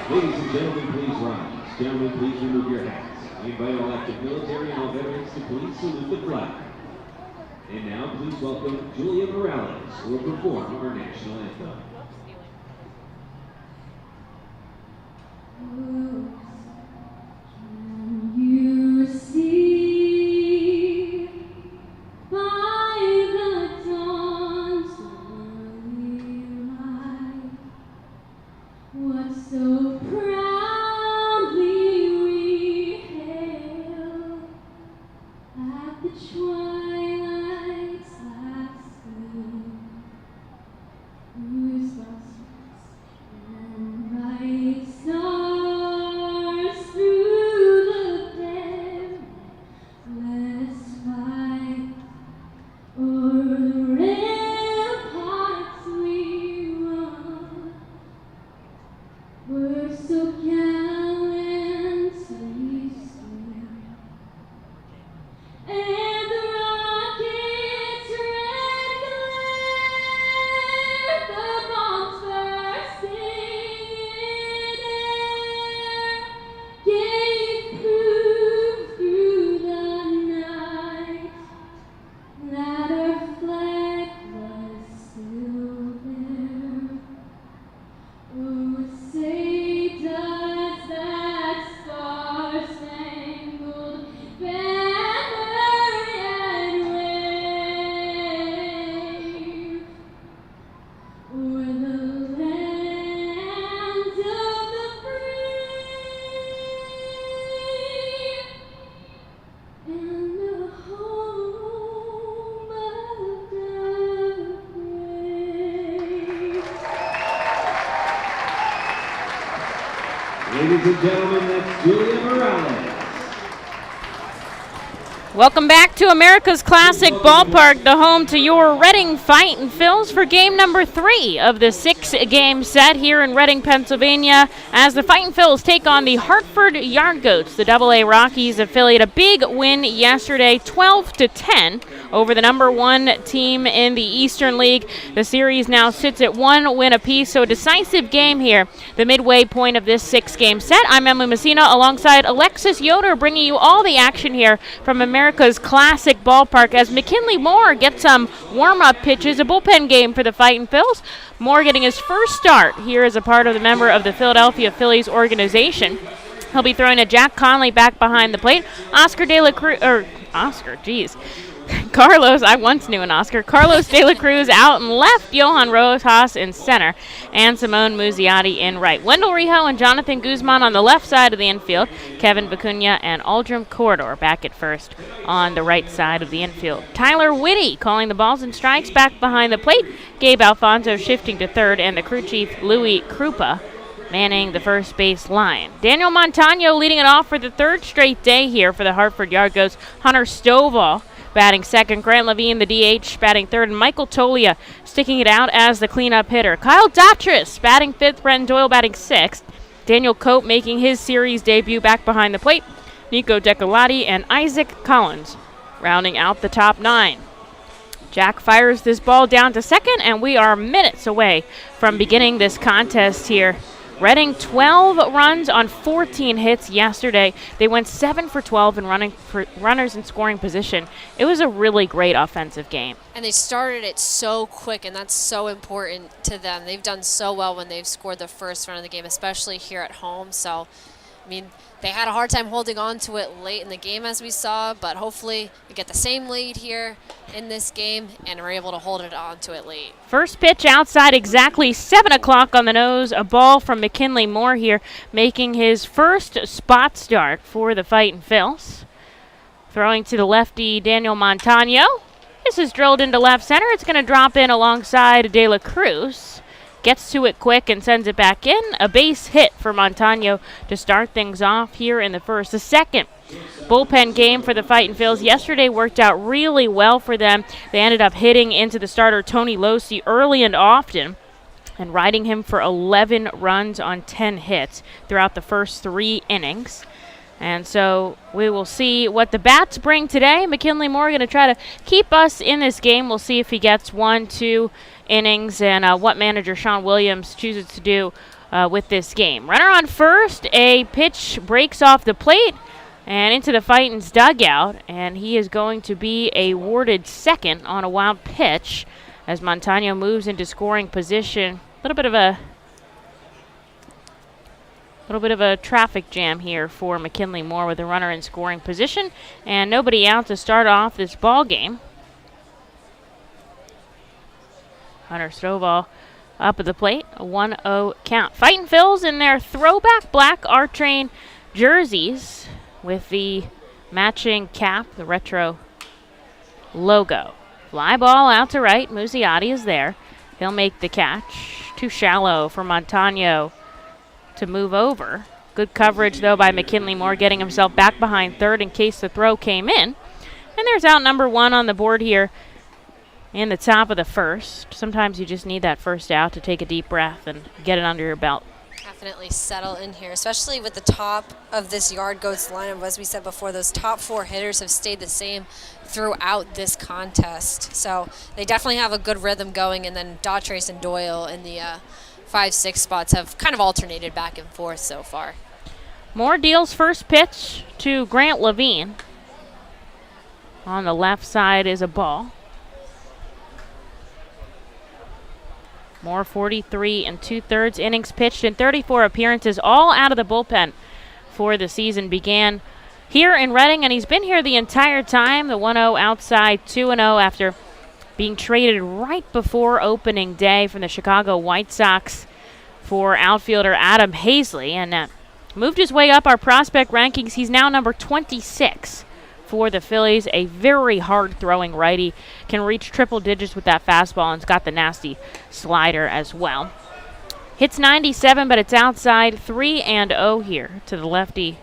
Ladies and gentlemen, please rise. Gentlemen, please remove your hats. We invite all active military and all veterans to please salute the flag. And now, please welcome Julia Morales, who will perform our national anthem. Can you see by the dawn's early light what so proudly we hailed at the twilight's last gleam, whose lustrous and bright stars through the perilous fight o'er the ramparts we run, were so gallantly stood, and the rocket's red glare, the bombs bursting in air, gave proof through the night that our flag was still there. Oh, say does that star-spangled banner yet wave o'er the land of the free and the home of the brave? Ladies and gentlemen, that's Julia Morales. Welcome back to America's Classic Ballpark, the home to your Reading Fightin' Phils for game number 3 of the 6-game set here in Reading, Pennsylvania, as the Fightin' Phils take on the Hartford Yard Goats, the AA Rockies affiliate. A big win yesterday, 12-10 over the number 1 team in the Eastern League. The series now sits at 1 win apiece, so a decisive game here, the midway point of this 6-game set. I'm Emily Messina alongside Alexis Yoder, bringing you all the action here from America's Classic Ballpark as McKinley Moore gets some warm-up pitches, a bullpen game for the Fightin' Phils. Moore getting his first start here as a part of the member of the Philadelphia Phillies organization. He'll be throwing at Jack Conley back behind the plate. Carlos, I once knew an Oscar. Carlos De La Cruz out and left, Johan Rojas in center, and Simone Muzziotti in right. Wendell Rijo and Jonathan Guzman on the left side of the infield. Kevin Bacuna and Aldrim Corridor back at first on the right side of the infield. Tyler Whitty calling the balls and strikes back behind the plate. Gabe Alfonso shifting to third, and the crew chief Louis Krupa manning the first base line. Daniel Montano leading it off for the third straight day here for the Hartford Yard Goats. Hunter Stovall batting second, Grant Levine, the DH, batting third, and Michael Tolia sticking it out as the cleanup hitter. Kyle Datris batting fifth, Brendan Doyle batting sixth. Daniel Cope making his series debut back behind the plate. Nico Decolati and Isaac Collins rounding out the top 9. Jack fires this ball down to second, and we are minutes away from beginning this contest here. Reading 12 runs on 14 hits yesterday. They went 7 for 12 in runners in scoring position. It was a really great offensive game. And they started it so quick, and that's so important to them. They've done so well when they've scored the first run of the game, especially here at home. So, I mean, they had a hard time holding on to it late in the game, as we saw, but hopefully we get the same lead here in this game and we're able to hold it on to it late. First pitch outside, exactly 7 o'clock on the nose. A ball from McKinley Moore here, making his first spot start for the Fightin' Phils. Throwing to the lefty, Daniel Montano. This is drilled into left center. It's going to drop in alongside De La Cruz. Gets to it quick and sends it back in. A base hit for Montano to start things off here in the first. The second bullpen game for the Fightin' Phils yesterday worked out really well for them. They ended up hitting into the starter Tony Losi early and often and riding him for 11 runs on 10 hits throughout the first 3 innings. And so we will see what the bats bring today. McKinley Moore going to try to keep us in this game. We'll see if he gets 1, 2 innings and what manager Sean Williams chooses to do with this game. Runner on first, a pitch breaks off the plate and into the Fightin's dugout, and he is going to be awarded second on a wild pitch as Montano moves into scoring position. A little bit of a traffic jam here for McKinley Moore with a runner in scoring position and nobody out to start off this ball game. Hunter Stovall up at the plate, a 1-0 count. Fightin' Phils in their throwback black R-Train jerseys with the matching cap, the retro logo. Fly ball out to right. Musiotti is there. He'll make the catch. Too shallow for Montano to move over. Good coverage, though, by McKinley Moore, getting himself back behind third in case the throw came in. And there's out number one on the board here in the top of the first. Sometimes you just need that first out to take a deep breath and get it under your belt. Definitely settle in here, especially with the top of this Yard Goats lineup. As we said before, those top four hitters have stayed the same throughout this contest. So they definitely have a good rhythm going, and then Daughtry and Doyle in the 5-6 spots have kind of alternated back and forth so far. Moore deals first pitch to Grant Levine. On the left side is a ball. Moore 43 2/3 innings pitched in 34 appearances, all out of the bullpen for the season. Began here in Reading, and he's been here the entire time. The 1-0 outside, 2-0 after being traded right before opening day from the Chicago White Sox for outfielder Adam Hazley, and moved his way up our prospect rankings. He's now number 26 for the Phillies. A very hard-throwing righty. Can reach triple digits with that fastball, and it's got the nasty slider as well. Hits 97, but it's outside. 3-0 here to the lefty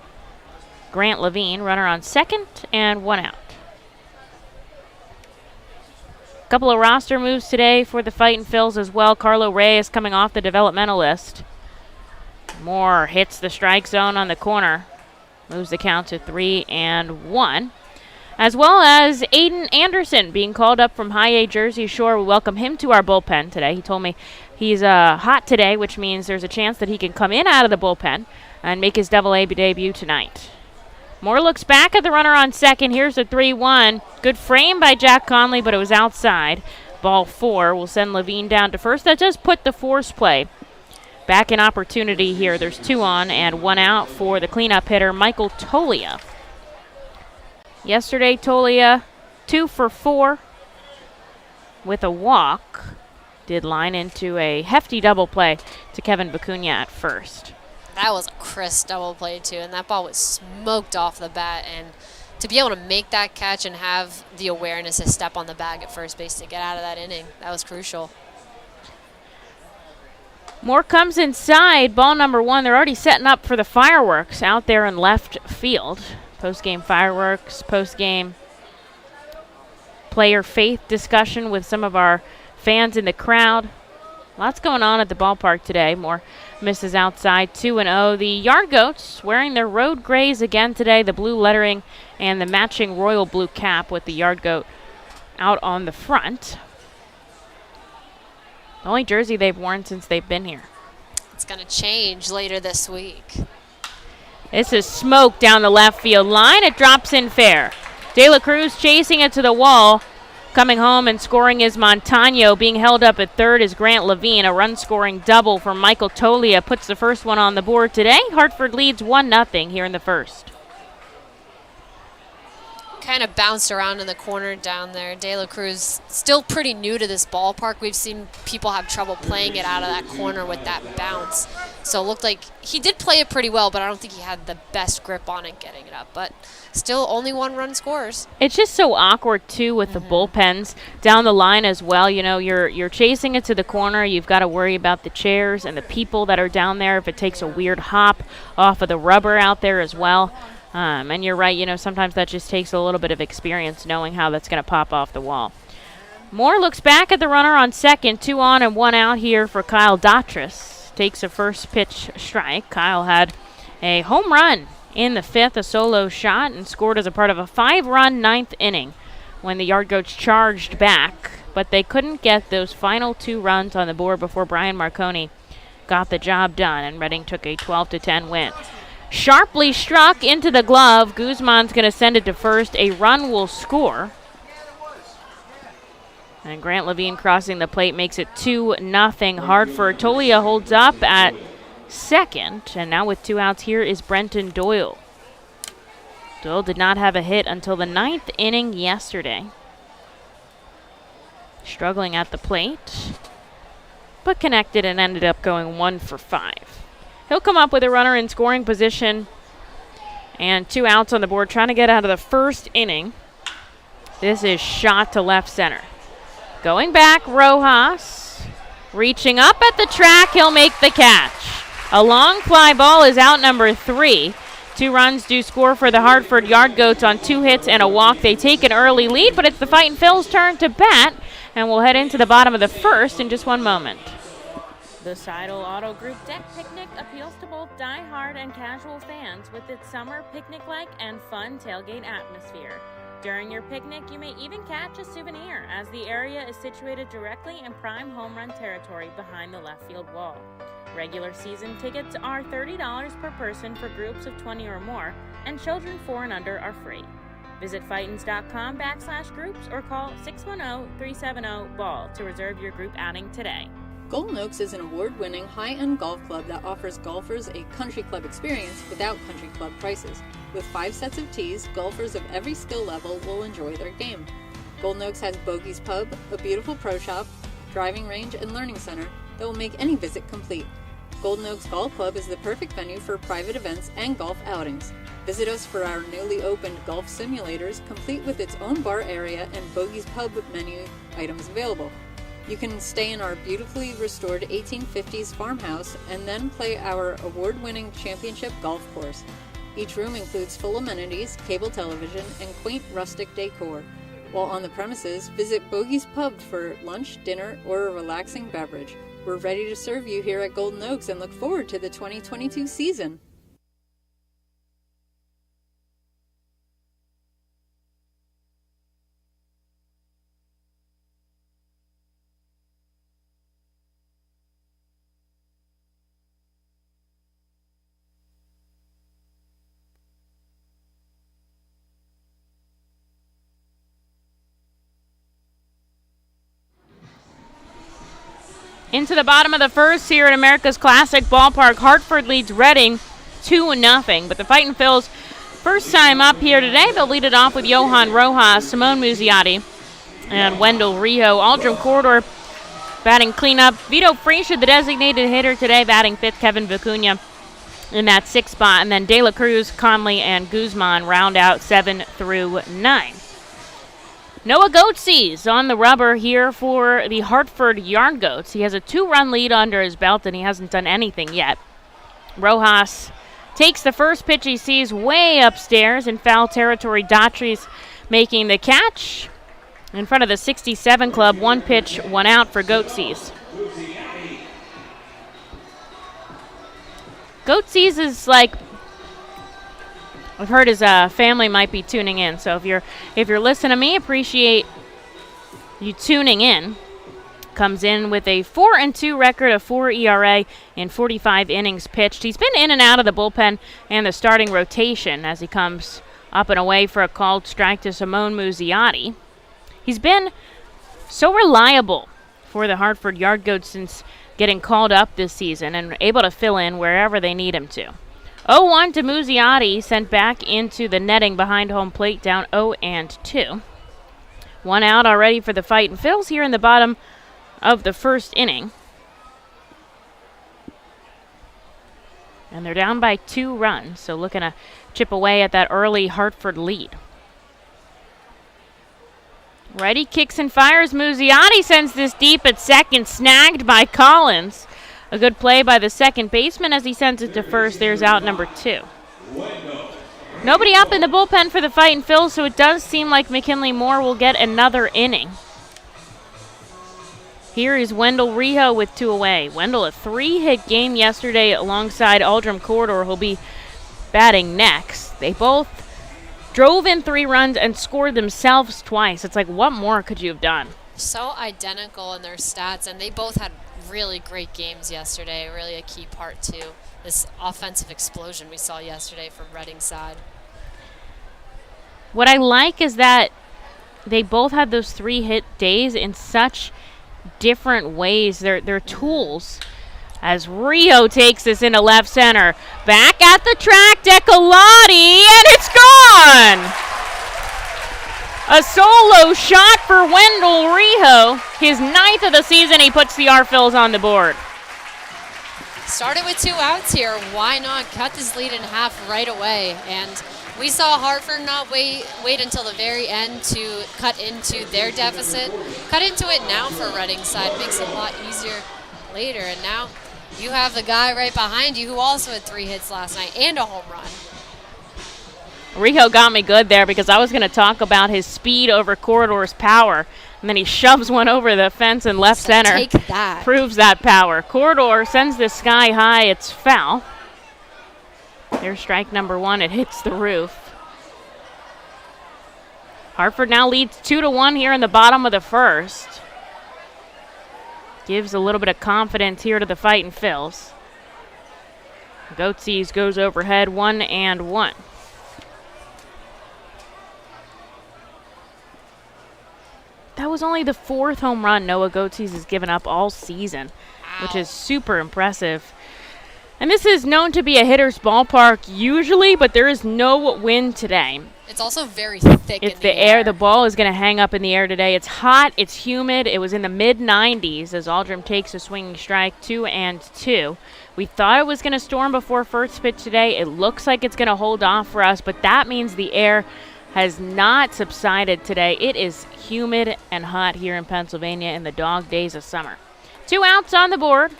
Grant Levine. Runner on second and one out. Couple of roster moves today for the Fightin' Phils as well. Carlo Reyes coming off the developmental list. Moore hits the strike zone on the corner. Moves the count to 3-1. As well as Aiden Anderson being called up from High A Jersey Shore. We welcome him to our bullpen today. He told me he's hot today, which means there's a chance that he can come in out of the bullpen and make his Double-A debut tonight. Moore looks back at the runner on second. Here's a 3-1. Good frame by Jack Conley, but it was outside. Ball 4 will send Levine down to first. That does put the force play back in opportunity here. There's 2 on and 1 out for the cleanup hitter, Michael Tolia. Yesterday, Tolia 2 for 4 with a walk. Did line into a hefty double play to Kevin Bacuna at first. That was a crisp double play, too, and that ball was smoked off the bat. And to be able to make that catch and have the awareness to step on the bag at first base to get out of that inning, that was crucial. Moore comes inside, ball number 1. They're already setting up for the fireworks out there in left field. Post-game fireworks, post-game player faith discussion with some of our fans in the crowd. Lots going on at the ballpark today. Moore misses outside, 2-0. The Yard Goats wearing their road grays again today, the blue lettering and the matching royal blue cap with the Yard Goat out on the front. The only jersey they've worn since they've been here. It's going to change later this week. This is smoke down the left field line. It drops in fair. De La Cruz chasing it to the wall. Coming home and scoring is Montano. Being held up at third is Grant Levine. A run-scoring double from Michael Tolia puts the first one on the board today. Hartford leads 1-0 here in the first. Kind of bounced around in the corner down there. De La Cruz still pretty new to this ballpark. We've seen people have trouble playing it out of that corner with that bounce. So it looked like he did play it pretty well, but I don't think he had the best grip on it getting it up. But still only 1 run scores. It's just so awkward, too, with the bullpens down the line as well. You know, you're chasing it to the corner. You've got to worry about the chairs and the people that are down there if it takes a weird hop off of the rubber out there as well. And you're right, you know, sometimes that just takes a little bit of experience knowing how that's going to pop off the wall. Moore looks back at the runner on second. 2 on and 1 out here for Kyle Daughtry. Takes a first pitch strike. Kyle had a home run in the 5th, a solo shot, and scored as a part of a 5-run 9th inning when the Yard Goats charged back. But they couldn't get those final 2 runs on the board before Brian Marconi got the job done, and Reading took a 12-10 win. Sharply struck into the glove. Guzman's going to send it to first. A run will score. And Grant Levine crossing the plate makes it 2-0 Hartford. Tolia holds up at second, and now with 2 outs here is Brenton Doyle. Doyle did not have a hit until the 9th inning yesterday. Struggling at the plate, but connected and ended up going 1 for 5. He'll come up with a runner in scoring position and 2 outs on the board, trying to get out of the first inning. This is shot to left center. Going back, Rojas. Reaching up at the track, he'll make the catch. A long fly ball is out number 3. 2 runs do score for the Hartford Yard Goats on 2 hits and a walk. They take an early lead, but it's the Fightin' Phil's turn to bat, and we'll head into the bottom of the first in just 1 moment. The Seidel Auto Group Deck Picnic appeals to both die-hard and casual fans with its summer picnic-like and fun tailgate atmosphere. During your picnic, you may even catch a souvenir, as the area is situated directly in prime home run territory behind the left field wall. Regular season tickets are $30 per person for groups of 20 or more, and children 4 and under are free. Visit Fightins.com/groups or call 610-370-BALL to reserve your group outing today. Golden Oaks is an award-winning high-end golf club that offers golfers a country club experience without country club prices. With 5 sets of tees, golfers of every skill level will enjoy their game. Golden Oaks has Bogey's Pub, a beautiful pro shop, driving range, and learning center that will make any visit complete. Golden Oaks Golf Club is the perfect venue for private events and golf outings. Visit us for our newly opened golf simulators, complete with its own bar area and Bogey's Pub menu items available. You can stay in our beautifully restored 1850s farmhouse and then play our award-winning championship golf course. Each room includes full amenities, cable television, and quaint rustic decor. While on the premises, visit Bogey's Pub for lunch, dinner, or a relaxing beverage. We're ready to serve you here at Golden Oaks and look forward to the 2022 season. Into the bottom of the first here at America's Classic Ballpark. Hartford leads Reading 2-0. But the Fightin' Phil's first time up here today, they'll lead it off with Johan Rojas, Simone Muzziotti, and Wendell Rijo. Aldrum Corridor batting cleanup. Vito Freisha, the designated hitter today, batting 5th. Kevin Vicuña in that 6th spot. And then De La Cruz, Conley, and Guzman round out 7 through 9. Noah Goetze on the rubber here for the Hartford Yard Goats. He has a 2-run lead under his belt, and he hasn't done anything yet. Rojas takes the first pitch he sees way upstairs in foul territory. Daughtry's making the catch in front of the 67 club. 1 pitch, 1 out for Goetze. Goetze is like, I've heard his family might be tuning in, so if you're listening to me, appreciate you tuning in. Comes in with a 4-2 record, a 4 ERA in 45 innings pitched. He's been in and out of the bullpen and the starting rotation as he comes up and away for a called strike to Simone Muzziotti. He's been so reliable for the Hartford Yard Goats since getting called up this season and able to fill in wherever they need him to. 0-1 to Muzziotti, sent back into the netting behind home plate, down 0-2. 1 out already for the Fightin' Phils here in the bottom of the first inning. And they're down by 2 runs, so looking to chip away at that early Hartford lead. Righty kicks and fires. Muzziotti sends this deep at second, snagged by Collins. A good play by the second baseman as he sends it to first. There's out number 2. Nobody up in the bullpen for the Fightin' Phils, so it does seem like McKinley Moore will get another inning. Here is Wendell Rijo with 2 away. Wendell, a 3-hit game yesterday alongside Aldrum Corridor, who'll be batting next. They both drove in 3 runs and scored themselves twice. It's like, what more could you have done? So identical in their stats, and they both had really great games yesterday, really a key part to this offensive explosion we saw yesterday from Reading's side. What I like is that they both had those 3-hit days in such different ways. They're tools. As Rio takes this into left center. Back at the track, Decolati, and it's gone! A solo shot for Wendell Rio. His 9th of the season, he puts the Arphils on the board. Started with 2 outs here. Why not cut this lead in half right away? And we saw Hartford not wait until the very end to cut into their deficit. Cut into it now for Reading's side. Makes it a lot easier later. And now you have the guy right behind you who also had 3 hits last night and a home run. Rio got me good there because I was going to talk about his speed over Corridor's power. And then he shoves one over the fence in left center. Take that. Proves that power. Corridor sends this sky high. It's foul. There's strike number 1. It hits the roof. Hartford now leads 2-1 here in the bottom of the first. Gives a little bit of confidence here to the Fightin' Phils. Goatsies goes overhead 1-1. That was only the 4th home run Noah Goatsies has given up all season, which is super impressive. And this is known to be a hitter's ballpark usually, but there is no wind today. It's also very thick It's in the air. The ball is going to hang up in the air today. It's hot. It's humid. It was in the mid-90s as Aldrum takes a swinging strike, 2-2. We thought it was going to storm before first pitch today. It looks like it's going to hold off for us, but that means the air has not subsided today. It is humid and hot here in Pennsylvania in the dog days of summer. 2 outs on the board.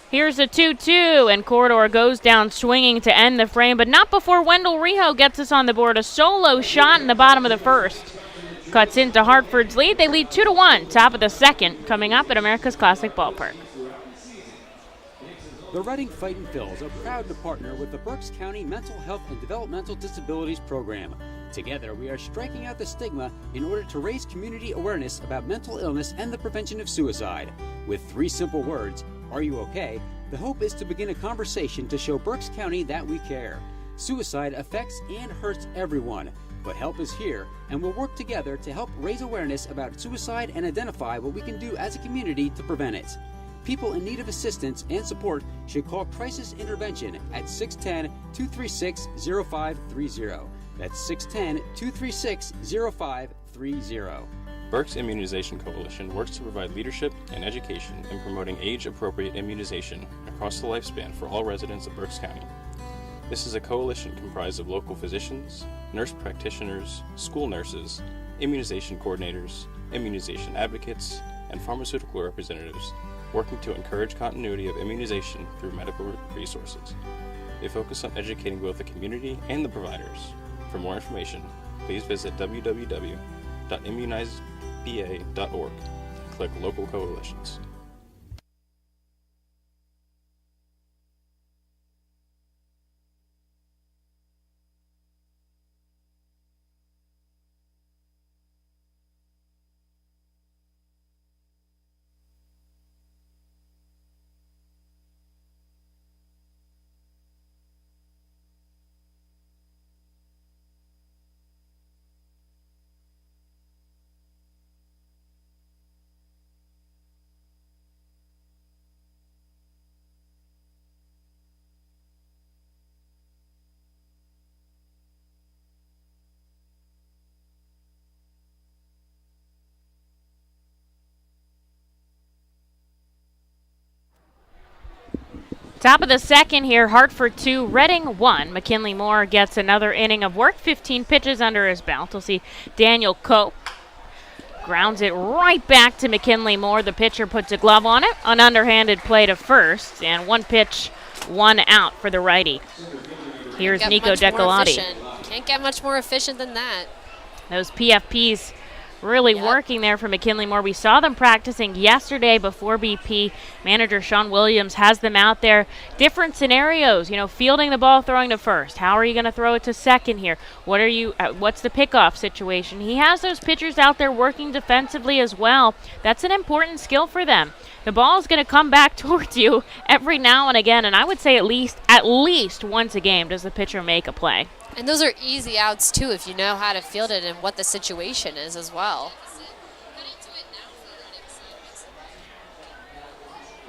Here's a 2-2, and Corridor goes down swinging to end the frame, but not before Wendell Rio gets us on the board. A solo shot in the bottom of the first. Cuts into Hartford's lead. They lead 2-1, top of the second, coming up at America's Classic Ballpark. The Reading Fightin' Phils are proud to partner with the Berks County Mental Health and Developmental Disabilities Program. Together, we are striking out the stigma in order to raise community awareness about mental illness and the prevention of suicide. With 3 simple words, "Are you okay?" the hope is to begin a conversation to show Berks County that we care. Suicide affects and hurts everyone, but help is here, and we'll work together to help raise awareness about suicide and identify what we can do as a community to prevent it. People in need of assistance and support should call Crisis Intervention at 610-236-0530. That's 610-236-0530. Berks Immunization Coalition works to provide leadership and education in promoting age-appropriate immunization across the lifespan for all residents of Berks County. This is a coalition comprised of local physicians, nurse practitioners, school nurses, immunization coordinators, immunization advocates, and pharmaceutical representatives working to encourage continuity of immunization through medical resources. They focus on educating both the community and the providers. For more information, please visit www.immunizeba.org and click Local Coalitions. Top of the second here, Hartford 2, Reading 1. McKinley Moore gets another inning of work, 15 pitches under his belt. We'll see Daniel Cope grounds it right back to McKinley Moore. The pitcher puts a glove on it, an underhanded play to first, and 1 pitch, 1 out for the righty. Here's Nico Decolati. Can't get much more efficient than that. Those PFPs really working there for McKinley Moore. We saw them practicing yesterday before BP. Manager Sean Williams has them out there. Different scenarios, fielding the ball, throwing to first. How are you going to throw it to second here? What's the pickoff situation? He has those pitchers out there working defensively as well. That's an important skill for them. the ball is going to come back towards you every now and again, and I would say at least once a game does the pitcher make a play. And those are easy outs, too, if you know how to field it and what the situation is as well.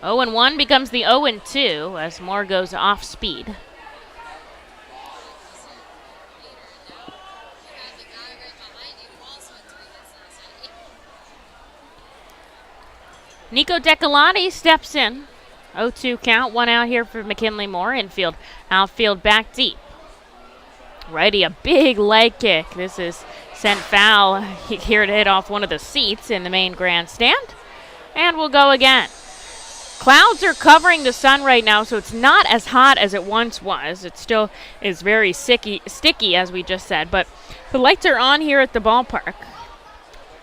0-1 becomes the 0-2 as Moore goes off speed. Nico Decolati steps in. 0-2 count, 1 out here for McKinley Moore. Infield, outfield, back deep. Righty, a big leg kick. This is sent foul here to hit off one of the seats in the main grandstand. And we'll go again. Clouds are covering the sun right now, so it's not as hot as it once was. It still is very sticky, as we just said, but the lights are on here at the ballpark.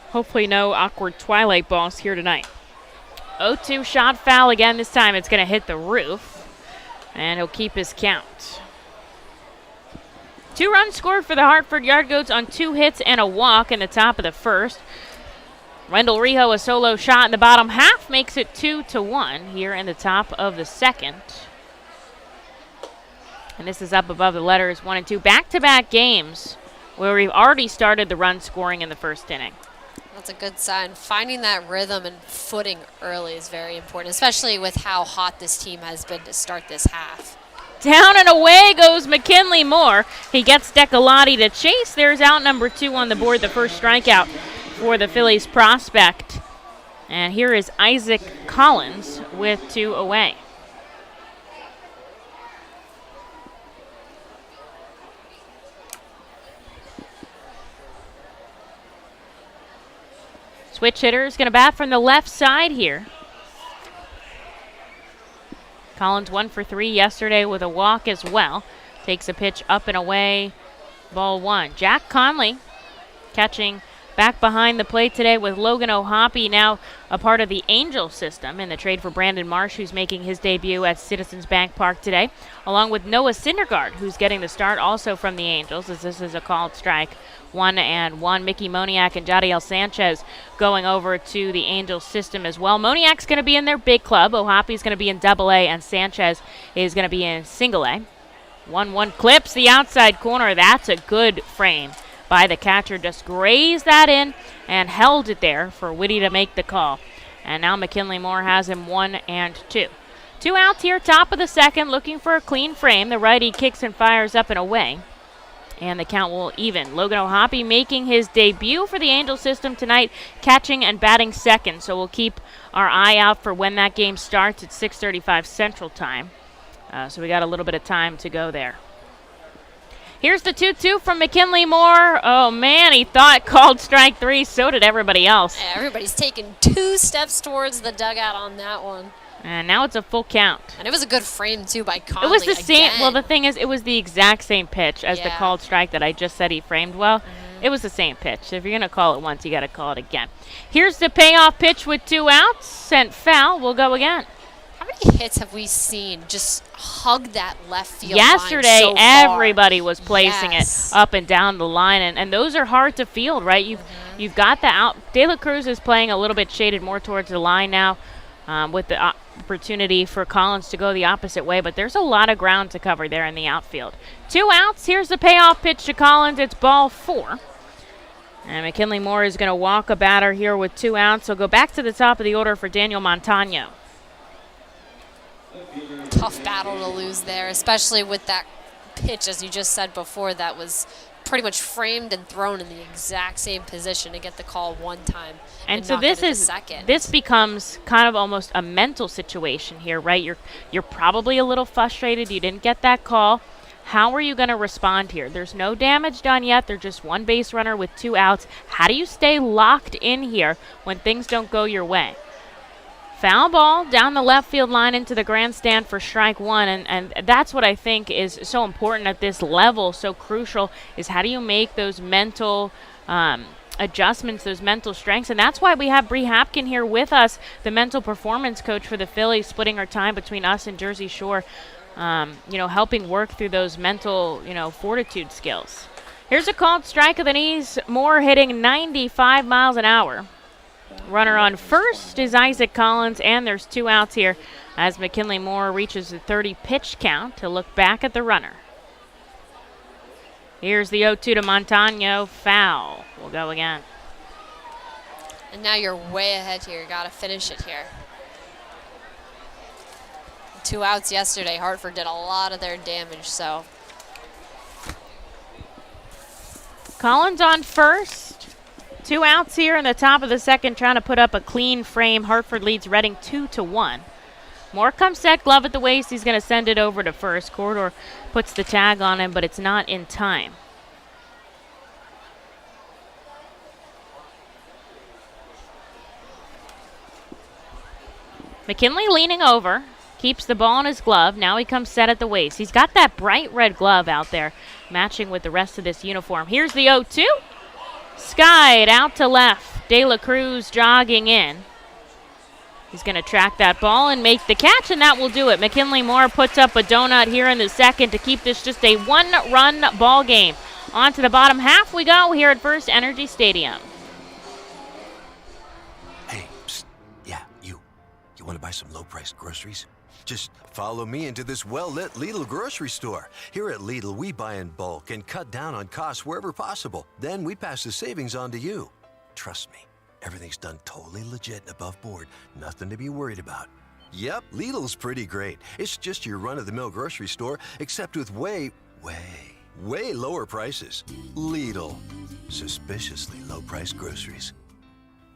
Hopefully no awkward twilight balls here tonight. 0-2 shot foul again. This time it's going to hit the roof, and he'll keep his count. 2 runs scored for the Hartford Yard Goats on 2 hits and a walk in the top of the first. Wendell Rijo, a solo shot in the bottom half, makes it 2-1 here in the top of the second. And this is up above the letters 1 and 2. Back-to-back games where we've already started the run scoring in the first inning. That's a good sign. Finding that rhythm and footing early is very important, especially with how hot this team has been to start this half. Down and away goes McKinley Moore. He gets Decolati to chase. There's out number 2 on the board, the first strikeout for the Phillies prospect. And here is Isaac Collins with 2 away. Switch hitter is going to bat from the left side here. Collins 1 for 3 yesterday with a walk as well. Takes a pitch up and away, ball 1. Jack Conley catching back behind the plate today with Logan O'Hoppe, now a part of the Angel system in the trade for Brandon Marsh, who's making his debut at Citizens Bank Park today, along with Noah Syndergaard, who's getting the start also from the Angels, as this is a called strike. 1-1. Mickey Moniak and Jadiel Sanchez going over to the Angels system as well. Moniak's going to be in their big club. O'Hoppe's going to be in Double-A, and Sanchez is going to be in Single-A. 1-1 clips the outside corner. That's a good frame by the catcher. Just grazed that in and held it there for Whitty to make the call. And now McKinley Moore has him 1-2. 2 outs here, top of the second, looking for a clean frame. The righty kicks and fires up and away, and the count will even. Logan O'Hoppe making his debut for the Angel system tonight, catching and batting second. So we'll keep our eye out for when that game starts at 6:35 Central Time. So we got a little bit of time to go there. Here's the 2-2 from McKinley Moore. Oh, man, he thought called strike 3. So did everybody else. Yeah, everybody's taking 2 steps towards the dugout on that one. And now it's a full count. And it was a good frame, too, by Conley. It was the again. same. Well, the thing is, it was the exact same pitch as the called strike that I just said he framed well. It was the same pitch. If you're going to call it once, you got to call it again. Here's the payoff pitch with 2 outs. Sent foul. We'll go again. How many hits have we seen just hug that left field Yesterday, line so far? Everybody was placing it up and down the line, and those are hard to field, right? You've got the out. De La Cruz is playing a little bit shaded more towards the line now, with the opportunity for Collins to go the opposite way, but there's a lot of ground to cover there in the outfield. 2 outs. Here's the payoff pitch to Collins. It's ball 4. And McKinley Moore is going to walk a batter here with 2 outs. So go back to the top of the order for Daniel Montano. Tough battle to lose there, especially with that pitch, as you just said before, that was pretty much framed and thrown in the exact same position to get the call one time. And so this becomes kind of almost a mental situation here, right? You're probably a little frustrated. You didn't get that call. How are you going to respond here? There's no damage done yet. They're just 1 base runner with 2 outs. How do you stay locked in here when things don't go your way? Foul ball down the left field line into the grandstand for strike 1, and that's what I think is so important at this level, so crucial, is how do you make those mental adjustments, those mental strengths, and that's why we have Bree Hapkin here with us, the mental performance coach for the Phillies, splitting her time between us and Jersey Shore, helping work through those mental, fortitude skills. Here's a called strike of the knees. Moore hitting 95 miles an hour. Runner on first is Isaac Collins, and there's 2 outs here as McKinley Moore reaches the 30 pitch count to look back at the runner. Here's the 0-2 to Montano, foul. We'll go again. And now you're way ahead here. You got to finish it here. 2 outs yesterday. Hartford did a lot of their damage, so. Collins on first. 2 outs here in the top of the second, trying to put up a clean frame. Hartford leads Reading 2-1. Moore comes set, glove at the waist. He's going to send it over to first. Corridor puts the tag on him, but it's not in time. McKinley leaning over, keeps the ball in his glove. Now he comes set at the waist. He's got that bright red glove out there, matching with the rest of this uniform. Here's the 0-2. Skied out to left. De La Cruz jogging in. He's going to track that ball and make the catch, and that will do it. McKinley Moore puts up a donut here in the second to keep this just a 1-run ball game. On to the bottom half we go here at FirstEnergy Stadium. Hey, psst. Yeah, you. You want to buy some low-priced groceries? Just follow me into this well-lit Lidl grocery store. Here at Lidl, we buy in bulk and cut down on costs wherever possible. Then we pass the savings on to you. Trust me, everything's done totally legit and above board. Nothing to be worried about. Yep, Lidl's pretty great. It's just your run-of-the-mill grocery store, except with way lower prices. Lidl. Suspiciously low-priced groceries.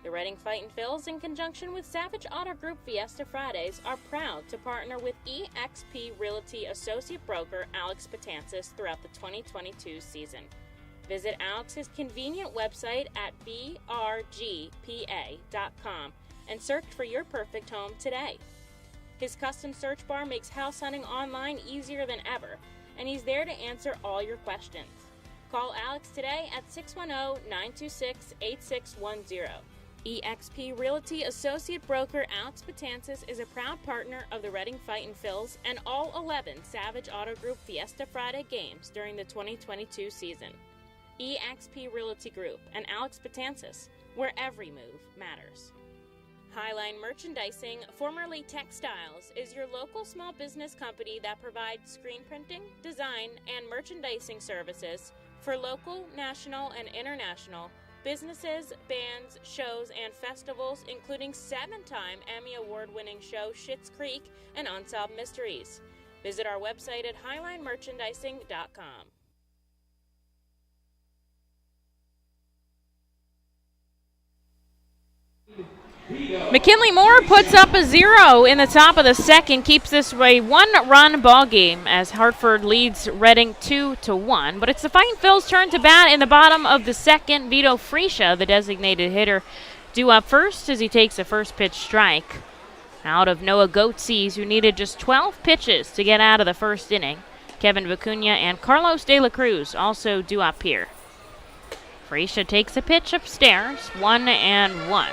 The Reading Fightin' Phils, in conjunction with Savage Auto Group Fiesta Fridays, are proud to partner with eXp Realty Associate Broker Alex Patansis throughout the 2022 season. Visit Alex's convenient website at brgpa.com and search for your perfect home today. His custom search bar makes house hunting online easier than ever, and he's there to answer all your questions. Call Alex today at 610-926-8610. eXp Realty Associate Broker Alex Patansis is a proud partner of the Reading Fightin' Phils and all 11 Savage Auto Group Fiesta Friday games during the 2022 season. eXp Realty Group and Alex Patansis, where every move matters. Highline Merchandising, formerly Textiles, is your local small business company that provides screen printing, design, and merchandising services for local, national, and international businesses, bands, shows, and festivals, including 7-time Emmy Award-winning show Schitt's Creek and Unsolved Mysteries. Visit our website at highlinemerchandising.com. McKinley Moore puts up a 0 in the top of the second, keeps this a 1-run ball game as Hartford leads Reading 2-1. But it's the Fightin' Phils' turn to bat in the bottom of the second. Vito Fresia, the designated hitter, due up first as he takes a first pitch strike out of Noah Goetzies, who needed just 12 pitches to get out of the first inning. Kevin Vicuña and Carlos De La Cruz also due up here. Fresia takes a pitch upstairs, 1-1.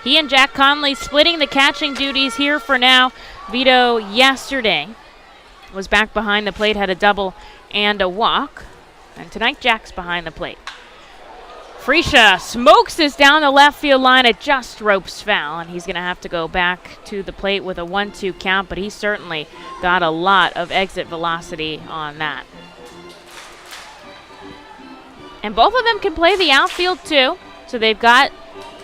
He and Jack Conley splitting the catching duties here for now. Vito yesterday was back behind the plate, had a double and a walk. And tonight Jack's behind the plate. Fresia smokes this down the left field line. It just ropes foul, and he's going to have to go back to the plate with a 1-2 count, but he certainly got a lot of exit velocity on that. And both of them can play the outfield too, so they've got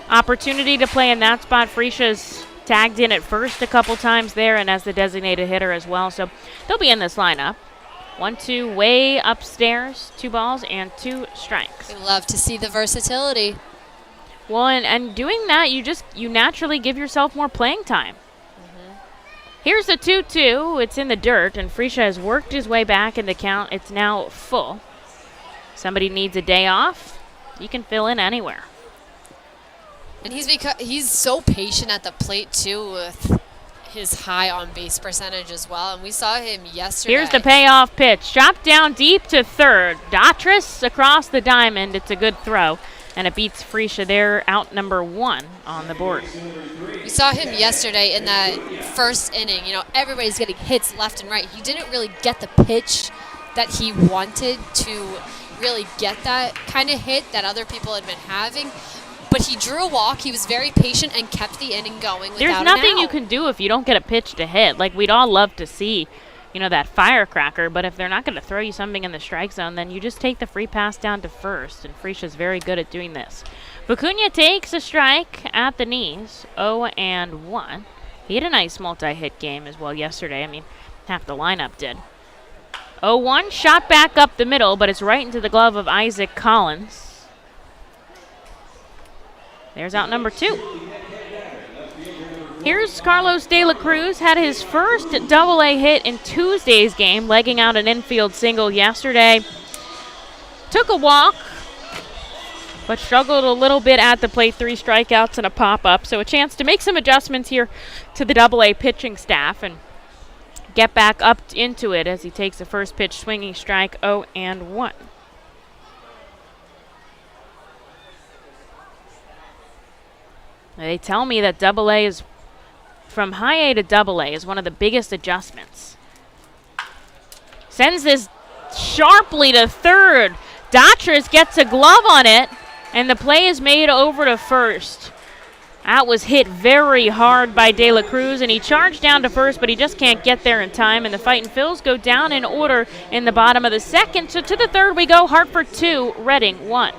opportunity to play in that spot. Fresia's tagged in at first a couple times there and as the designated hitter as well, so they'll be in this lineup. 1-2 way upstairs, 2 balls and 2 strikes. We love to see the versatility. Well, and doing that, you naturally give yourself more playing time. Here's the 2-2. It's in the dirt, and Fresia has worked his way back in the count. It's now full. Somebody needs a day off. You can fill in anywhere. And he's so patient at the plate, too, with his high on-base percentage as well. And we saw him yesterday. Here's the payoff pitch. Chopped down deep to third. Datris across the diamond. It's a good throw. And it beats Fresia there, out number 1 on the board. We saw him yesterday in that first inning. You know, everybody's getting hits left and right. He didn't really get the pitch that he wanted to really get that kind of hit that other people had been having. But but he drew a walk. He was very patient and kept the inning going without There's nothing you can do if you don't get a pitch to hit. Like, we'd all love to see, you know, that firecracker, but if they're not going to throw you something in the strike zone, then you just take the free pass down to first, and Frisia's very good at doing this. Vicuña takes a strike at the knees, 0-1. He had a nice multi-hit game as well yesterday. I mean, half the lineup did. 0-1, shot back up the middle, but it's right into the glove of Isaac Collins. There's out number 2. Here's Carlos De La Cruz, had his first double-A hit in Tuesday's game, legging out an infield single yesterday. Took a walk, but struggled a little bit at the plate, 3 strikeouts and a pop-up. So a chance to make some adjustments here to the double-A pitching staff and get back up into it as he takes the first pitch swinging strike, 0-1. They tell me that double-A is, from high A to double A, is one of the biggest adjustments. Sends this sharply to third. Dotris gets a glove on it, and the play is made over to first. That was hit very hard by De La Cruz, and he charged down to first, but he just can't get there in time, and the Fightin' Phils go down in order in the bottom of the second. So to the third we go, Hartford 2, Reading 1.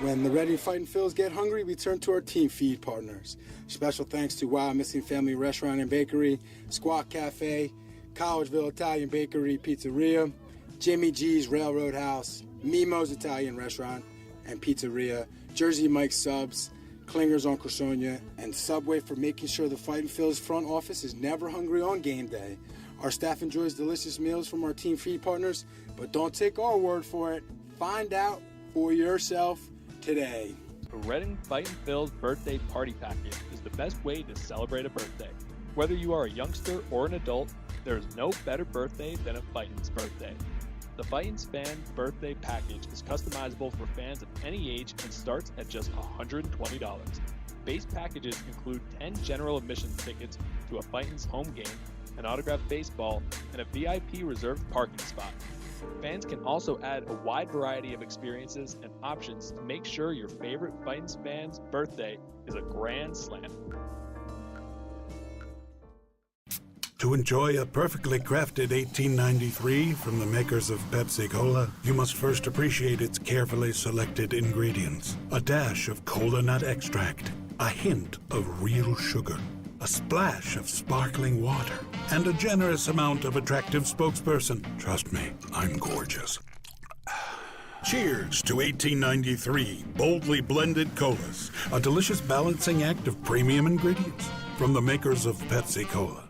When the Reading Fightin' Phils get hungry, we turn to our team feed partners. Special thanks to Wild Missing Family Restaurant and Bakery, Squawk Cafe, Collegeville Italian Bakery Pizzeria, Jimmy G's Railroad House, Mimo's Italian Restaurant and Pizzeria, Jersey Mike's Subs, Klinger's on Corsonia, and Subway for making sure the Fightin' Phils front office is never hungry on game day. Our staff enjoys delicious meals from our team feed partners, but don't take our word for it. Find out for yourself today. The Reading Fightin' Phils birthday party package is the best way to celebrate a birthday. Whether you are a youngster or an adult, there is no better birthday than a Fightin's birthday. The Fightin's Fan Birthday Package is customizable for fans of any age and starts at just $120. Base packages include 10 general admission tickets to a Fightin's home game, an autographed baseball, and a VIP reserved parking spot. Fans can also add a wide variety of experiences and options to make sure your favorite Fightin's fan's birthday is a grand slam. To enjoy a perfectly crafted 1893 from the makers of Pepsi Cola, you must first appreciate its carefully selected ingredients. A dash of cola nut extract, a hint of real sugar, a splash of sparkling water, and a generous amount of attractive spokesperson. Trust me, I'm gorgeous. Cheers to 1893 boldly blended colas, a delicious balancing act of premium ingredients from the makers of Pepsi Cola.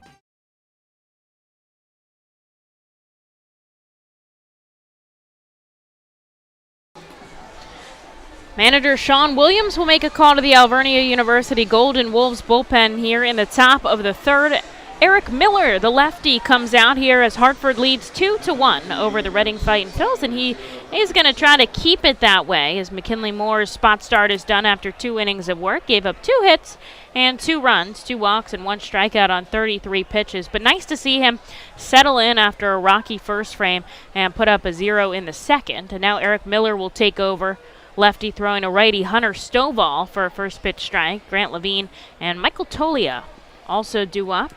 Manager Sean Williams will make a call to the Alvernia University Golden Wolves bullpen here in the top of the third. Eric Miller, the lefty, comes out here as Hartford leads 2-1 over the Reading Fightin' Phils, and he is going to try to keep it that way as McKinley Moore's spot start is done after 2 innings of work. Gave up 2 hits and 2 runs, 2 walks, and 1 strikeout on 33 pitches. But nice to see him settle in after a rocky first frame and put up a 0 in the second. And now Eric Miller will take over. Lefty throwing a righty, Hunter Stovall, for a first pitch strike. Grant Levine and Michael Tolia also due up.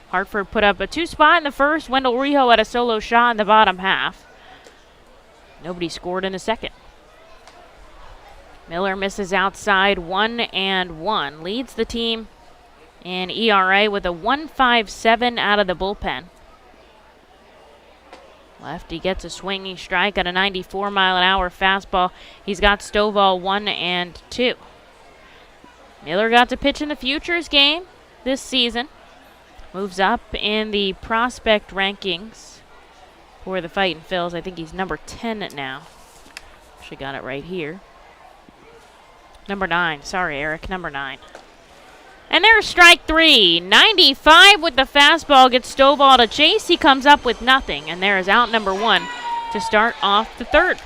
Hartford put up a 2 spot in the first. Wendell Rijo had a solo shot in the bottom half. Nobody scored in the second. Miller misses outside, 1-1. Leads the team in ERA with a 1.57 out of the bullpen. Lefty gets a swinging strike at a 94-mile-an-hour fastball. He's got Stovall 1-2. Miller got to pitch in the Futures game this season. Moves up in the prospect rankings for the Fightin' Phils. I think he's number 10 now. Actually got it right here. Number 9. Sorry, Eric. Number 9. And there's strike 3. 95 with the fastball gets Stovall to chase. He comes up with nothing. And there is out number 1 to start off the third.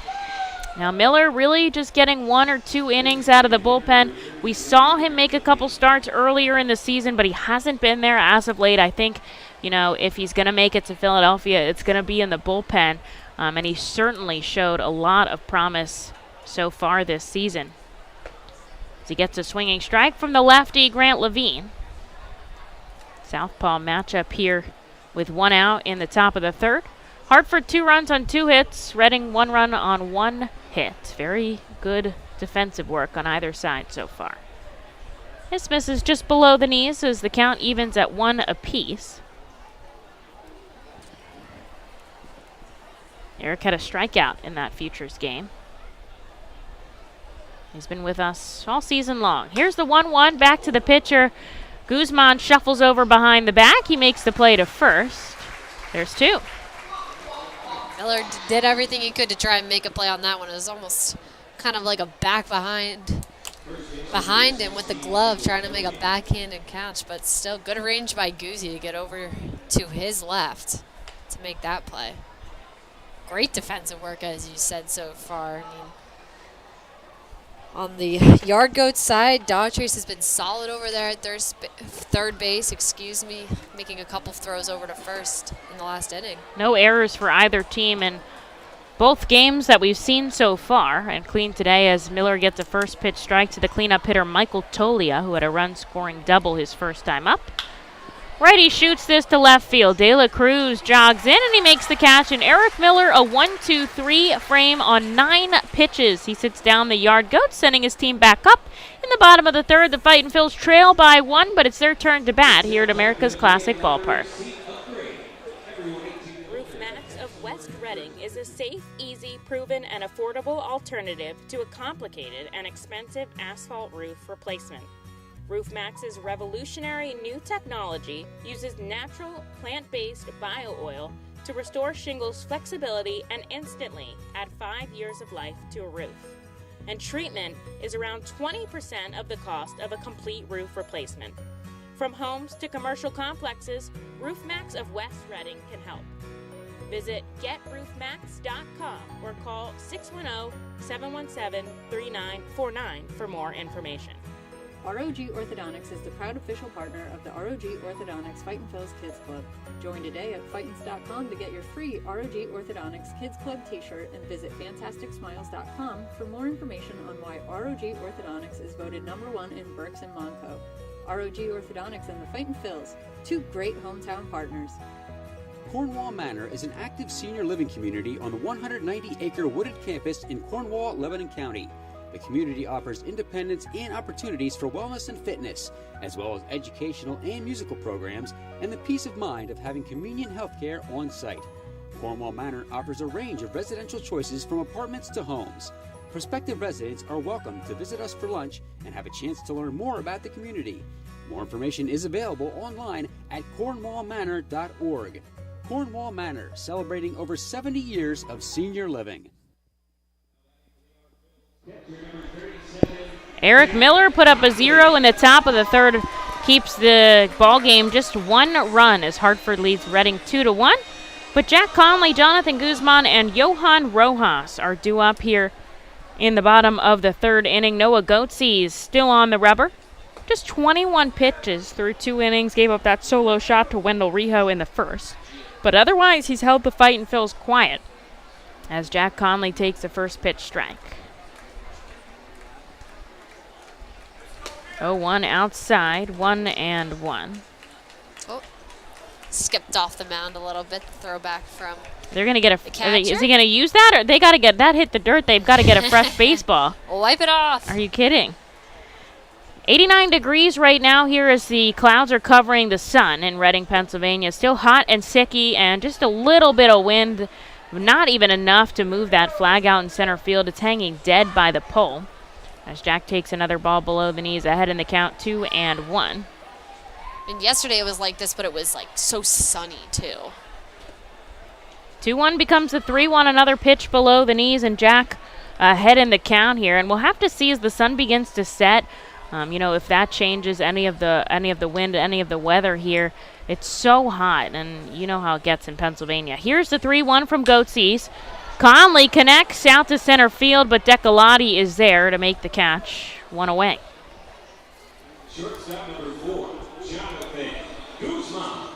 Now Miller really just getting 1 or 2 innings out of the bullpen. We saw him make a couple starts earlier in the season, but he hasn't been there as of late. I think, you know, if he's going to make it to Philadelphia, it's going to be in the bullpen. And he certainly showed a lot of promise so far this season. As he gets a swinging strike from the lefty, Grant Levine. Southpaw matchup here with 1 out in the top of the 3rd. Hartford 2 runs on 2 hits. Reading 1 run on 1 hit. Very good defensive work on either side so far. This misses just below the knees as the count evens at 1 apiece. Eric had a strikeout in that Futures game. He's been with us all season long. Here's the 1-1 back to the pitcher. Guzman shuffles over behind the back. He makes the play to first. There's 2. Miller did everything he could to try and make a play on that one. It was almost kind of like a back behind him with the glove, trying to make a backhanded catch, but still good range by Guzzi to get over to his left to make that play. Great defensive work, as you said so far. I mean, on the Yard Goats side, Dogtrace has been solid over there at third base, making a couple throws over to first in the last inning. No errors for either team in both games that we've seen so far, and clean today as Miller gets a first pitch strike to the cleanup hitter Michael Tolia, who had a run-scoring double his first time up. Righty shoots this to left field. De La Cruz jogs in and he makes the catch. And Eric Miller, a 1-2-3 frame on 9 pitches. He sits down the Yard Goats, sending his team back up. In the bottom of the 3rd, the Fightin' Phils trail by 1, but it's their turn to bat here at America's Classic Ballpark. RoofMax of West Reading is a safe, easy, proven, and affordable alternative to a complicated and expensive asphalt roof replacement. RoofMax's revolutionary new technology uses natural, plant-based bio-oil to restore shingles' flexibility and instantly add 5 years of life to a roof. And treatment is around 20% of the cost of a complete roof replacement. From homes to commercial complexes, RoofMax of West Reading can help. Visit GetRoofMax.com or call 610-717-3949 for more information. ROG Orthodontics is the proud official partner of the ROG Orthodontics Fightin' Phils Kids Club. Join today at Fightins.com to get your free ROG Orthodontics Kids Club t-shirt and visit FantasticSmiles.com for more information on why ROG Orthodontics is voted #1 in Berks and Monco. ROG Orthodontics and the Fightin' Phils, 2 great hometown partners. Cornwall Manor is an active senior living community on the 190-acre wooded campus in Cornwall, Lebanon County. The community offers independence and opportunities for wellness and fitness, as well as educational and musical programs, and the peace of mind of having convenient health care on site. Cornwall Manor offers a range of residential choices from apartments to homes. Prospective residents are welcome to visit us for lunch and have a chance to learn more about the community. More information is available online at cornwallmanor.org. Cornwall Manor, celebrating over 70 years of senior living. Eric Miller put up a 0 in the top of the 3rd, keeps the ball game just 1 run as Hartford leads Reading 2-1. But Jack Conley, Jonathan Guzman, and Johan Rojas are due up here in the bottom of the 3rd inning. Noah Goetze is still on the rubber. Just 21 pitches through 2 innings, gave up that solo shot to Wendell Rijo in the 1st. But otherwise, he's held the Fightin' Phils quiet as Jack Conley takes the first pitch strike. 0-1 outside, 1-1. Oh, skipped off the mound a little bit. The throwback from They're gonna get a. the catcher. Is he gonna use that, or they gotta get that hit the dirt? They've got to get a fresh baseball. Wipe it off. Are you kidding? 89 degrees right now here as the clouds are covering the sun in Reading, Pennsylvania. Still hot and sicky, and just a little bit of wind. Not even enough to move that flag out in center field. It's hanging dead by the pole. As Jack takes another ball below the knees, ahead in the count, 2-1. And yesterday it was like this, but it was like so sunny too. 2-1 becomes the 3-1, another pitch below the knees, and Jack ahead in the count here. And we'll have to see as the sun begins to set, if that changes any of the wind, any of the weather here. It's so hot, and you know how it gets in Pennsylvania. Here's the 3-1 from Goetze. Conley connects out to center field, but Decolati is there to make the catch. 1 away. Shortstop number 4, Jonathan Guzman.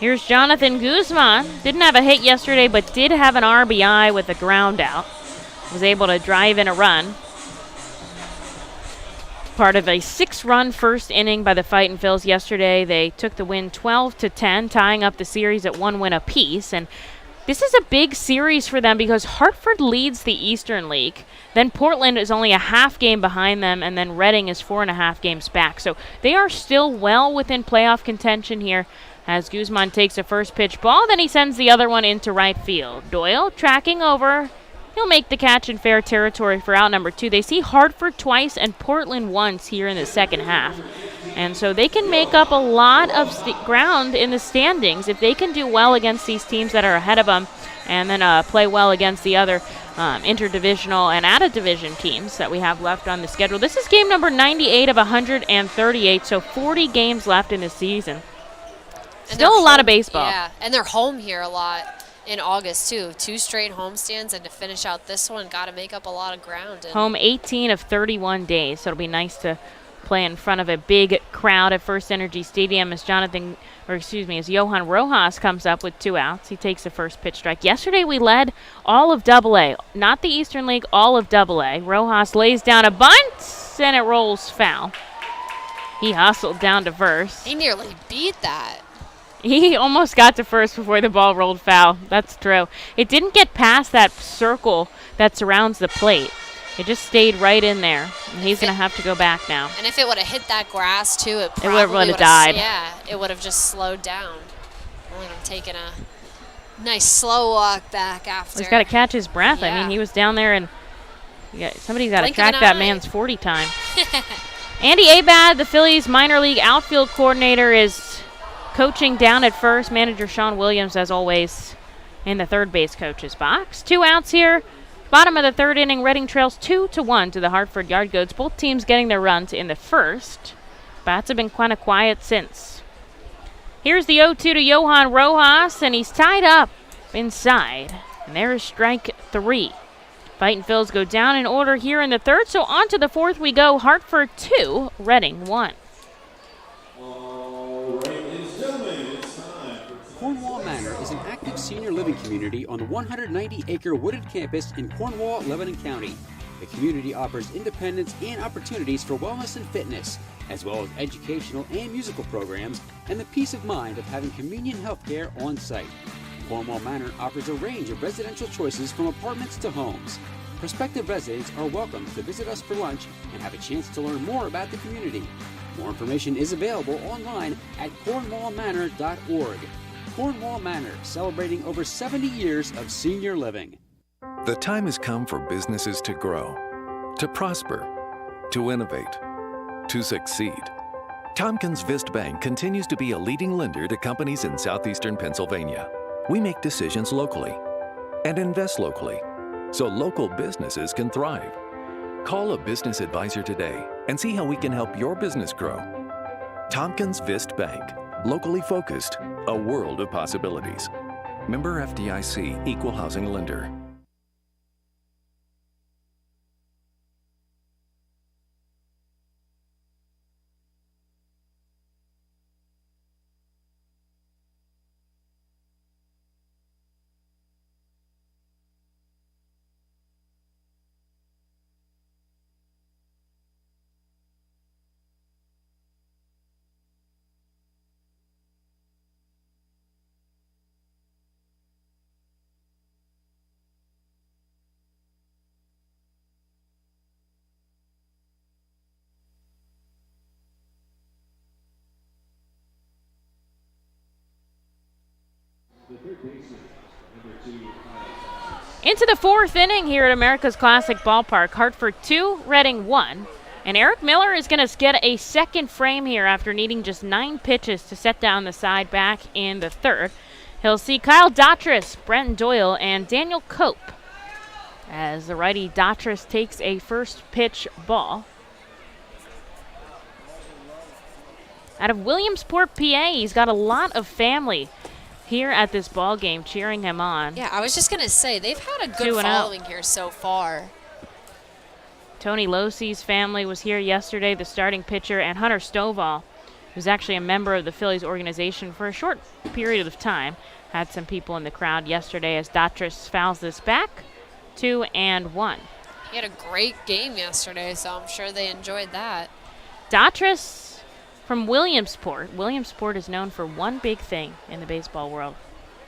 Here's Jonathan Guzman. Didn't have a hit yesterday, but did have an RBI with a ground out. Was able to drive in a run. Part of a 6-run first inning by the Fightin Phils yesterday. They took the win 12-10, tying up the series at 1 win apiece. And this is a big series for them because Hartford leads the Eastern League. Then Portland is only a half game behind them, and then Reading is 4.5 games back. So they are still well within playoff contention here as Guzman takes a first pitch ball. Then he sends the other one into right field. Doyle tracking over. He'll make the catch in fair territory for out number 2. They see Hartford twice and Portland once here in the second half. And so they can make up a lot of ground in the standings if they can do well against these teams that are ahead of them and then play well against the other interdivisional and out-of-division teams that we have left on the schedule. This is game number 98 of 138, so 40 games left in the season. Still a lot of baseball. Yeah, and they're home here a lot in August, too. 2 straight homestands, and to finish out this one, got to make up a lot of ground. Home 18 of 31 days, so it'll be nice to play in front of a big crowd at FirstEnergy Stadium as as Johan Rojas comes up with 2 outs. He takes the first pitch strike. Yesterday we led all of AA, not the Eastern League, all of AA. Rojas lays down a bunt, and it rolls foul. He hustled down to first. He nearly beat that. He almost got to first before the ball rolled foul. That's true. It didn't get past that circle that surrounds the plate. It just stayed right in there. And he's going to have to go back now. And if it would have hit that grass, too, it probably would have died. Yeah, it would have just slowed down. Would have taken a nice slow walk back after. He's got to catch his breath. Yeah. I mean, he was down there, and somebody's got to track that man's 40 time. Andy Abad, the Phillies minor league outfield coordinator, is coaching down at first. Manager Sean Williams, as always, in the third base coach's box. 2 outs here. Bottom of the third inning, Reading trails 2-1 to the Hartford Yard Goats. Both teams getting their runs in the first. Bats have been kind of quiet since. Here's the 0-2 to Johan Rojas, and he's tied up inside. And there is strike 3. Fightin Phils go down in order here in the third, so on to the fourth we go. Hartford 2, Reading 1. Cornwall Manor is an active senior living community on the 190-acre wooded campus in Cornwall, Lebanon County. The community offers independence and opportunities for wellness and fitness, as well as educational and musical programs, and the peace of mind of having convenient health care on site. Cornwall Manor offers a range of residential choices from apartments to homes. Prospective residents are welcome to visit us for lunch and have a chance to learn more about the community. More information is available online at cornwallmanor.org. Cornwall Manor, celebrating over 70 years of senior living. The time has come for businesses to grow, to prosper, to innovate, to succeed. Tompkins Vist Bank continues to be a leading lender to companies in southeastern Pennsylvania. We make decisions locally and invest locally so local businesses can thrive. Call a business advisor today and see how we can help your business grow. Tompkins Vist Bank, locally focused, a world of possibilities. Member FDIC, Equal Housing Lender. Into the fourth inning here at America's Classic Ballpark. Hartford 2, Reading 1. And Eric Miller is going to get a second frame here after needing just 9 pitches to set down the side back in the third. He'll see Kyle Daughtris, Brenton Doyle, and Daniel Cope as the righty Daughtris takes a first pitch ball. Out of Williamsport, PA, he's got a lot of family here at this ball game cheering him on. Yeah, I was just going to say, they've had a good following here so far. Tony Losey's family was here yesterday, the starting pitcher, and Hunter Stovall who's actually a member of the Phillies organization for a short period of time. Had some people in the crowd yesterday as Datras fouls this back. 2-1. He had a great game yesterday, so I'm sure they enjoyed that. Datras from Williamsport. Williamsport is known for one big thing in the baseball world.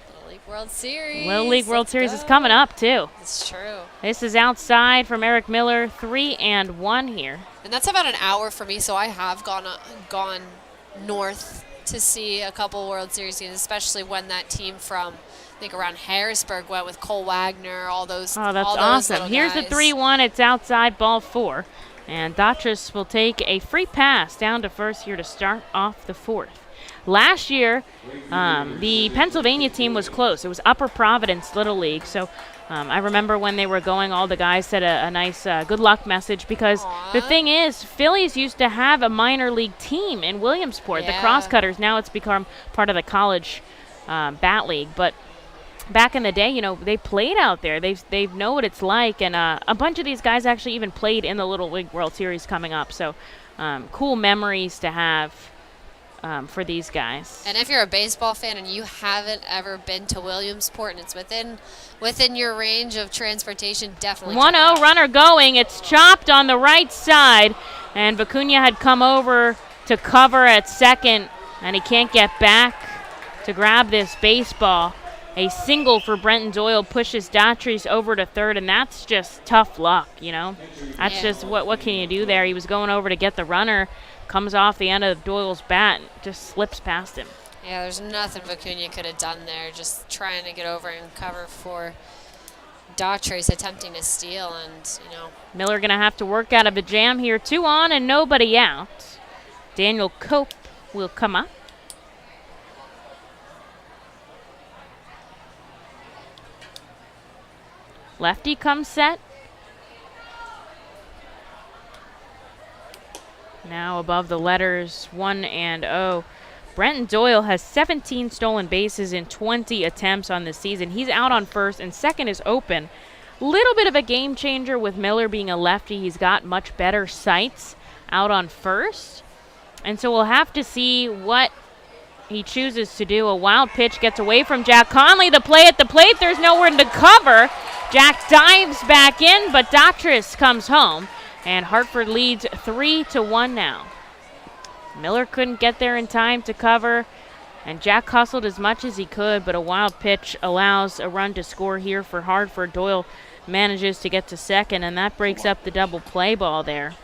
Little League World Series. Little League World Series is coming up, too. It's true. This is outside from Eric Miller. 3-1 here. And that's about an hour for me, so I have gone north to see a couple World Series games, especially when that team from, I think, around Harrisburg went with Cole Wagner, all those. Oh, that's all those awesome. Here's guys. the 3-1. It's outside, ball 4. And Datras will take a free pass down to first here to start off the 4th. Last year, the Pennsylvania team was close. It was Upper Providence Little League. So I remember when they were going, all the guys said a nice good luck message because the thing is, Phillies used to have a minor league team in Williamsport, the Crosscutters. Now it's become part of the college bat league. But back in the day, they played out there. They know what it's like. And a bunch of these guys actually even played in the Little League World Series coming up. So cool memories to have for these guys. And if you're a baseball fan and you haven't ever been to Williamsport and it's within your range of transportation, definitely 1-0 runner going. It's chopped on the right side, and Vicuña had come over to cover at second, and he can't get back to grab this baseball. A single for Brenton Doyle pushes Datras over to third, and that's just tough luck, That's just what can you do there? He was going over to get the runner, comes off the end of Doyle's bat, and just slips past him. Yeah, there's nothing Vicuña could have done there, just trying to get over and cover for Datras attempting to steal, and, Miller going to have to work out of a jam here. 2 on and nobody out. Daniel Cope will come up. Lefty comes set. Now above the letters 1-0. Brenton Doyle has 17 stolen bases in 20 attempts on the season. He's out on first, and second is open. Little bit of a game changer with Miller being a lefty. He's got much better sights out on first. And so we'll have to see what he chooses to do. A wild pitch gets away from Jack Conley. The play at the plate, there's nowhere to cover. Jack dives back in, but Datras comes home, and Hartford leads 3-1 now. Miller couldn't get there in time to cover, and Jack hustled as much as he could, but a wild pitch allows a run to score here for Hartford. Doyle manages to get to second, and that breaks up the double play ball there.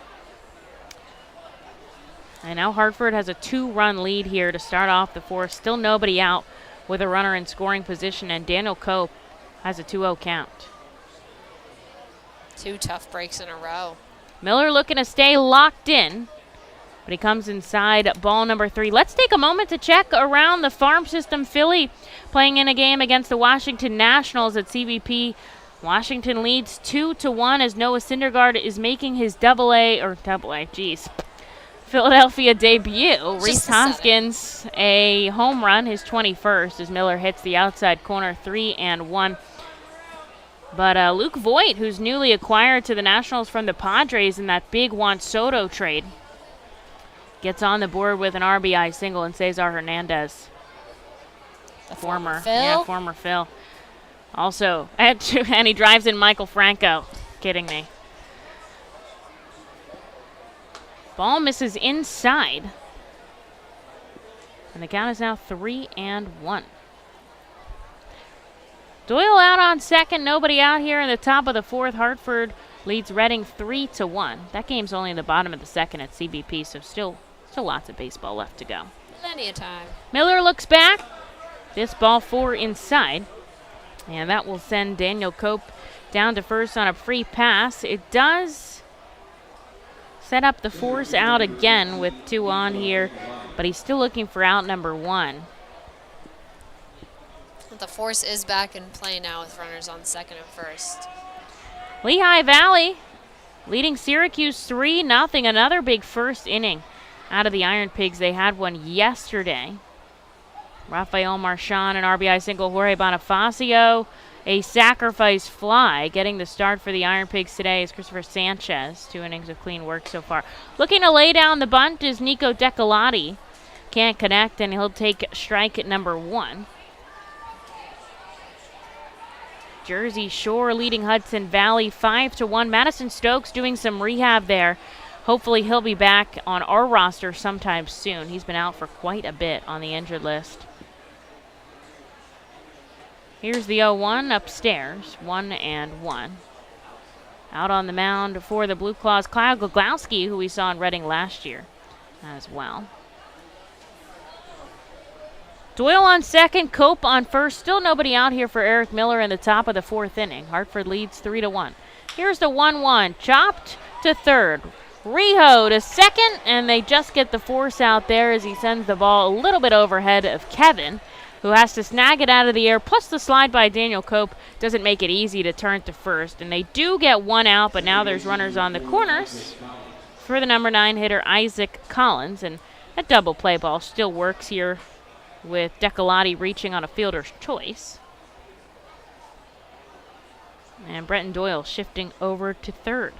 And now Hartford has a 2-run lead here to start off the 4th. Still nobody out with a runner in scoring position, and Daniel Cope has a 2-0 count. 2 tough breaks in a row. Miller looking to stay locked in, but he comes inside ball number 3. Let's take a moment to check around the farm system. Philly playing in a game against the Washington Nationals at CVP. Washington leads 2-1 as Noah Syndergaard is making his Philadelphia debut. Reese Hoskins, a home run, his 21st, as Miller hits the outside corner. 3-1. But Luke Voigt, who's newly acquired to the Nationals from the Padres in that big Juan Soto trade, gets on the board with an RBI single, and Cesar Hernandez, former Phil. Also, and he drives in Michael Franco. Kidding me. Ball misses inside. And the count is now 3-1. Doyle out on second. Nobody out here in the top of the 4th. Hartford leads Reading 3-1. That game's only in the bottom of the 2nd at CBP, so still lots of baseball left to go. Plenty of time. Miller looks back. This ball 4 inside. And that will send Daniel Cope down to first on a free pass. It does set up the force out again with 2 on here, but he's still looking for out number 1. The force is back in play now with runners on second and first. Lehigh Valley leading Syracuse 3-0. Another big first inning out of the Iron Pigs. They had one yesterday. Rafael Marchand, an RBI single. Jorge Bonifacio, a sacrifice fly. Getting the start for the Iron Pigs today is Christopher Sanchez. 2 innings of clean work so far. Looking to lay down the bunt is Nico Decolati. Can't connect, and he'll take strike number 1. Jersey Shore leading Hudson Valley 5-1. Madison Stokes doing some rehab there. Hopefully he'll be back on our roster sometime soon. He's been out for quite a bit on the injured list. Here's the 0-1 upstairs, 1-1. Out on the mound for the Blue Claws, Kyle Goglowski, who we saw in Reading last year as well. Doyle on second, Cope on first. Still nobody out here for Eric Miller in the top of the 4th inning. Hartford leads 3-1. Here's the 1-1, chopped to third. Rijo to second, and they just get the force out there as he sends the ball a little bit overhead of Kevin, who has to snag it out of the air. Plus the slide by Daniel Cope doesn't make it easy to turn to first. And they do get 1 out, but now there's runners on the corners for the number 9 hitter, Isaac Collins. And that double play ball still works here with Decolati reaching on a fielder's choice. And Brenton Doyle shifting over to third.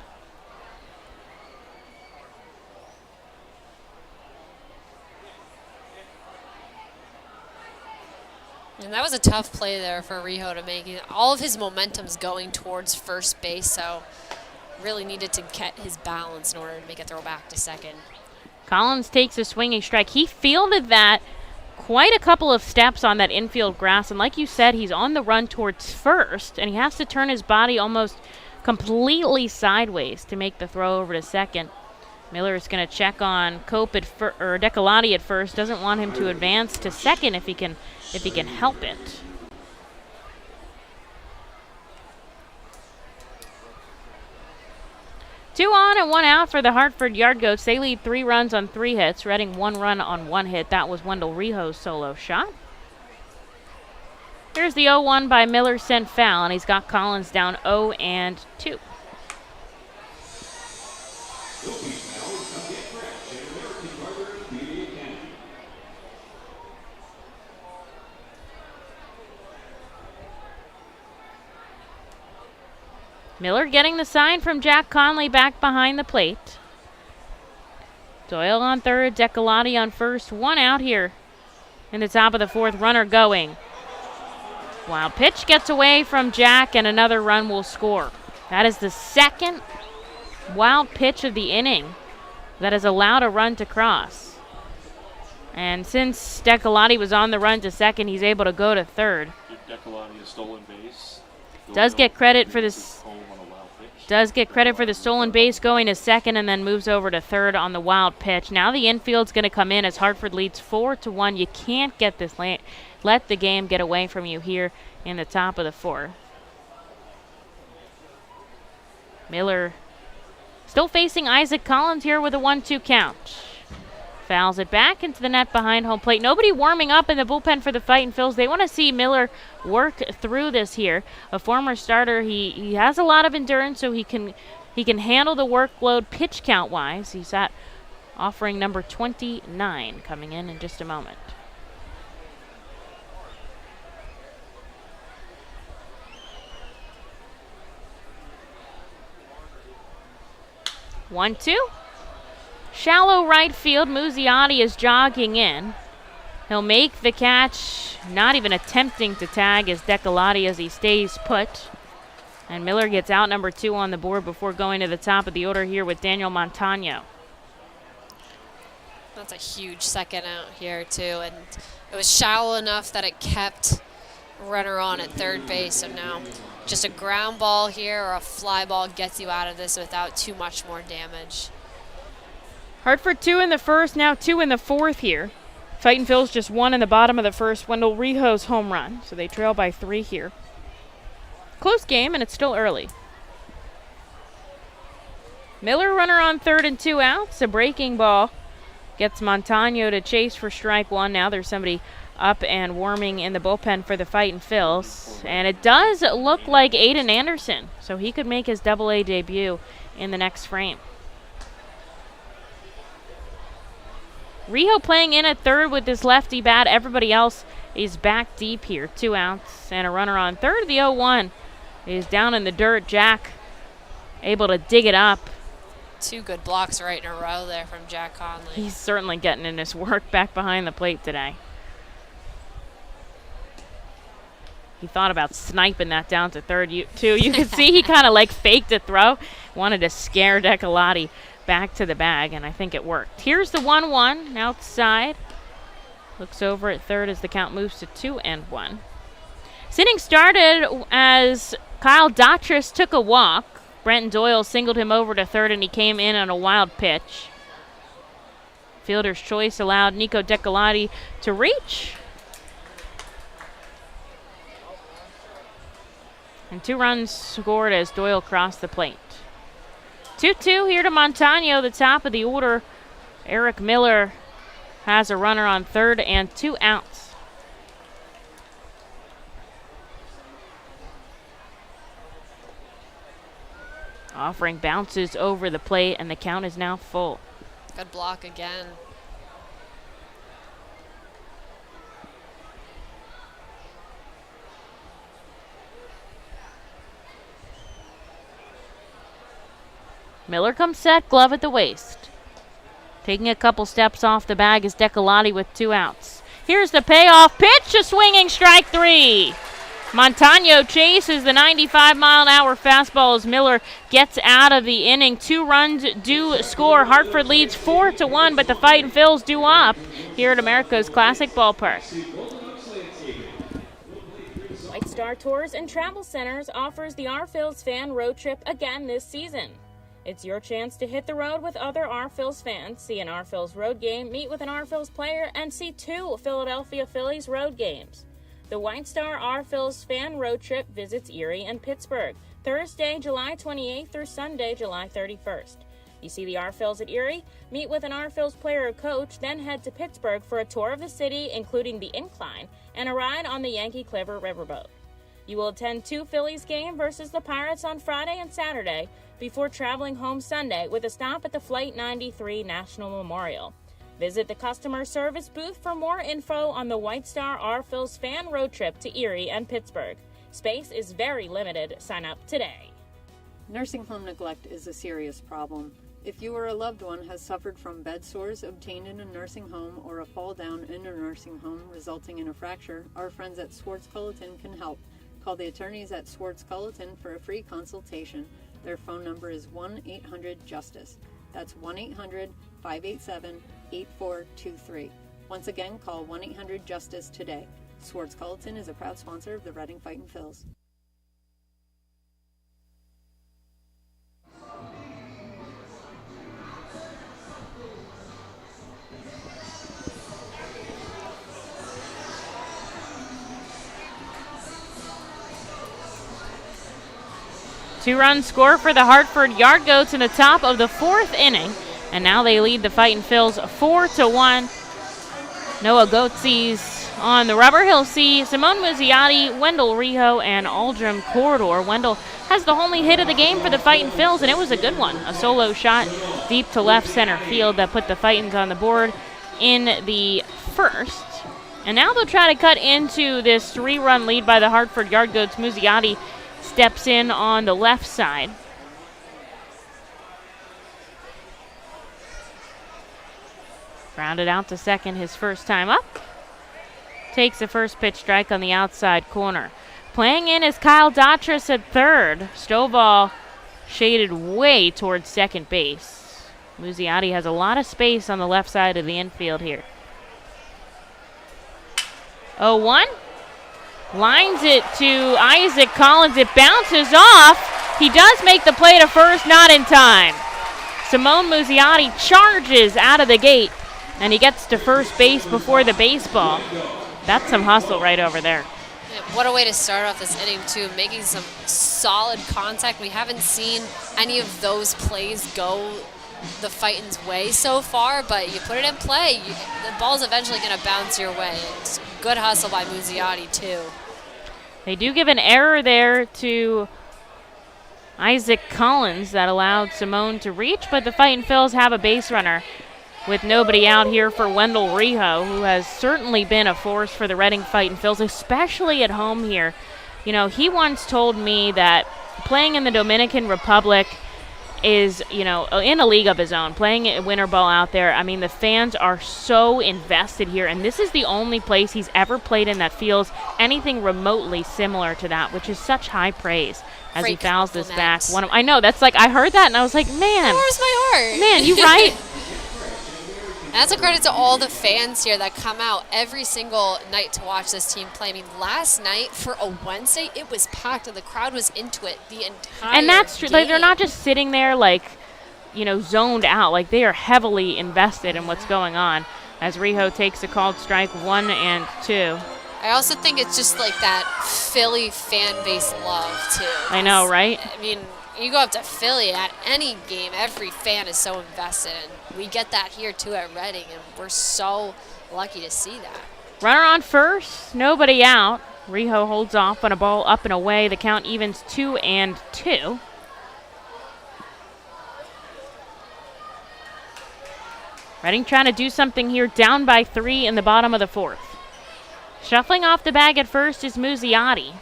And that was a tough play there for Rijo to make. All of his momentum's going towards first base, so really needed to get his balance in order to make a throw back to second. Collins takes a swinging strike. He fielded that quite a couple of steps on that infield grass, and like you said, he's on the run towards first, and he has to turn his body almost completely sideways to make the throw over to second. Miller is going to check on Cope or Decolati at first. Doesn't want him to advance to second if he can help it. Two on and 1 out for the Hartford Yard Goats. They lead 3 runs on 3 hits. Reading 1 run on 1 hit. That was Wendell Rijo's solo shot. Here's the 0-1 by Miller, sent foul, and he's got Collins down 0-2. Miller getting the sign from Jack Conley back behind the plate. Doyle on third, Decolati on first. 1 out here in the top of the 4th, runner going. Wild pitch gets away from Jack, and another run will score. That is the 2nd wild pitch of the inning that has allowed a run to cross. And since Decolati was on the run to second, he's able to go to third. Give Decolati a stolen base. Does get credit for the stolen base, going to second, and then moves over to third on the wild pitch. Now the infield's going to come in as Hartford leads 4-1. You can't get this let the game get away from you here in the top of the 4th. Miller still facing Isaac Collins here with a 1-2 count. Fouls it back into the net behind home plate. Nobody warming up in the bullpen for the Fightin' Phils. They want to see Miller work through this here. A former starter, he has a lot of endurance, so he can handle the workload pitch count wise. He's at offering number 29 coming in just a moment. One, 2. Shallow right field. Muzziotti is jogging in. He'll make the catch, not even attempting to tag as Decolati as he stays put. And Miller gets out number 2 on the board before going to the top of the order here with Daniel Montano. That's a huge second out here, too. And it was shallow enough that it kept runner on at third base. So now just a ground ball here or a fly ball gets you out of this without too much more damage. Hartford 2 in the 1st, now 2 in the 4th here. Fightin' Phils just 1 in the bottom of the 1st. Wendell Rijo's home run, so they trail by 3 here. Close game, and it's still early. Miller runner on third and 2 outs. A breaking ball gets Montano to chase for strike 1. Now there's somebody up and warming in the bullpen for the Fightin' Phils. And it does look like Aiden Anderson, so he could make his Double-A debut in the next frame. Rijo playing in at third with this lefty bat. Everybody else is back deep here. 2 outs and a runner on third. The 0-1 is down in the dirt. Jack able to dig it up 2 good blocks right in a row there from Jack Conley. He's certainly getting in his work back behind the plate today. He thought about sniping that down to third, too. You can see he kind of like faked a throw, wanted to scare Decolati back to the bag, and I think it worked. Here's the 1-1 outside. Looks over at third as the count moves to 2-1. This inning started as Kyle Daughtris took a walk. Brenton Doyle singled him over to third, and he came in on a wild pitch. Fielder's choice allowed Nico Decolati to reach. And 2 runs scored as Doyle crossed the plate. 2-2 here to Montano, the top of the order. Eric Miller has a runner on third and 2 outs. Offering bounces over the plate, and the count is now full. Good block again. Miller comes set, glove at the waist. Taking a couple steps off the bag is Decolati with 2 outs. Here's the payoff pitch, a swinging strike 3. Montano chases the 95-mile-an-hour fastball as Miller gets out of the inning. 2 runs do score. Hartford leads 4-1, but the Fightin' Phils do up here at America's Classic Ballpark. White Star Tours and Travel Centers offers the Our Phils fan road trip again this season. It's your chance to hit the road with other Our Phils fans, see an Our Phils road game, meet with an Our Phils player, and see 2 Philadelphia Phillies road games. The White Star Our Phils fan road trip visits Erie and Pittsburgh, Thursday, July 28th through Sunday, July 31st. You see the Our Phils at Erie, meet with an Our Phils player or coach, then head to Pittsburgh for a tour of the city, including the Incline, and a ride on the Yankee Clipper riverboat. You will attend 2 Phillies games versus the Pirates on Friday and Saturday before traveling home Sunday with a stop at the Flight 93 National Memorial. Visit the customer service booth for more info on the White Star Our Phils fan road trip to Erie and Pittsburgh. Space is very limited. Sign up today. Nursing home neglect is a serious problem. If you or a loved one has suffered from bed sores obtained in a nursing home or a fall down in a nursing home resulting in a fracture, our friends at Swartz Culleton can help. Call the attorneys at Swartz Culleton for a free consultation. Their phone number is 1-800-JUSTICE. That's 1-800-587-8423. Once again, call 1-800-JUSTICE today. Swartz Culleton is a proud sponsor of the Reading Fightin' Phils. Two run score for the Hartford Yard Goats in the top of the 4th inning. And now they lead the Fightin' Phils 4-1. Noah Goetze's on the rubber. He'll see Simone Muzziotti, Wendell Rijo, and Aldrin Corridor. Wendell has the only hit of the game for the Fightin' Phils, and it was a good one. A solo shot deep to left center field that put the Fightins on the board in the 1st. And now they'll try to cut into this 3-run lead by the Hartford Yard Goats. Muzziotti steps in on the left side. Grounded out to second his first time up. Takes a first pitch strike on the outside corner. Playing in is Kyle Daughtris at third. Stovall shaded way towards second base. Muzziotti has a lot of space on the left side of the infield here. 0-1. Lines it to Isaac Collins. It bounces off. He does make the play to first, not in time. Simone Muzziotti charges out of the gate, and he gets to first base before the baseball. That's some hustle right over there. Yeah, what a way to start off this inning, too, making some solid contact. We haven't seen any of those plays go the Fightin's way so far, but you put it in play, the ball's eventually going to bounce your way. It's good hustle by Muzziotti, too. They do give an error there to Isaac Collins that allowed Simone to reach, but the Fightin' Phils have a base runner with nobody out here for Wendell Rijo, who has certainly been a force for the Reading Fightin' Phils, especially at home here. You know, he once told me that playing in the Dominican Republic is, you know, in a league of his own, playing a winter ball out there. I mean, the fans are so invested here, and this is the only place he's ever played in that feels anything remotely similar to that, which is such high praise as he fouls this back. I know, that's like, I heard that, and I was like, man. Where's my heart? Man, you right? And that's a credit to all the fans here that come out every single night to watch this team play. I mean, last night for a Wednesday, it was packed and the crowd was into it the entire And that's true. game. Like, they're not just sitting there, like, you know, zoned out. Like, they are heavily invested in what's going on as Riho takes a called strike 1 and 2. I also think it's just like that Philly fan base love, too. I know, right? I mean, you go up to Philly at any game, every fan is so invested, and we get that here too at Reading, and we're so lucky to see that. Runner on first, nobody out. Riho holds off on a ball up and away. The count evens 2 and 2. Reading trying to do something here, down by 3 in the bottom of the 4th. Shuffling off the bag at first is Muziati.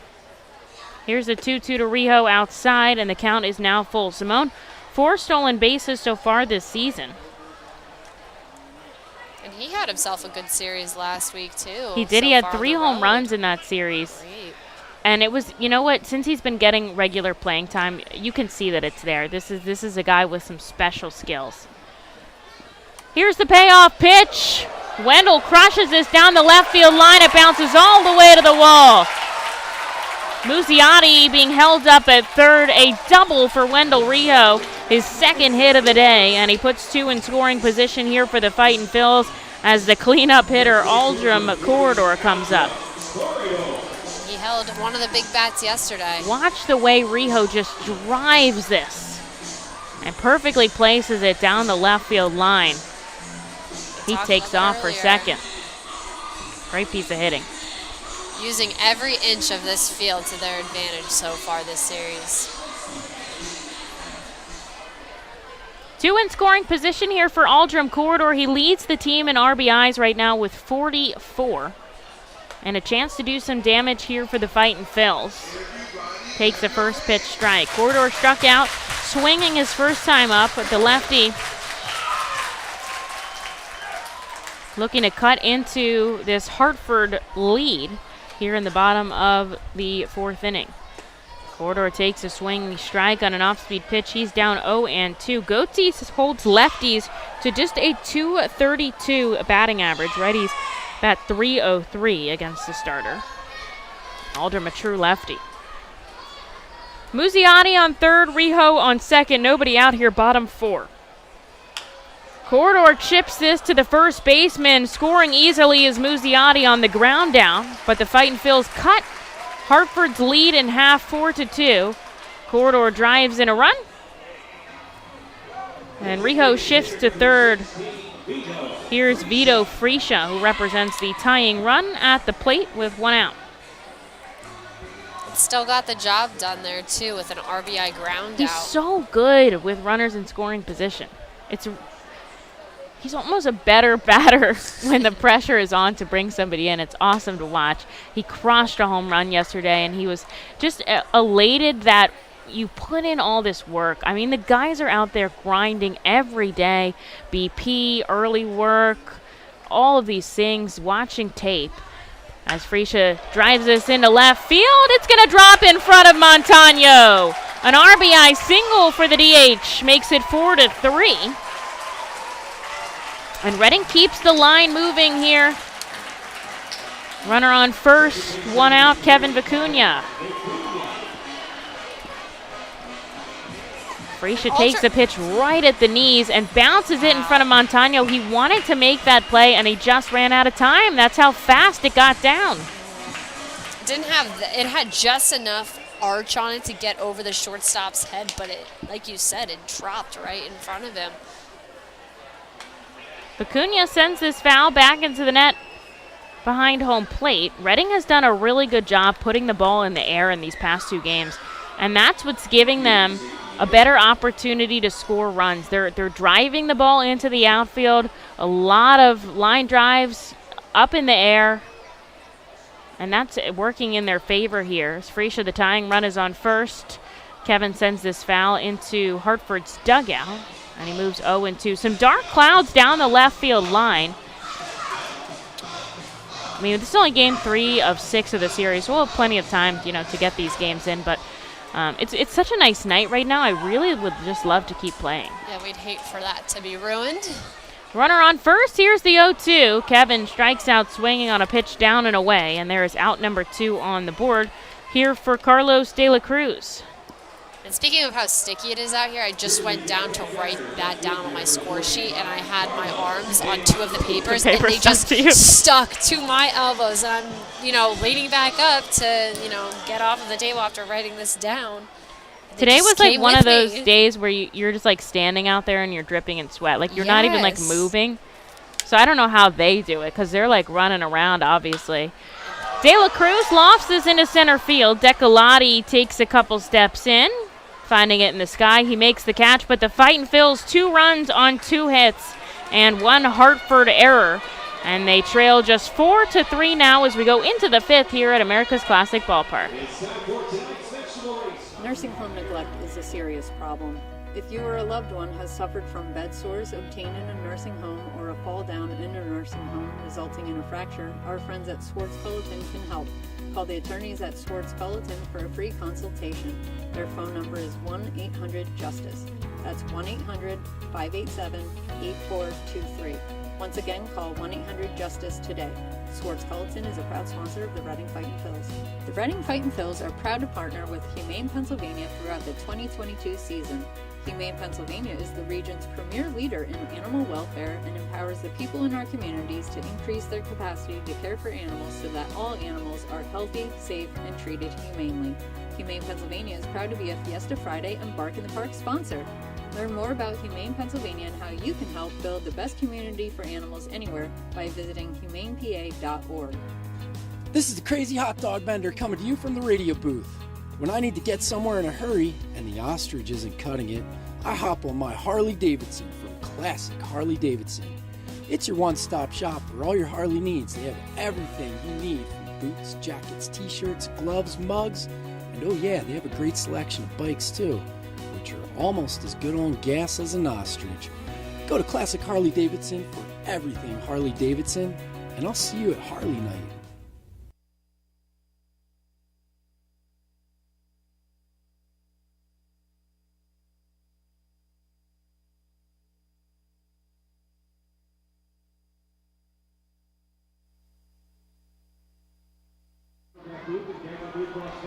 Here's a 2-2 to Riho outside, and the count is now full. Simone, 4 stolen bases so far this season. And he had himself a good series last week, too. He did. He had 3 home runs in that series. Great. And it was, you know what, since he's been getting regular playing time, you can see that it's there. This is a guy with some special skills. Here's the payoff pitch. Wendell crushes this down the left field line. It bounces all the way to the wall. Muziati being held up at third, a double for Wendell Riho, his second hit of the day, and he puts 2 in scoring position here for the Fightin' Phils as the cleanup hitter Aldrum Corridor comes up. He held one of the big bats yesterday. Watch the way Riho just drives this and perfectly places it down the left field line. He takes off for second. Great piece of hitting. Using every inch of this field to their advantage so far this series. 2 in scoring position here for Aldrum Corridor. He leads the team in RBIs right now with 44. And a chance to do some damage here for the Fightin' Phils. Takes the first pitch strike. Corridor struck out, swinging his first time up with the lefty. Looking to cut into this Hartford lead here in the bottom of the 4th inning. Corridor takes a swinging strike on an off-speed pitch. He's down 0-2. Goatees holds lefties to just a .232 batting average. Righties bat .303 against the starter. Aldrum, a true lefty. Muziati on third, Riho on second. Nobody out here, bottom 4. Corridor chips this to the first baseman. Scoring easily is Muziati on the ground down, but the Fightin' Phils cut Hartford's lead in half 4-2. Corridor drives in a run. And Riho shifts to third. Here's Vito Fresia, who represents the tying run at the plate with 1 out. Still got the job done there, too, with an RBI ground He's out. so good with runners in scoring position. He's almost a better batter when the pressure is on to bring somebody in. It's awesome to watch. He crushed a home run yesterday, and he was just elated that you put in all this work. I mean, the guys are out there grinding every day, BP, early work, all of these things, watching tape. As Fresia drives this into left field, it's going to drop in front of Montano. An RBI single for the DH makes it 4-3. And Reading keeps the line moving here. Runner on first, 1 out, Kevin Vicuña. Fresia takes the pitch right at the knees and bounces it in front of Montano. He wanted to make that play, and he just ran out of time. That's how fast it got down. It had just enough arch on it to get over the shortstop's head, but it, like you said, it dropped right in front of him. Vicuña sends this foul back into the net behind home plate. Reading has done a really good job putting the ball in the air in these past 2 games, and that's what's giving them a better opportunity to score runs. They're driving the ball into the outfield, a lot of line drives up in the air, and that's working in their favor here. As Fresia, the tying run, is on first. Kevin sends this foul into Hartford's dugout, and he moves 0-2. Some dark clouds down the left field line. I mean, this is only game 3 of 6 of the series. We'll have plenty of time, to get these games in, but it's such a nice night right now. I really would just love to keep playing. Yeah, we'd hate for that to be ruined. Runner on first. Here's the 0-2. Kevin strikes out swinging on a pitch down and away, and there is out number 2 on the board here for Carlos De La Cruz. And speaking of how sticky it is out here, I just went down to write that down on my score sheet, and I had my arms on 2 of the papers, and they just stuck to my elbows. And I'm, leaning back up to, get off of the table after writing this down. Today was like one of those days where you're just like standing out there and you're dripping in sweat. Like you're not even like moving. So I don't know how they do it because they're like running around, obviously. De La Cruz lofts this into center field. Decolati takes a couple steps in. Finding it in the sky, he makes the catch, but the Fightin' Phils 2 runs on 2 hits and 1 Hartford error. And they trail just 4-3 now as we go into the 5th here at America's Classic Ballpark. Nursing home neglect is a serious problem. If you or a loved one has suffered from bed sores obtained in a nursing home or a fall down in a nursing home resulting in a fracture, our friends at Swartz Pelleton can help. Call the attorneys at Swartz Pelleton for a free consultation. Their phone number is 1-800-JUSTICE. That's 1-800-587-8423. Once again, call 1-800-JUSTICE today. Swartz Pelleton is a proud sponsor of the Reading Fightin' Phils. The Reading Fightin' Phils are proud to partner with Humane Pennsylvania throughout the 2022 season. Humane Pennsylvania is the region's premier leader in animal welfare and empowers the people in our communities to increase their capacity to care for animals so that all animals are healthy, safe, and treated humanely. Humane Pennsylvania is proud to be a Fiesta Friday and Bark in the Park sponsor. Learn more about Humane Pennsylvania and how you can help build the best community for animals anywhere by visiting humanepa.org. This is the Crazy Hot Dog Bender coming to you from the radio booth. When I need to get somewhere in a hurry and the ostrich isn't cutting it, I hop on my Harley Davidson from Classic Harley Davidson. It's your one-stop shop for all your Harley needs. They have everything you need from boots, jackets, t-shirts, gloves, mugs, and oh yeah, they have a great selection of bikes too, which are almost as good on gas as an ostrich. Go to Classic Harley Davidson for everything Harley Davidson, and I'll see you at Harley Night.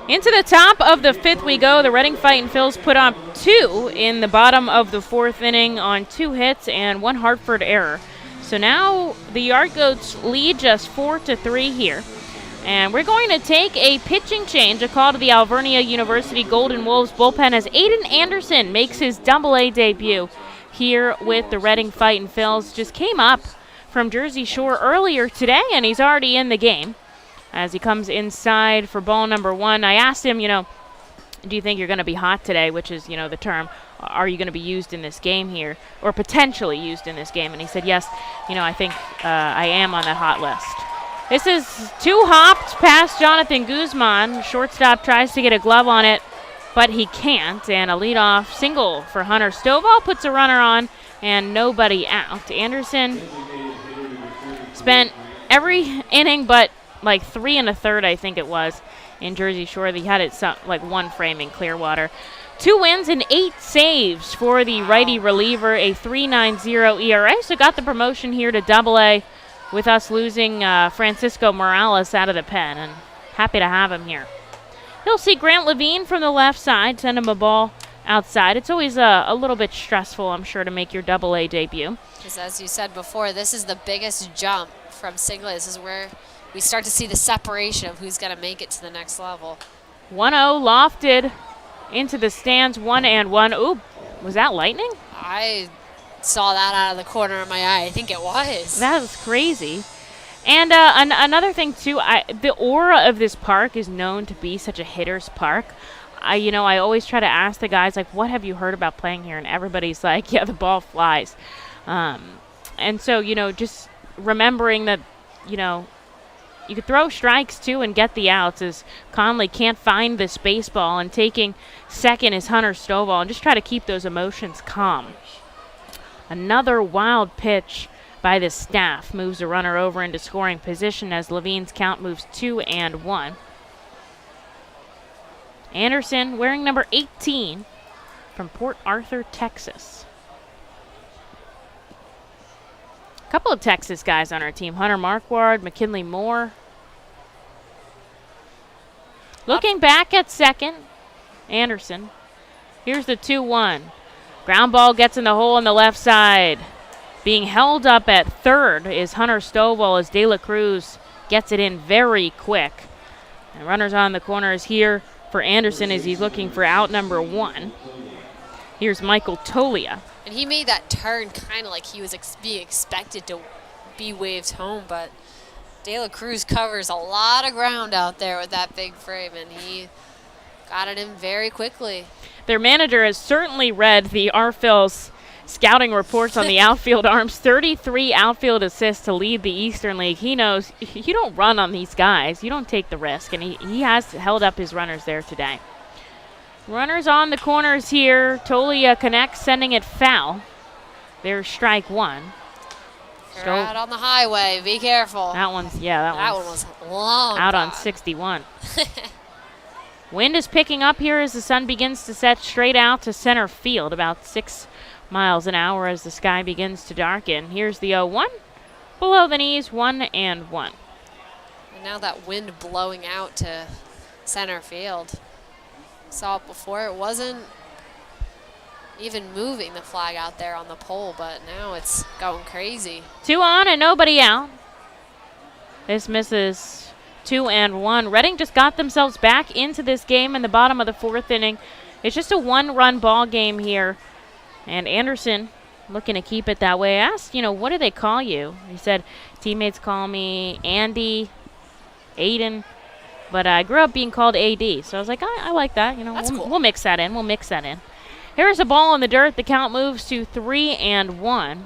Into the top of the 5th we go. The Reading Fightin' Phils put up 2 in the bottom of the 4th inning on 2 hits and 1 Hartford error. So now the Yard Goats lead just 4-3 here. And we're going to take a pitching change, a call to the Alvernia University Golden Wolves bullpen as Aiden Anderson makes his AA debut here with the Reading Fightin' Phils. Just came up from Jersey Shore earlier today, and he's already in the game. As he comes inside for ball number 1, I asked him, do you think you're going to be hot today, which is, the term. Are you going to be used in this game here, or potentially used in this game? And he said, yes, I think I am on that hot list. This is 2 hopped past Jonathan Guzman. Shortstop tries to get a glove on it, but he can't. And a leadoff single for Hunter Stovall puts a runner on and nobody out. Anderson spent every inning but like 3 1/3, I think it was, in Jersey Shore. He had it like 1 frame in Clearwater. 2 wins and 8 saves for the righty reliever, a 3.90 ERA. So got the promotion here to AA with us losing Francisco Morales out of the pen, and happy to have him here. You'll see Grant Levine from the left side, send him a ball outside. It's always a little bit stressful, I'm sure, to make your AA debut. Because as you said before, this is the biggest jump from single. This is where we start to see the separation of who's going to make it to the next level. 1-0 lofted into the stands, 1-1. Ooh, was that lightning? I saw that out of the corner of my eye. I think it was. That was crazy. And another thing, too, the aura of this park is known to be such a hitter's park. I always try to ask the guys, like, what have you heard about playing here? And everybody's like, yeah, the ball flies. And so, just remembering that, you could throw strikes too and get the outs, as Conley can't find this baseball, and taking second is Hunter Stovall, and just try to keep those emotions calm. Another wild pitch by the staff moves a runner over into scoring position as Levine's count moves 2-1. Anderson wearing number 18 from Port Arthur, Texas. A couple of Texas guys on our team. Hunter Marquardt, McKinley Moore. Looking back at second, Anderson. Here's the 2-1. Ground ball gets in the hole on the left side. Being held up at third is Hunter Stovall as De La Cruz gets it in very quick. And runners on the corners here for Anderson as he's looking for out number 1. Here's Michael Tolia. And he made that turn kind of like he was being expected to be waved home, but De La Cruz covers a lot of ground out there with that big frame, and he got it in very quickly. Their manager has certainly read the RFIL's scouting reports on the outfield arms. 33 outfield assists to lead the Eastern League. He knows you don't run on these guys. You don't take the risk, and he has held up his runners there today. Runners on the corners here. Tolia connects, sending it foul. There's strike 1. You're out on the highway. Be careful. That one was long. Out on 61. Wind is picking up here as the sun begins to set straight out to center field, about 6 miles an hour as the sky begins to darken. Here's the 0-1. Below the knees, 1-1. And now that wind blowing out to center field. Saw it before. It wasn't even moving the flag out there on the pole, but now it's going crazy. 2 on and nobody out. This misses 2-1. Reading just got themselves back into this game in the bottom of the 4th inning. It's just a 1-run ball game here. And Anderson looking to keep it that way. I asked, what do they call you? He said, teammates call me Andy, Aiden. But I grew up being called AD, so I was like, I like that. That's cool. We'll mix that in. Here's a ball in the dirt. The count moves to 3-1.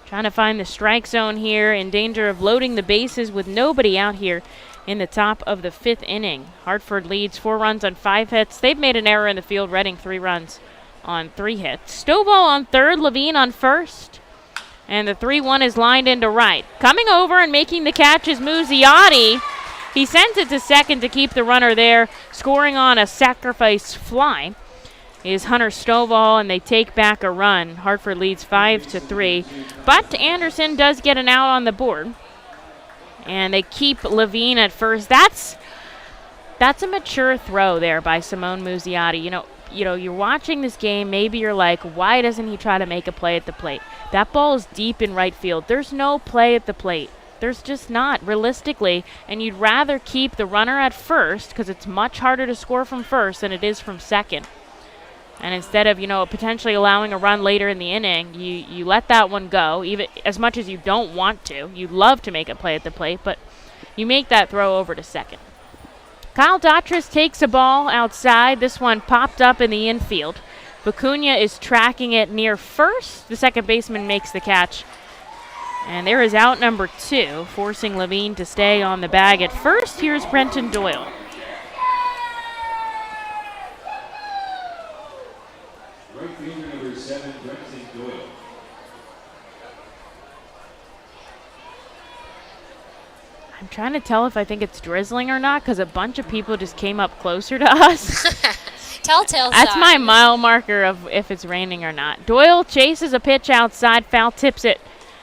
Trying to find the strike zone here, in danger of loading the bases with nobody out here in the top of the 5th inning. Hartford leads 4 runs on 5 hits. They've made an error in the field. Reading 3 runs on 3 hits. Stovall on third, Levine on first. And the 3-1 is lined into right. Coming over and making the catch is Muzziotti. He sends it to second to keep the runner there. Scoring on a sacrifice fly is Hunter Stovall, and they take back a run. Hartford leads 5-3. But Anderson does get an out on the board. And they keep Levine at first. That's a mature throw there by Simone Muzziotti. You're watching this game, maybe you're like, why doesn't he try to make a play at the plate? That ball is deep in right field. There's no play at the plate. There's just not, realistically, and you'd rather keep the runner at first because it's much harder to score from first than it is from second. And instead of, potentially allowing a run later in the inning, you let that one go, even as much as you don't want to. You'd love to make a play at the plate, but you make that throw over to second. Kyle Dautris takes a ball outside. This one popped up in the infield. Vicuña is tracking it near first. The second baseman makes the catch. And there is out number 2, forcing Levine to stay on the bag at first. Here's Brenton Doyle. Right fielder number 7, Brenton Doyle. I'm trying to tell if I think it's drizzling or not because a bunch of people just came up closer to us. Telltale That's sign. my mile marker of if it's raining or not. Doyle chases a pitch outside, foul tips it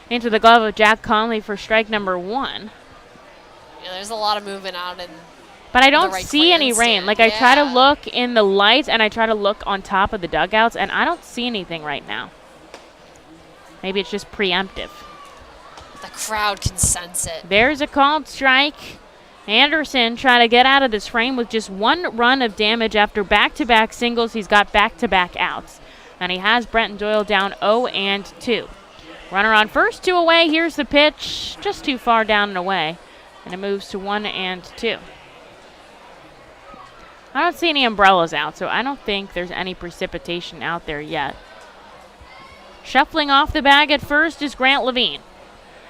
into the glove of Jack Conley for strike number 1. Yeah, there's a lot of movement out in. But I don't right see any rain. Like, I try to look in the lights and I try to look on top of the dugouts, and I don't see anything right now. Maybe it's just preemptive. The crowd can sense it. There's a called strike. Anderson trying to get out of this frame with just 1 run of damage after back-to-back singles. He's got back-to-back outs. And he has Brenton Doyle down 0-2. Runner on first, 2 away. Here's the pitch. Just too far down and away. And it moves to 1-2. I don't see any umbrellas out, so I don't think there's any precipitation out there yet. Shuffling off the bag at first is Grant Levine.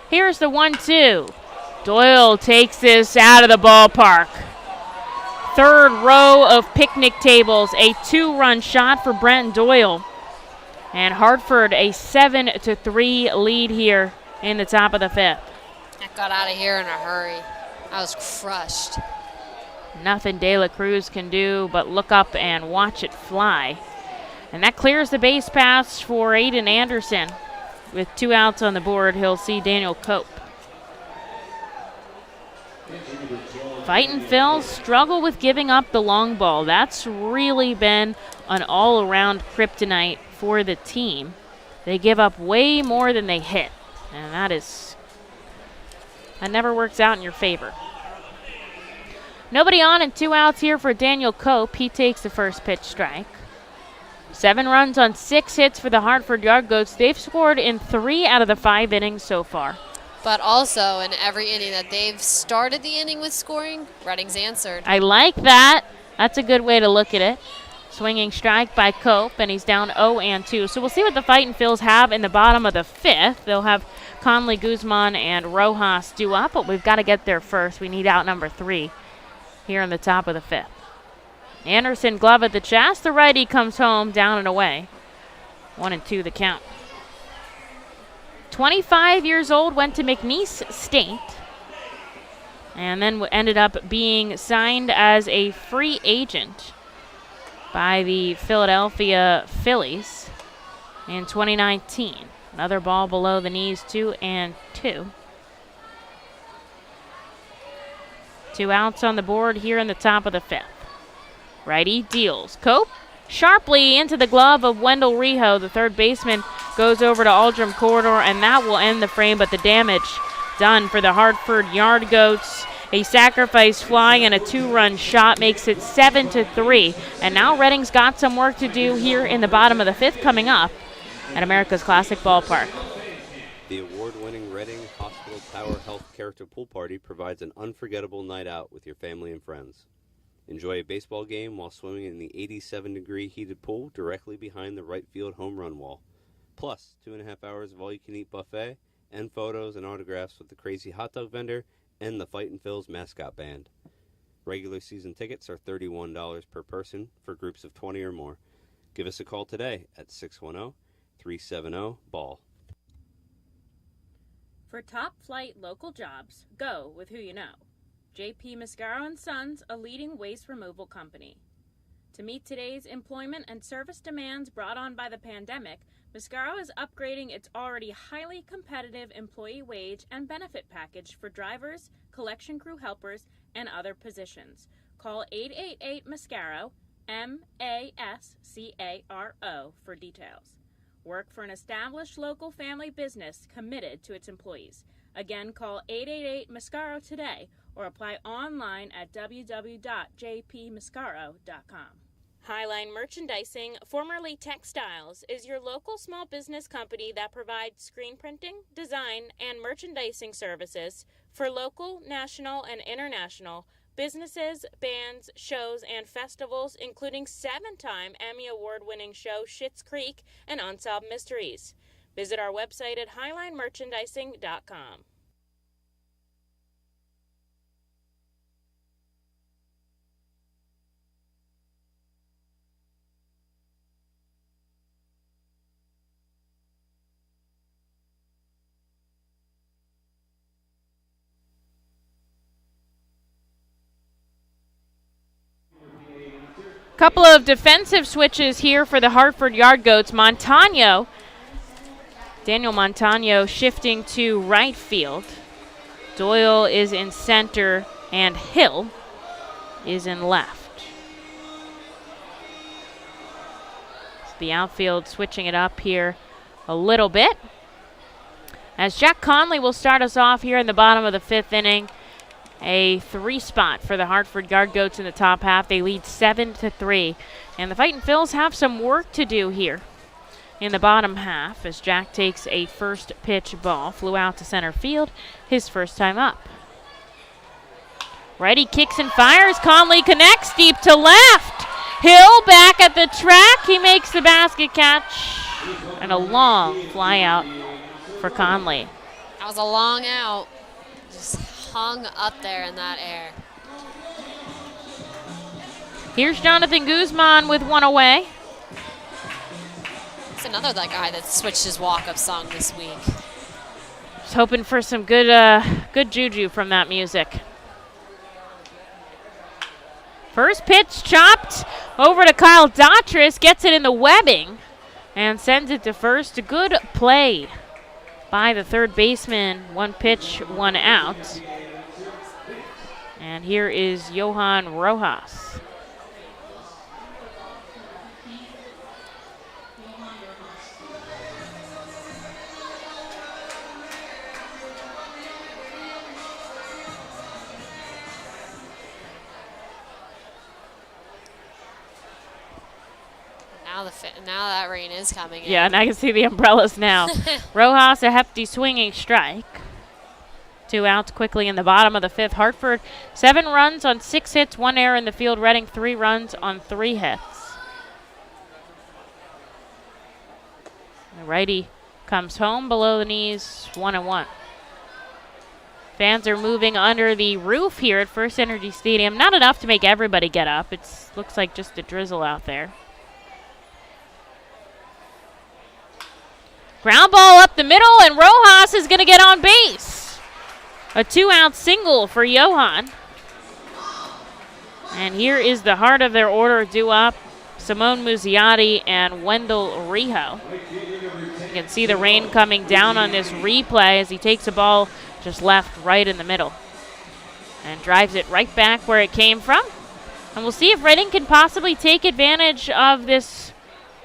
Here's the 1-2. Doyle takes this out of the ballpark. Third row of picnic tables, a 2-run shot for Brent Doyle. And Hartford a 7-3 lead here in the top of the 5th. That got out of here in a hurry. I was crushed. Nothing De La Cruz can do but look up and watch it fly. And that clears the base paths for Aiden Anderson. With 2 outs on the board, he'll see Daniel Cope. Fightin Phils struggle with giving up the long ball. That's really been an all-around kryptonite for the team. They give up way more than they hit, and that never works out in your favor. Nobody on and 2 outs here for Daniel Cope. He takes the first pitch strike. 7 runs on 6 hits for the Hartford Yard Goats. They've scored in 3 out of the 5 innings so far. But also, in every inning that they've started the inning with scoring, Reading's answered. I like that. That's a good way to look at it. Swinging strike by Cope, and he's down 0-2. So we'll see what the Fightin Phils have in the bottom of the 5th. They'll have Conley, Guzman, and Rojas due up, but we've got to get there first. We need out number 3 here in the top of the 5th. Anderson glove at the chest. The righty comes home, down and away. 1-2 the count. 25 years old, went to McNeese State, and then ended up being signed as a free agent by the Philadelphia Phillies in 2019. Another ball below the knees, 2-2. 2 outs on the board here in the top of the 5th. Righty deals. Cope sharply into the glove of Wendell Rijo. The third baseman goes over to Aldrum Corridor, and that will end the frame, but the damage done for the Hartford Yard Goats. A sacrifice fly and a 2-run shot makes it 7-3. And now Reading's got some work to do here in the bottom of the 5th coming up at America's Classic Ballpark. The award-winning Reading Hospital Tower Health Character Pool Party provides an unforgettable night out with your family and friends. Enjoy a baseball game while swimming in the 87-degree heated pool directly behind the right field home run wall. Plus, 2.5 hours of all-you-can-eat buffet and photos and autographs with the crazy hot dog vendor and the Fightin Phils mascot band. Regular season tickets are $31 per person for groups of 20 or more. Give us a call today at 610-370-BALL. For top flight local jobs, go with who you know. J.P. Mascaro & Sons, a leading waste removal company. To meet today's employment and service demands brought on by the pandemic, Mascaro is upgrading its already highly competitive employee wage and benefit package for drivers, collection crew helpers, and other positions. Call 888-MASCARO, M-A-S-C-A-R-O, for details. Work for an established local family business committed to its employees. Again, call 888-MASCARO today or apply online at www.jpmascaro.com. Highline Merchandising, formerly Textiles, is your local small business company that provides screen printing, design, and merchandising services for local, national, and international businesses, bands, shows, and festivals, including 7-time Emmy Award-winning show Schitt's Creek and Unsolved Mysteries. Visit our website at highlinemerchandising.com. Couple of defensive switches here for the Hartford Yard Goats. Daniel Montano shifting to right field. Doyle is in center and Hill is in left. The outfield switching it up here a little bit. As Jack Conley will start us off here in the bottom of the 5th inning. A 3 spot for the Hartford Yard Goats in the top half. They lead 7-3. And the Fightin Phils have some work to do here in the bottom half as Jack takes a first pitch ball. Flew out to center field, his first time up. Righty kicks and fires. Conley connects deep to left. Hill back at the track. He makes the basket catch. And a long fly out for Conley. That was a long out. Just hung up there in that air. Here's Jonathan Guzman with one away. It's another that guy that switched his walk-up song this week. Just hoping for some good juju from that music. First pitch chopped over to Kyle Daughtris, gets it in the webbing and sends it to first. A good play by the third baseman. One pitch, one out. And here is Johan Rojas. Now that rain is coming in. Yeah, and I can see the umbrellas now. Rojas, a hefty swinging strike. 2 outs quickly in the bottom of the fifth. Hartford, 7 runs on 6 hits, 1 error in the field. Reading, 3 runs on 3 hits. The righty comes home below the knees, 1-1. Fans are moving under the roof here at FirstEnergy Stadium. Not enough to make everybody get up. It looks like just a drizzle out there. Ground ball up the middle, and Rojas is going to get on base. A 2-out single for Johan. And here is the heart of their order due up. Simone Muzziotti and Wendell Rijo. You can see the rain coming down on this replay as he takes a ball just left right in the middle. And drives it right back where it came from. And we'll see if Reading can possibly take advantage of this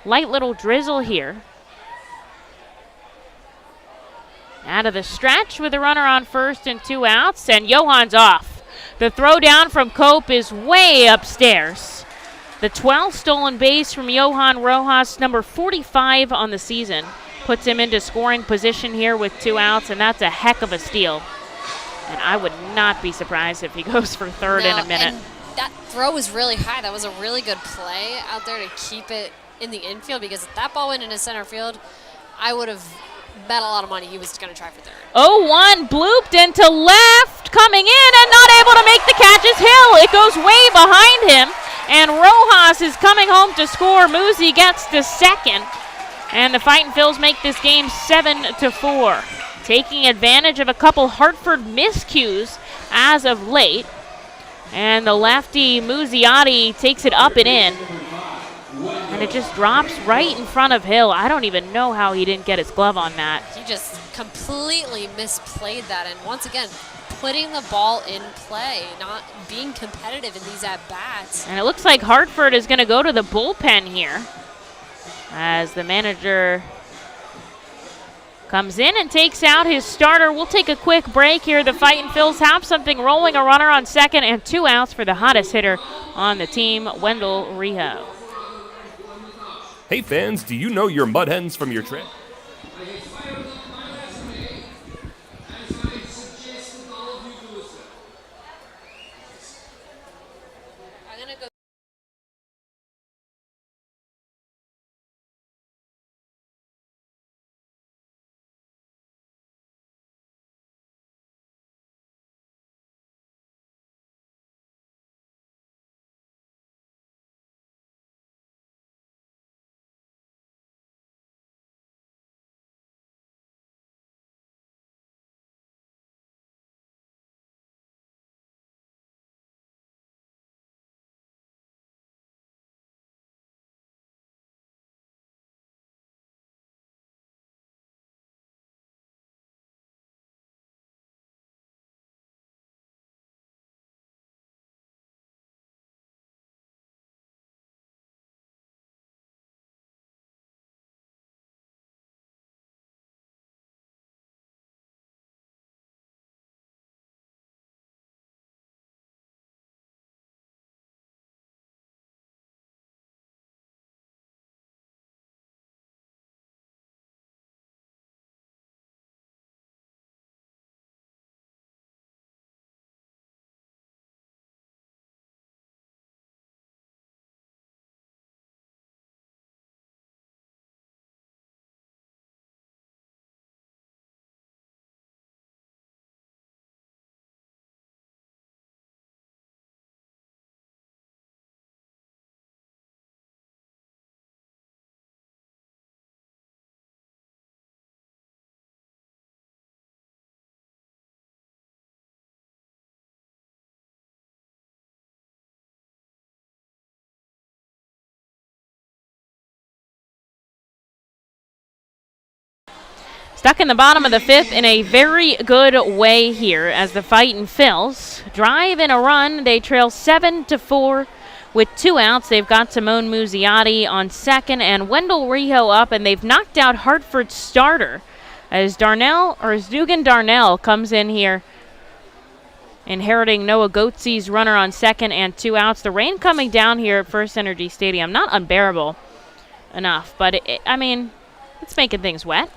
light little drizzle here. Out of the stretch with a runner on first and 2 outs, and Johan's off. The throw down from Cope is way upstairs. The 12th stolen base from Johan Rojas, number 45 on the season, puts him into scoring position here with 2 outs, and that's a heck of a steal. And I would not be surprised if he goes for third in a minute. And that throw was really high. That was a really good play out there to keep it in the infield, because if that ball went into center field, I would have bet a lot of money he was going to try for third. 0-1 blooped into left, coming in and not able to make the catch is Hill. It goes way behind him, and Rojas is coming home to score. Muzi gets to second, and the Fightin' Phils make this game 7-4. Taking advantage of a couple Hartford miscues as of late, and the lefty Muzziotti takes it up and in. And it just drops right in front of Hill. I don't even know how he didn't get his glove on that. He just completely misplayed that. And once again, putting the ball in play, not being competitive in these at-bats. And it looks like Hartford is going to go to the bullpen here as the manager comes in and takes out his starter. We'll take a quick break here. The Fightin' Phils have something rolling, a runner on second and 2 outs for the hottest hitter on the team, Wendell Rijo. Hey fans, do you know your mud hens from your trip? Stuck in the bottom of the 5th in a very good way here as the Fightin' Phils drive in a run. They trail 7-4 with 2 outs. They've got Simone Muzziotti on second and Wendell Rijo up, and they've knocked out Hartford's starter as Dugan Darnell comes in here, inheriting Noah Goetze's runner on second and 2 outs. The rain coming down here at FirstEnergy Stadium, not unbearable enough, but it's making things wet.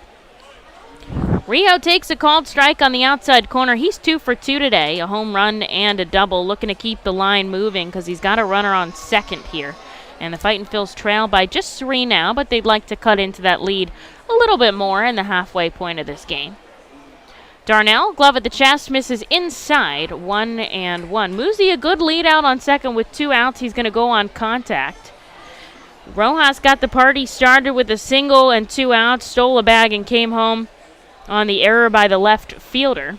Rijo takes a called strike on the outside corner. He's 2 for 2 today, a home run and a double, looking to keep the line moving because he's got a runner on second here. And the Fightin' Phils trail by just 3 now, but they'd like to cut into that lead a little bit more in the halfway point of this game. Darnell, glove at the chest, misses inside, 1-1. Muzi, a good lead out on second with 2 outs. He's going to go on contact. Rojas got the party started with a single and 2 outs, stole a bag and came home on the error by the left fielder.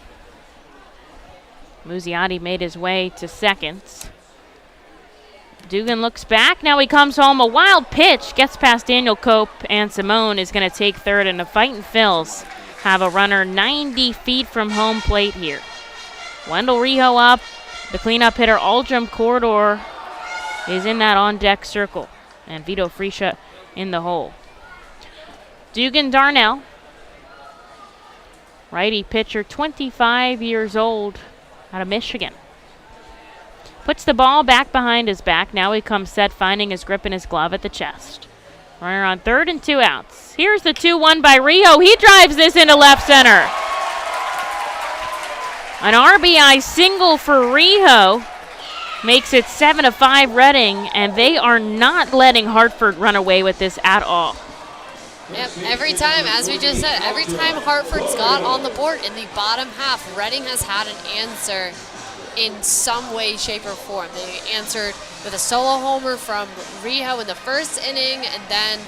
Muzziotti made his way to second. Dugan looks back. Now he comes home. A wild pitch gets past Daniel Cope, and Simone is going to take third, and the Fightin' Phils have a runner 90 feet from home plate here. Wendell Rijo up. The cleanup hitter, Aldrum Corridor, is in that on-deck circle, and Vito Friscia in the hole. Dugan Darnell, righty pitcher, 25 years old, out of Michigan. Puts the ball back behind his back. Now he comes set, finding his grip in his glove at the chest. Runner on third and 2 outs. Here's the 2-1 by Rijo. He drives this into left center. An RBI single for Rijo makes it 7-5 Reading, and they are not letting Hartford run away with this at all. Yep, every time, as we just said, every time Hartford's got on the board in the bottom half, Reading has had an answer in some way, shape, or form. They answered with a solo homer from Rijo in the first inning, and then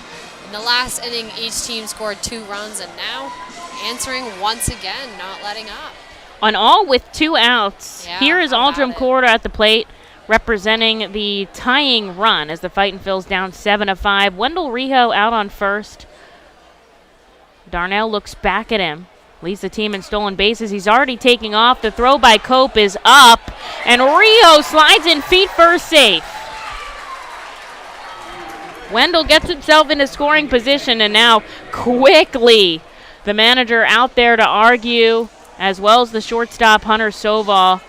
in the last inning, each team scored 2 runs, and now answering once again, not letting up. On all with 2 outs, Yeah, here is Aldrum Corridor at the plate, representing the tying run as the Fightin' Phils down 7-5. Wendell Rijo out on first. Darnell looks back at him. Leads the team in stolen bases. He's already taking off. The throw by Cope is up, and Rijo slides in feet first safe. Wendell gets himself into scoring position, and now quickly the manager out there to argue, as well as the shortstop Hunter Sovall.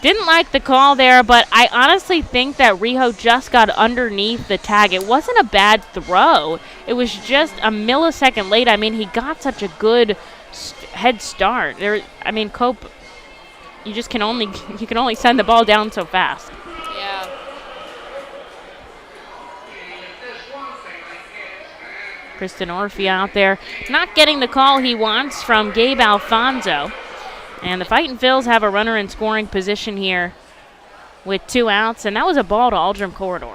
Didn't like the call there, but I honestly think that Rijo just got underneath the tag. It wasn't a bad throw. It was just a millisecond late. I mean, he got such a good head start. Cope, you can only send the ball down so fast. Yeah. Kristen Orphy out there not getting the call he wants from Gabe Alfonso. And the Fightin' Phils have a runner in scoring position here with 2 outs, and that was a ball to Aldrum Corridor.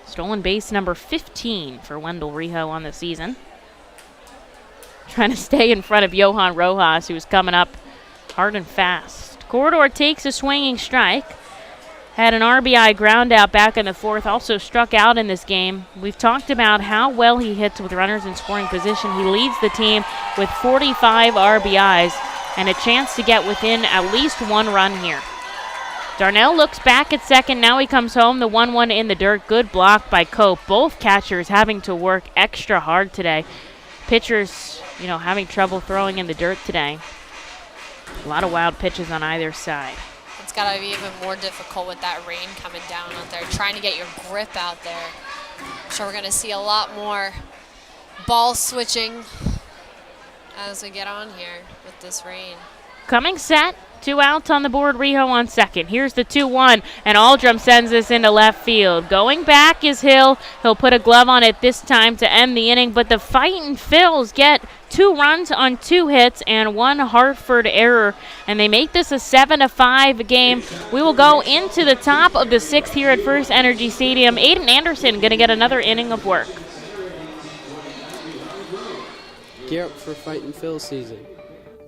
Stolen base number 15 for Wendell Rijo on the season. Trying to stay in front of Johan Rojas, who's coming up hard and fast. Corridor takes a swinging strike. Had an RBI ground out back in the 4th, also struck out in this game. We've talked about how well he hits with runners in scoring position. He leads the team with 45 RBIs and a chance to get within at least 1 run here. Darnell looks back at second. Now he comes home. The 1-1 in the dirt. Good block by Cope. Both catchers having to work extra hard today. Pitchers, having trouble throwing in the dirt today. A lot of wild pitches on either side. It's got to be even more difficult with that rain coming down out there, trying to get your grip out there. I'm sure we're going to see a lot more ball switching as we get on here with this rain. Coming set. 2 outs on the board. Rijo on second. Here's the 2-1, and Aldrum sends this into left field. Going back is Hill. He'll put a glove on it this time to end the inning, but the Fightin' Phils get 2 runs on 2 hits and 1 Hartford error, and they make this a 7-5 game. We will go into the top of the 6th here at FirstEnergy Stadium. Aiden Anderson going to get another inning of work. Gear up for Fightin' Phil season.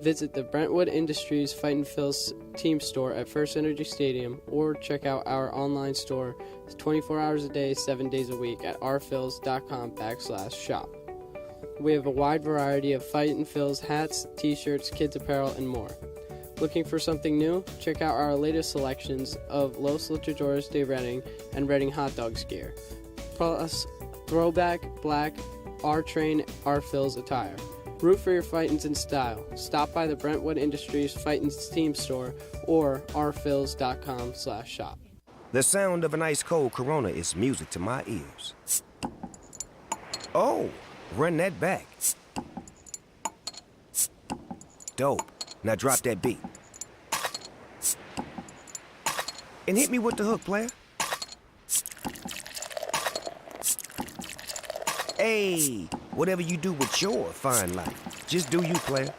Visit the Brentwood Industries Fightin' Phil's team store at FirstEnergy Stadium or check out our online store 24 hours a day, 7 days a week at rphils.com/shop. We have a wide variety of Fightin' Phil's hats, t-shirts, kids apparel, and more. Looking for something new? Check out our latest selections of Los Luchadores de Reading and Reading hot dogs gear, plus throwback, black, R-Train, R-Phil's attire. Root for your Fightins in style. Stop by the Brentwood Industries Fightins team store or rphils.com/shop. The sound of an ice-cold Corona is music to my ears. Oh, run that back. Dope. Now drop that beat. And hit me with the hook, player. Hey, whatever you do with your fine life, just do you, player.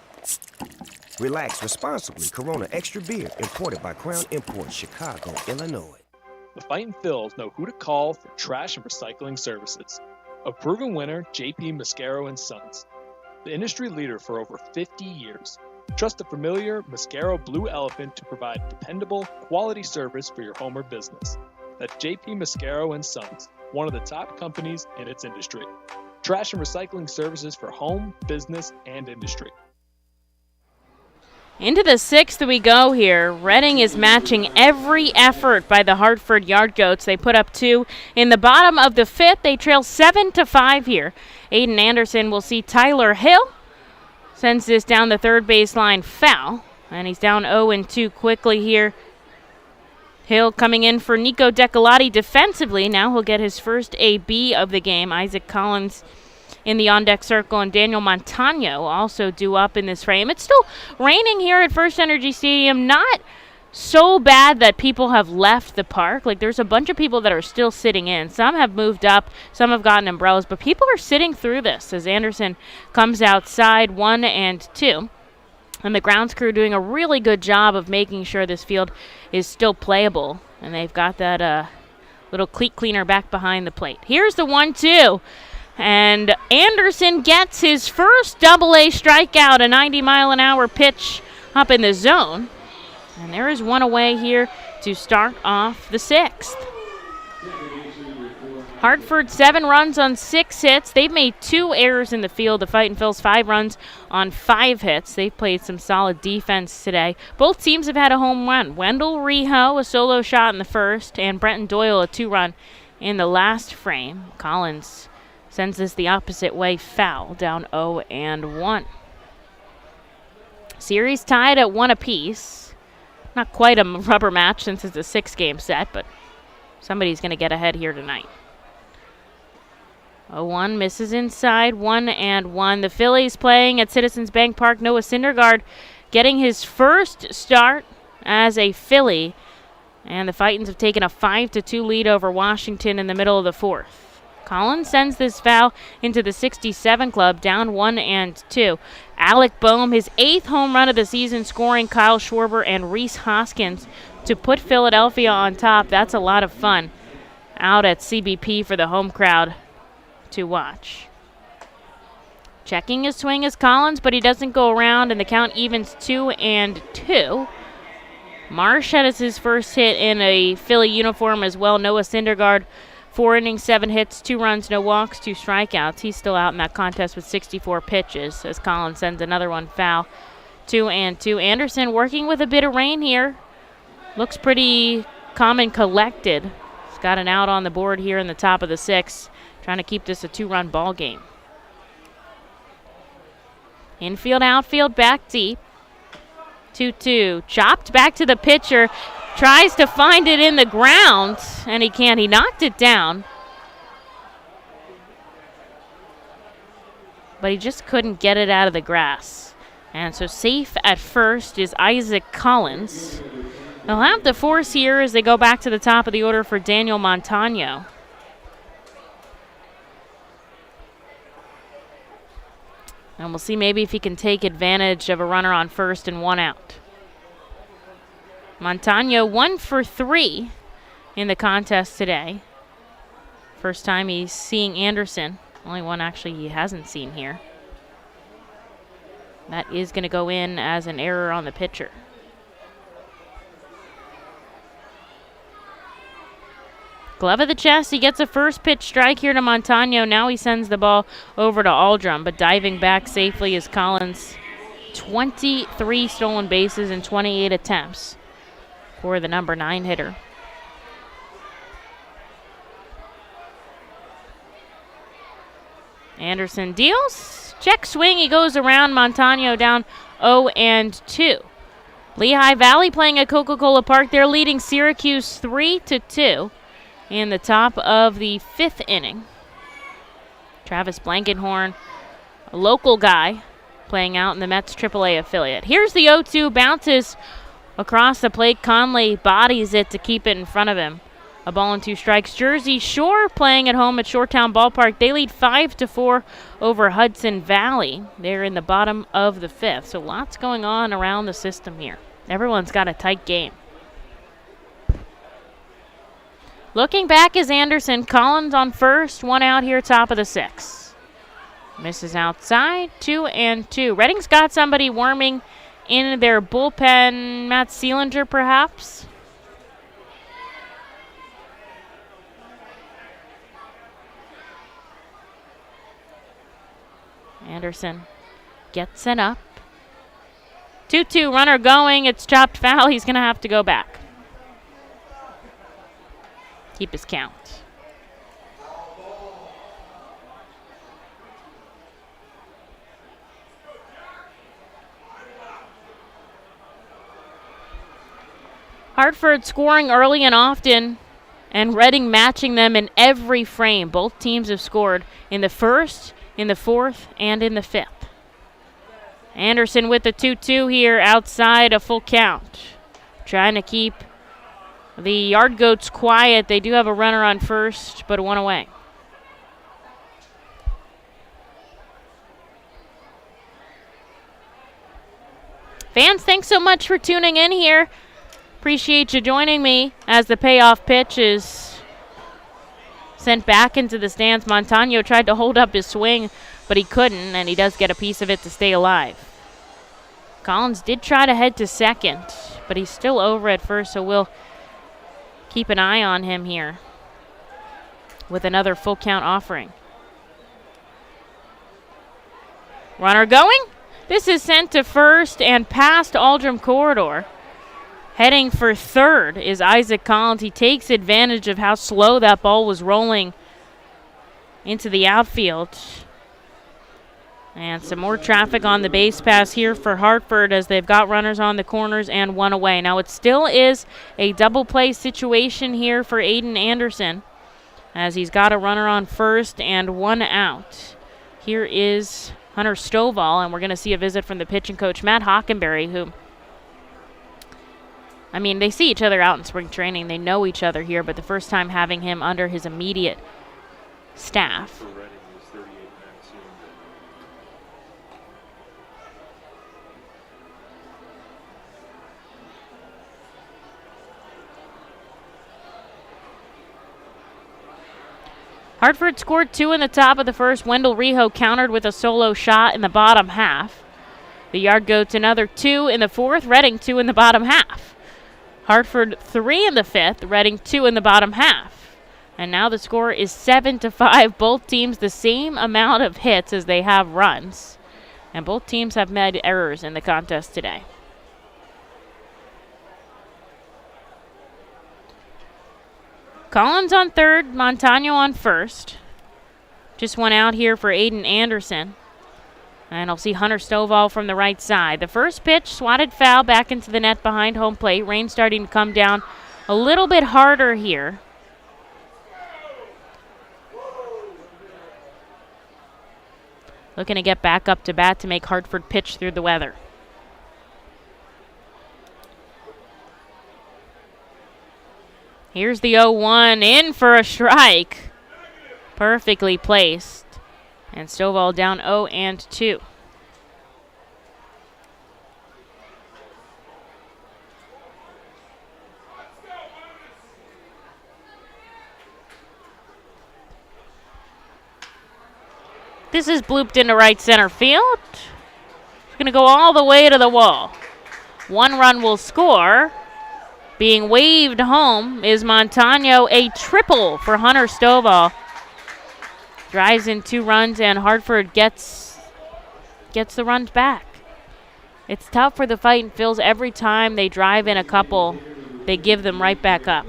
Relax responsibly. Corona Extra Beer, imported by Crown Imports, Chicago, Illinois. The Fightin' Phils know who to call for trash and recycling services. A proven winner, J.P. Mascaro & Sons. The industry leader for over 50 years. Trust the familiar Mascaro Blue Elephant to provide dependable, quality service for your home or business. That's J.P. Mascaro & Sons, one of the top companies in its industry. Trash and recycling services for home, business, and industry. Into the sixth we go here. Reading is matching every effort by the Hartford Yard Goats. They put up 2 in the bottom of the fifth. They trail 7-5 here. Aiden Anderson will see Tyler Hill. Sends this down the third baseline, foul. And he's down 0-2 quickly here. Hill coming in for Nico Decolati defensively. Now he'll get his first AB of the game. Isaac Collins in the on-deck circle, and Daniel Montano also due up in this frame. It's still raining here at FirstEnergy Stadium. Not so bad that people have left the park. Like, there's a bunch of people that are still sitting in. Some have moved up, some have gotten umbrellas, but people are sitting through this as Anderson comes outside 1-2. And the grounds crew doing a really good job of making sure this field is still playable. And they've got that little cleat cleaner back behind the plate. Here's the 1-2. And Anderson gets his first AA strikeout, a 90-mile-an-hour pitch up in the zone. And there is one away here to start off the sixth. Hartford 7 runs on 6 hits. They've made 2 errors in the field. The Fightin' Phils 5 runs on 5 hits. They've played some solid defense today. Both teams have had a home run. Wendell Rijo, a solo shot in the first, and Brenton Doyle, a 2-run in the last frame. Collins sends this the opposite way, foul, down 0-1. Series tied at 1 apiece. Not quite a rubber match since it's a 6-game set, but somebody's going to get ahead here tonight. 0-1 misses inside, 1-1. The Phillies playing at Citizens Bank Park. Noah Syndergaard getting his first start as a Philly. And the Fightins have taken a 5-2 lead over Washington in the middle of the fourth. Collins sends this foul into the 67 club, down 1-2. Alec Boehm, his 8th home run of the season, scoring Kyle Schwarber and Reese Hoskins to put Philadelphia on top. That's a lot of fun out at CBP for the home crowd to watch. Checking his swing is Collins, but he doesn't go around, and the count evens 2-2. Marsh had his first hit in a Philly uniform as well. Noah Syndergaard, 4 innings, 7 hits, 2 runs, no walks, 2 strikeouts. He's still out in that contest with 64 pitches as Collins sends another one foul. 2-2. Anderson working with a bit of rain here. Looks pretty calm and collected. He's got an out on the board here in the top of the 6th, trying to keep this a 2-run ball game. Infield, outfield, back deep. 2-2. Chopped back to the pitcher. Tries to find it in the ground, and he can't. He knocked it down, but he just couldn't get it out of the grass. And so safe at first is Isaac Collins. They'll have the force here as they go back to the top of the order for Daniel Montano. And we'll see maybe if he can take advantage of a runner on first and 1 out. Montano 1 for 3 in the contest today. First time he's seeing Anderson. Only one actually he hasn't seen here. That is going to go in as an error on the pitcher. Glove of the chest, he gets a first pitch strike here to Montano. Now he sends the ball over to Aldrum, but diving back safely is Collins. 23 stolen bases in 28 attempts for the number 9 hitter. Anderson deals. Check swing, he goes around. Montano down 0-2. Lehigh Valley playing at Coca-Cola Park. They're leading Syracuse 3-2 in the top of the 5th inning. Travis Blankenhorn, a local guy, playing out in the Mets AAA affiliate. Here's the 0-2, bounces across the plate. Conley bodies it to keep it in front of him. A ball and 2 strikes. Jersey Shore playing at home at Shoretown Ballpark. They lead 5-4 over Hudson Valley. They're in the bottom of the 5th. So lots going on around the system here. Everyone's got a tight game. Looking back is Anderson. Collins on first. 1 out here, top of the 6th. Misses outside. 2-2. Reading's got somebody warming in their bullpen. Matt Seelinger, perhaps. Anderson gets it up. 2-2 runner going. It's chopped foul. He's going to have to go back. Keep his count. Hartford scoring early and often, and Reading matching them in every frame. Both teams have scored in the 1st, in the 4th, and in the 5th. Anderson with the 2-2 here outside a full count. Trying to keep the Yard Goats quiet. They do have a runner on first, but 1 away. Fans, thanks so much for tuning in here. Appreciate you joining me as the payoff pitch is sent back into the stands. Montano tried to hold up his swing, but he couldn't, and he does get a piece of it to stay alive. Collins did try to head to second, but he's still over at first, so we'll keep an eye on him here with another full count offering. Runner going. This is sent to first and past Aldrum corridor. Heading for third is Isaac Collins. He takes advantage of how slow that ball was rolling into the outfield. And some more traffic on the base pass here for Hartford as they've got runners on the corners and 1 away. Now it still is a double play situation here for Aiden Anderson as he's got a runner on first and 1 out. Here is Hunter Stovall, and we're going to see a visit from the pitching coach, Matt Hockenberry, who, I mean, they see each other out in spring training. They know each other here, but the first time having him under his immediate staff. Hartford scored 2 in the top of the first. Wendell Rijo countered with a solo shot in the bottom half. The Yard Goats another 2 in the 4th. Reading 2 in the bottom half. Hartford 3 in the 5th. Reading 2 in the bottom half. And now the score is 7-5. Both teams the same amount of hits as they have runs. And both teams have made errors in the contest today. Collins on third, Montano on first. Just 1 out here for Aiden Anderson. And I'll see Hunter Stovall from the right side. The first pitch, swatted foul back into the net behind home plate. Rain starting to come down a little bit harder here. Looking to get back up to bat to make Hartford pitch through the weather. Here's the 0-1 in for a strike. Perfectly placed. And Stovall down 0-2. This is blooped into right center field. going to go all the way to the wall. 1 run will score. Being waved home is Montano, a triple for Hunter Stovall. Drives in 2 runs, and Hartford gets the runs back. It's tough for the Fightin' Phils. Every time they drive in a couple, they give them right back up.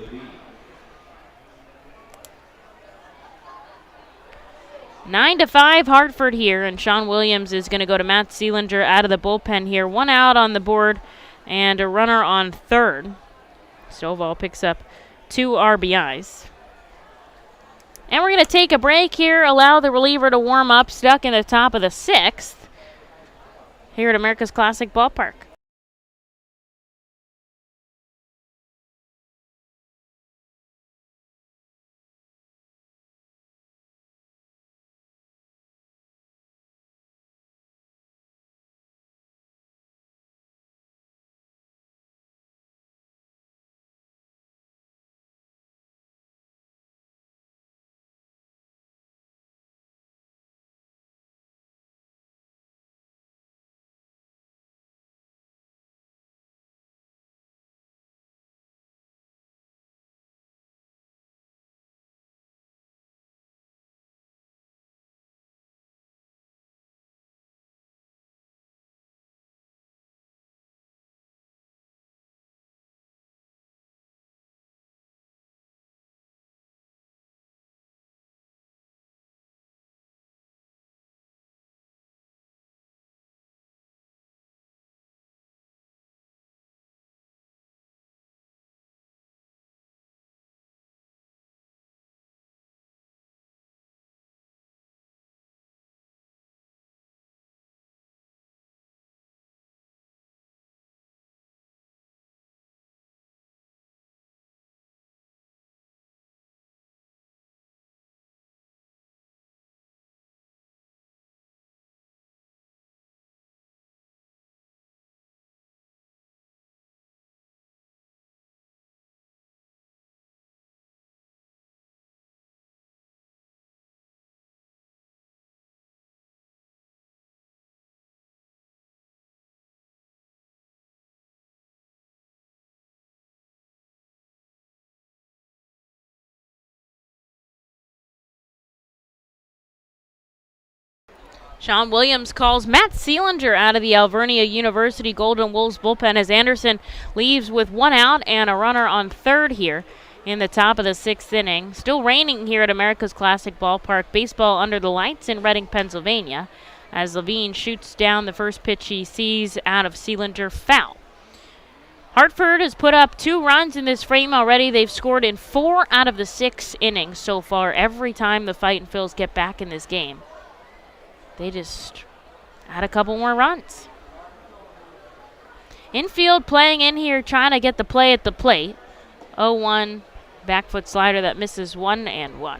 Nine to 5 Hartford here, and Sean Williams is going to go to Matt Seelinger out of the bullpen here. 1 out on the board and a runner on third. Stovall picks up 2 RBIs. And we're going to take a break here, allow the reliever to warm up, stuck in the top of the 6th here at America's Classic Ballpark. Sean Williams calls Matt Seelinger out of the Alvernia University Golden Wolves bullpen as Anderson leaves with 1 out and a runner on third here in the top of the 6th inning. Still raining here at America's Classic Ballpark. Baseball under the lights in Reading, Pennsylvania, as Levine shoots down the first pitch he sees out of Seelinger, foul. Hartford has put up 2 runs in this frame already. They've scored in 4 out of the 6 innings so far every time the Fightin' Phils get back in this game. They just add a couple more runs. Infield playing in here, trying to get the play at the plate. 0-1, back foot slider that misses 1-1.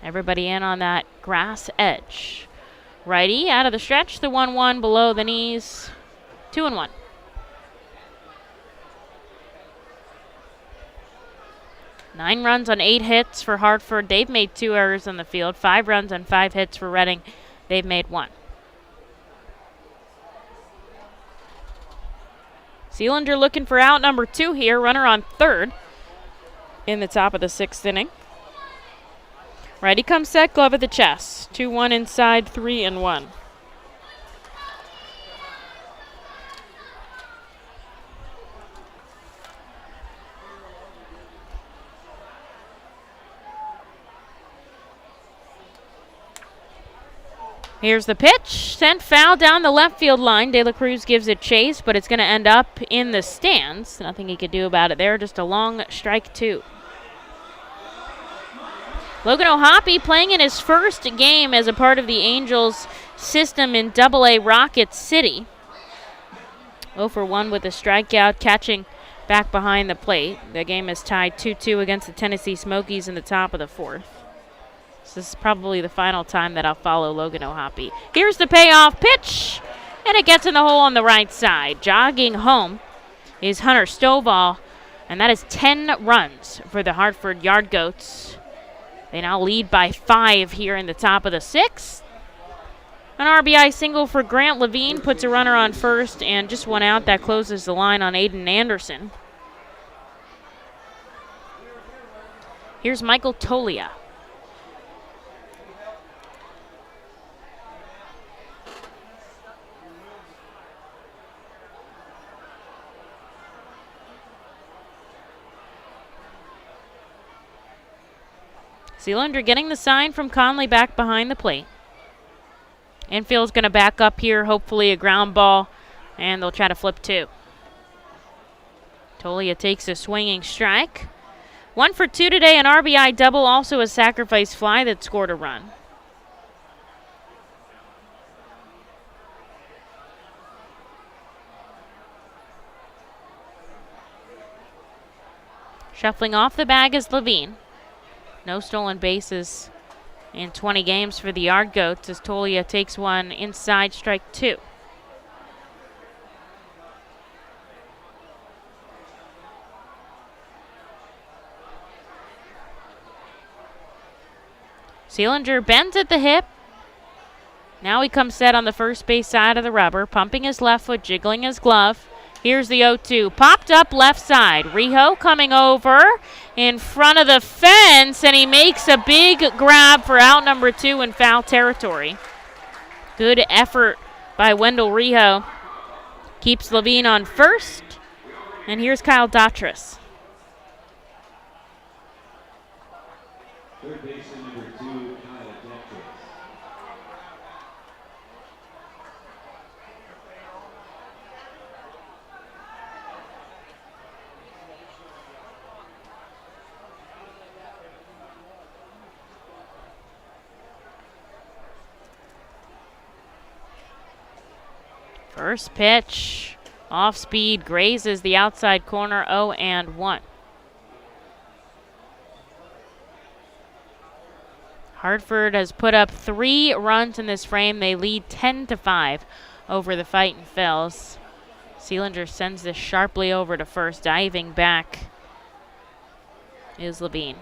Everybody in on that grass edge. Righty out of the stretch, the 1-1 below the knees, 2-1. Nine runs on 8 hits for Hartford. They've made 2 errors on the field. 5 runs on 5 hits for Reading. They've made 1. Seelinger looking for out number 2 here. Runner on third in the top of the 6th inning. Righty comes set, glove at the chest. 2-1 inside, 3-1. Here's the pitch, sent foul down the left field line. De La Cruz gives it chase, but it's going to end up in the stands. Nothing he could do about it there, just a long strike 2. Logan O'Hoppe playing in his first game as a part of the Angels system in AA Rocket City. 0 for 1 with a strikeout, catching back behind the plate. The game is tied 2-2 against the Tennessee Smokies in the top of the 4th. So this is probably the final time that I'll follow Logan O'Hoppe. Here's the payoff pitch, And it gets in the hole on the right side. Jogging home is Hunter Stovall, and that is 10 runs for the Hartford Yard Goats. They now lead by 5 here in the top of the 6th. An RBI single for Grant Levine puts a runner on first, and just one out. That closes the line on Aiden Anderson. Here's Michael Tolia. Sealander getting the sign from Conley back behind the plate. Infield's going to back up here, hopefully a ground ball, and they'll try to flip 2. Tolia takes a swinging strike. 1 for 2 today, an RBI double, also a sacrifice fly that scored a run. Shuffling off the bag is Levine. No stolen bases in 20 games for the Yard Goats as Tolia takes one inside, strike 2. Sealander bends at the hip. Now he comes set on the first base side of the rubber, pumping his left foot, jiggling his glove. Here's the 0-2. Popped up left side. Rijo coming over in front of the fence, and he makes a big grab for out number 2 in foul territory. Good effort by Wendell Rijo. Keeps Levine on first. And here's Kyle Datras. Third baseman number 2, Kyle Datras. First pitch, off speed, grazes the outside corner, 0-1. Hartford has put up 3 runs in this frame. They lead 10-5 over the Fightin' Phils. Sealander sends this sharply over to first. Diving back is Levine.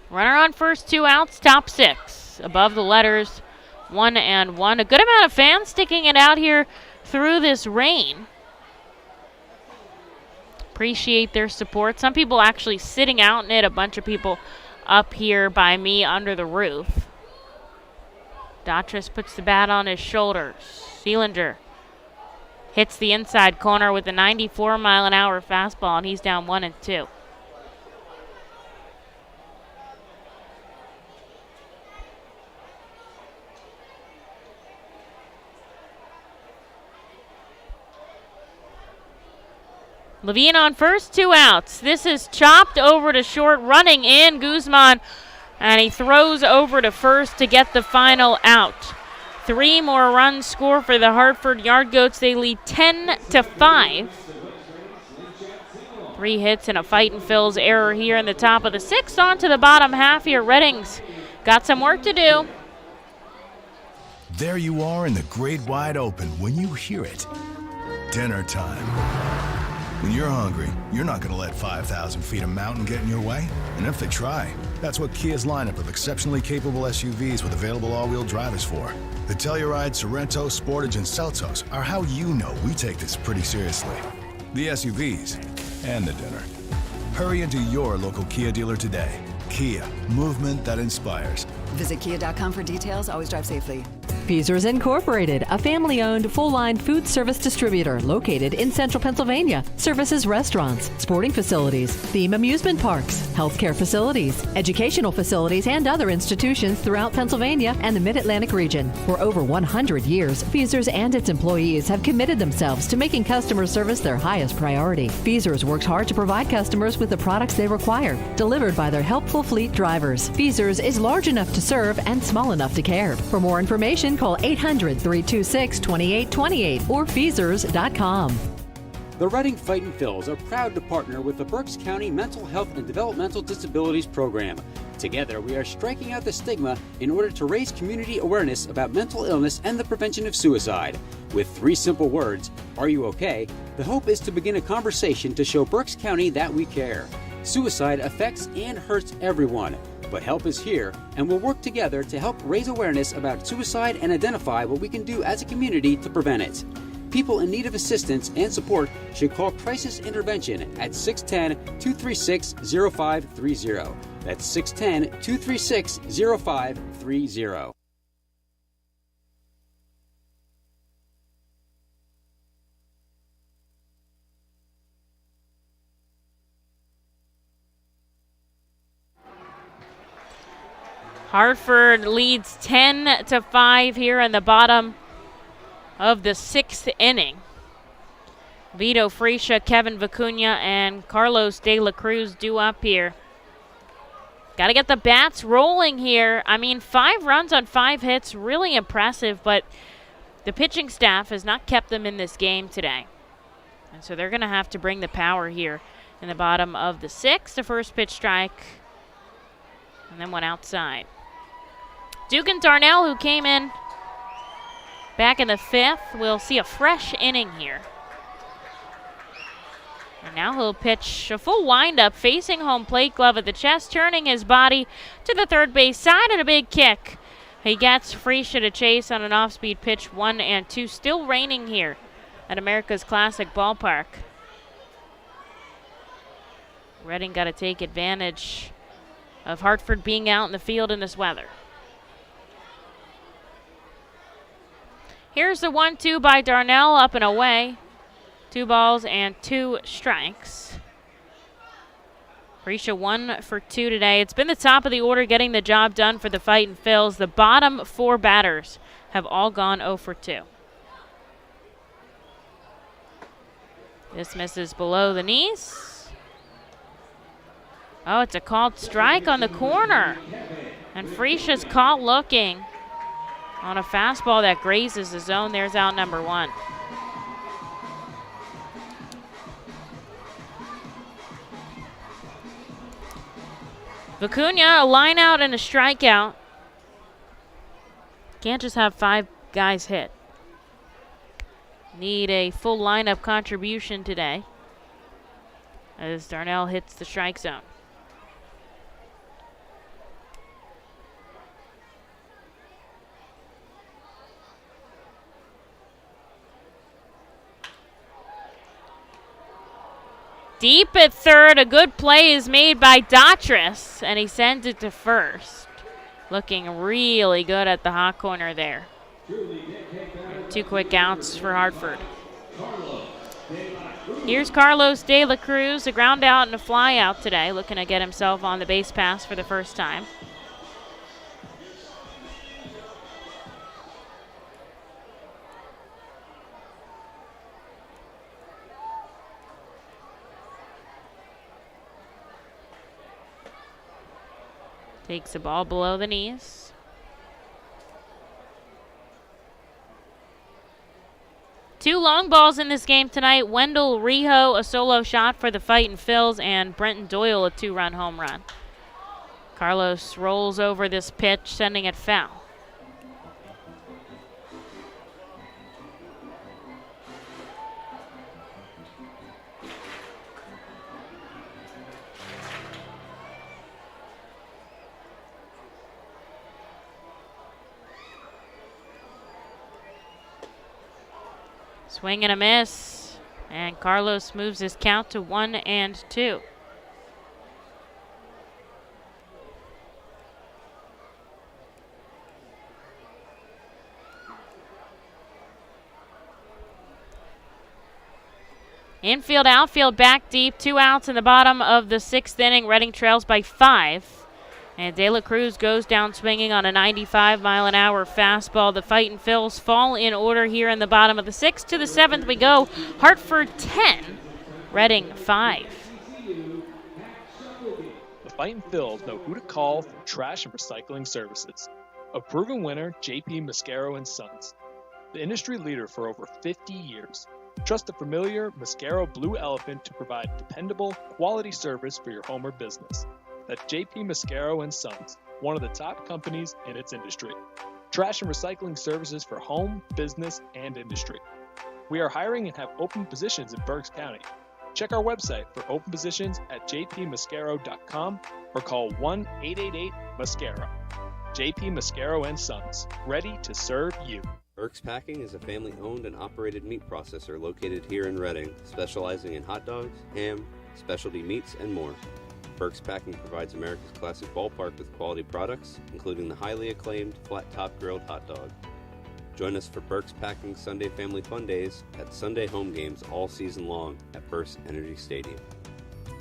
Runner on first, 2 outs, top 6. Above the letters, 1-1. A good amount of fans sticking it out here through this rain. Appreciate their support. Some people actually sitting out in it. A bunch of people up here by me under the roof. Datras puts the bat on his shoulders. Sealander hits the inside corner with a 94-mile-an-hour fastball, and he's down 1-2. Levine on first, 2 outs. This is chopped over to short, running in Guzman, and he throws over to first to get the final out. 3 more runs score for the Hartford Yard Goats. They lead 10-5. 3 hits and a Fightin' Phils error here in the top of the 6th. On to the bottom half here. Redding's got some work to do. There you are in the great wide open when you hear it. Dinner time. When you're hungry, you're not going to let 5,000 feet of mountain get in your way. And if they try, that's what Kia's lineup of exceptionally capable SUVs with available all-wheel drive is for. The Telluride, Sorento, Sportage, and Seltos are how you know we take this pretty seriously. The SUVs and the dinner. Hurry into your local Kia dealer today. Kia, movement that inspires. Visit kia.com for details. Always drive safely. Feasers Incorporated, a family-owned, full-line food service distributor located in central Pennsylvania. Services restaurants, sporting facilities, theme amusement parks, healthcare facilities, educational facilities, and other institutions throughout Pennsylvania and the Mid-Atlantic region. For over 100 years, Feasers and its employees have committed themselves to making customer service their highest priority. Feasers works hard to provide customers with the products they require, delivered by their helpful fleet drivers. Feasers is large enough to serve and small enough to care. For more information, Online, call 800-326-2828 or Feasers.com. The Reading Fightin' Phils are proud to partner with the Berks County Mental Health and Developmental Disabilities Program. Together, we are striking out the stigma in order to raise community awareness about mental illness and the prevention of suicide. With 3 simple words, "Are you okay?" the hope is to begin a conversation to show Berks County that we care. Suicide affects and hurts everyone, but help is here, and we'll work together to help raise awareness about suicide and identify what we can do as a community to prevent it. People in need of assistance and support should call Crisis Intervention at 610-236-0530. That's 610-236-0530. Hartford leads 10-5 here in the bottom of the 6th inning. Vito Fresia, Kevin Vicuña, and Carlos De La Cruz due up here. Got to get the bats rolling here. I mean, 5 runs on 5 hits, really impressive, but the pitching staff has not kept them in this game today. And so they're going to have to bring the power here in the bottom of the 6th. The first pitch strike, and then one outside. Duke and Darnell, who came in back in the 5th, will see a fresh inning here. And now he'll pitch a full windup, facing home plate, glove at the chest, turning his body to the third base side, and a big kick. He gets Fresia to chase on an off-speed pitch, 1-2. Still raining here at America's Classic Ballpark. Reading got to take advantage of Hartford being out in the field in this weather. Here's the 1-2 by Darnell, up and away. 2 balls and 2 strikes. Fresia 1 for 2 today. It's been the top of the order getting the job done for the Fightin' Phils. The bottom 4 batters have all gone 0 for 2. This misses below the knees. Oh, it's a called strike on the corner. And Fresia's caught looking on a fastball that grazes the zone. There's out number 1. Vicuña, a line out and a strikeout. Can't just have 5 guys hit. Need a full lineup contribution today as Darnell hits the strike zone. Deep at third, a good play is made by Datras, and he sends it to first. Looking really good at the hot corner there. 2 quick outs for Hartford. Here's Carlos De La Cruz, a ground out and a fly out today, looking to get himself on the base pass for the first time. Takes the ball below the knees. Two long balls in this game tonight. Wendell Rijo, a solo shot for the Fightin' Phils, and Brenton Doyle, a 2-run home run. Carlos rolls over this pitch, sending it foul. Swing and a miss, and Carlos moves his count to 1-2. Infield, outfield, back deep, 2 outs in the bottom of the 6th inning. Reading trails by 5. And De La Cruz goes down swinging on a 95-mile-an-hour fastball. The Fightin' Phils fall in order here in the bottom of the 6th. To the 7th we go. Hartford 10, Reading 5. The Fightin' Phils know who to call for trash and recycling services. A proven winner, J.P. Mascaro & Sons, the industry leader for over 50 years. Trust the familiar Mascaro Blue Elephant to provide dependable, quality service for your home or business. That's J.P. Mascaro & Sons, one of the top companies in its industry. Trash and recycling services for home, business, and industry. We are hiring and have open positions in Berks County. Check our website for open positions at jpmascaro.com or call 1-888-MASCARO. J.P. Mascaro & Sons, ready to serve you. Berks Packing is a family-owned and operated meat processor located here in Reading, specializing in hot dogs, ham, specialty meats, and more. Berks Packing provides America's classic ballpark with quality products, including the highly acclaimed flat-top grilled hot dog. Join us for Berks Packing Sunday Family Fun Days at Sunday home games all season long at FirstEnergy Stadium.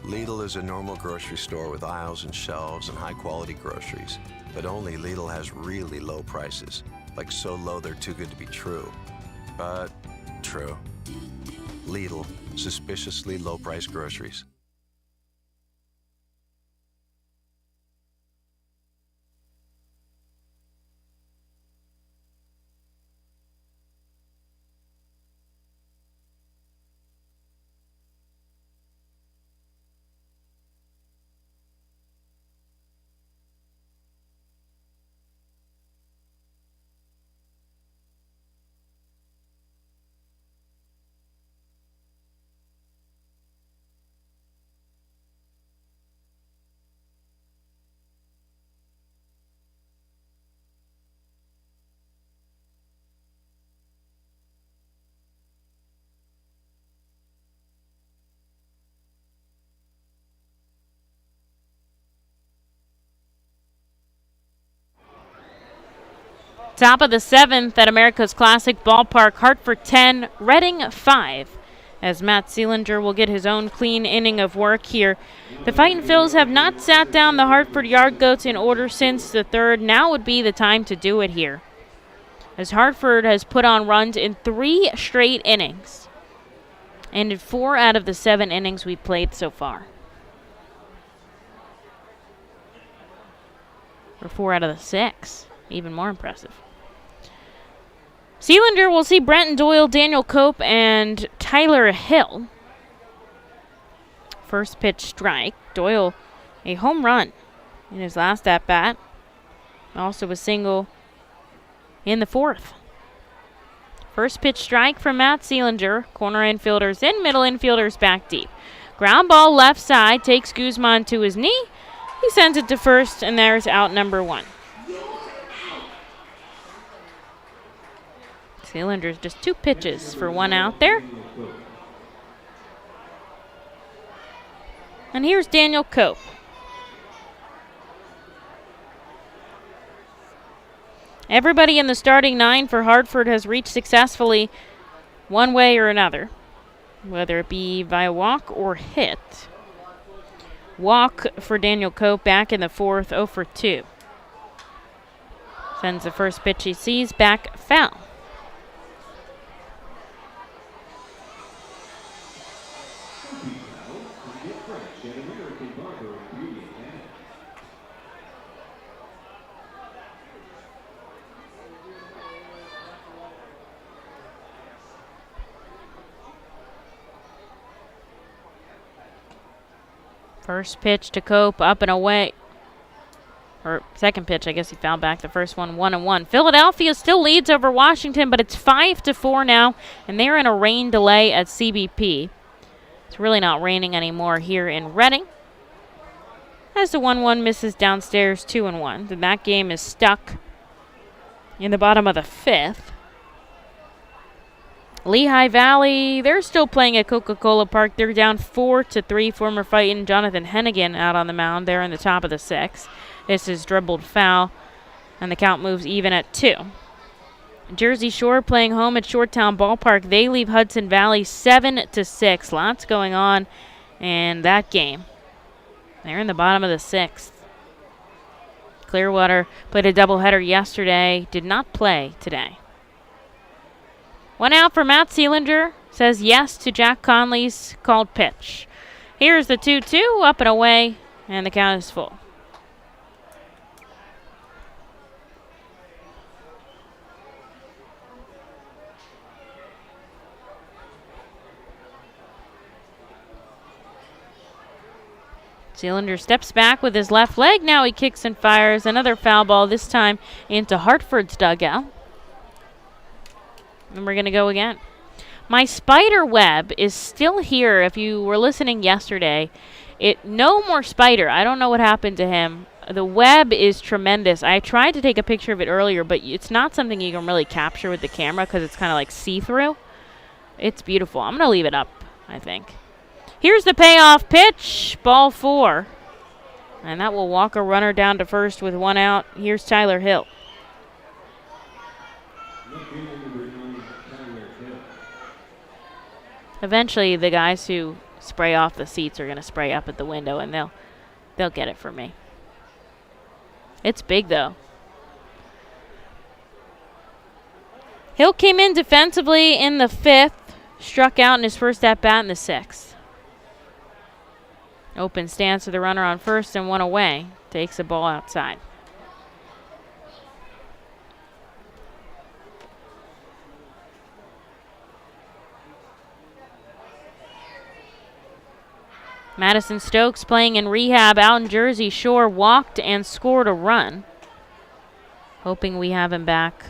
Lidl is a normal grocery store with aisles and shelves and high-quality groceries. But only Lidl has really low prices, like so low they're too good to be true. But true. Lidl, suspiciously low-priced groceries. Top of the 7th at America's Classic Ballpark, Hartford 10, Reading 5. As Matt Seelinger will get his own clean inning of work here. The Fightin' Phils have not sat down the Hartford Yard Goats in order since the 3rd. Now would be the time to do it here, as Hartford has put on runs in 3 straight innings, and in 4 out of the 7 innings we've played so far. Or 4 out of the 6. Even more impressive. Seelinger will see Brenton Doyle, Daniel Cope, and Tyler Hill. First pitch strike. Doyle, a home run in his last at-bat. Also a single in the 4th. First pitch strike from Matt Seelinger. Corner infielders in, middle infielders back deep. Ground ball left side, takes Guzman to his knee. He sends it to first, and there's out number 1. Seelinger's just 2 pitches for 1 out there. And here's Daniel Cope. Everybody in the starting 9 for Hartford has reached successfully one way or another, whether it be via walk or hit. Walk for Daniel Cope back in the 4th, 0 for 2. Sends the first pitch he sees back foul. First pitch to Cope, up and away. Or second pitch, I guess he fouled back the first one, 1-1. Philadelphia still leads over Washington, but it's 5-4 now, and they're in a rain delay at CBP. It's really not raining anymore here in Reading. As the 1-1 misses downstairs, 2-1. Then that game is stuck in the bottom of the 5th. Lehigh Valley, they're still playing at Coca-Cola Park. They're down 4-3. Former Fightin' Jonathan Hennigan out on the mound. They're in the top of the 6th. This is dribbled foul, and the count moves even at 2. Jersey Shore playing home at Shoretown Ballpark. They leave Hudson Valley 7-6. Lots going on in that game. They're in the bottom of the 6th. Clearwater played a doubleheader yesterday. Did not play today. 1 out for Matt Seelinger. Says yes to Jack Conley's called pitch. Here's the 2-2, up and away, and the count is full. Sealander steps back with his left leg. Now he kicks and fires. Another foul ball, this time into Hartford's dugout. And we're going to go again. My spider web is still here. If you were listening yesterday, no more spider. I don't know what happened to him. The web is tremendous. I tried to take a picture of it earlier, but it's not something you can really capture with the camera because it's kind of like see-through. It's beautiful. I'm going to leave it up, I think. Here's the payoff pitch, ball 4. And that will walk a runner down to first with 1 out. Here's Tyler Hill. Eventually, the guys who spray off the seats are going to spray up at the window, and they'll get it for me. It's big, though. Hill came in defensively in the 5th, struck out in his first at-bat in the 6th. Open stance with the runner on first and 1 away. Takes the ball outside. Madison Stokes playing in rehab out in Jersey Shore, walked and scored a run. Hoping we have him back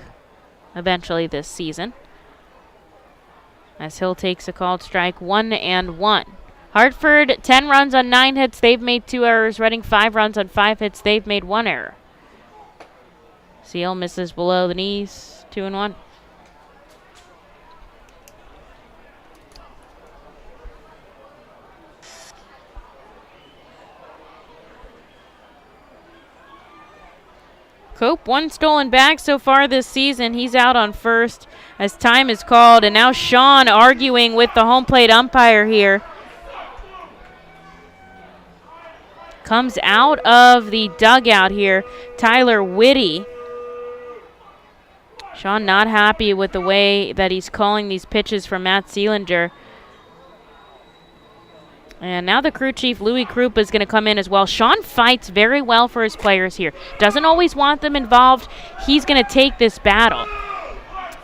eventually this season. As Hill takes a called strike, 1-1. Hartford, 10 runs on 9 hits. They've made 2 errors. Reading, 5 runs on 5 hits. They've made 1 error. Seal misses below the knees, 2-1. Cope, 1 stolen bag so far this season. He's out on first as time is called. And now Sean arguing with the home plate umpire here. Comes out of the dugout here, Tyler Whitty. Sean not happy with the way that he's calling these pitches from Matt Sealander. And now the crew chief, Louis Krupa, is going to come in as well. Sean fights very well for his players here. Doesn't always want them involved. He's going to take this battle.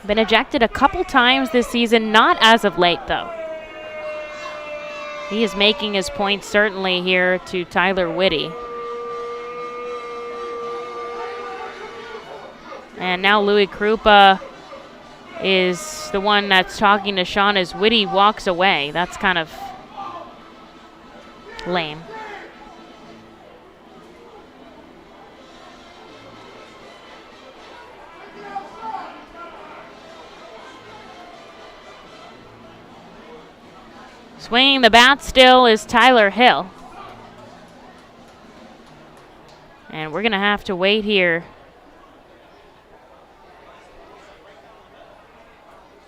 Been ejected a couple times this season, not as of late, though. He is making his point certainly here to Tyler Whitty. And now Louis Krupa is the one that's talking to Sean as Whitty walks away. That's kind of lame. Swinging the bat still is Tyler Hill. And we're going to have to wait here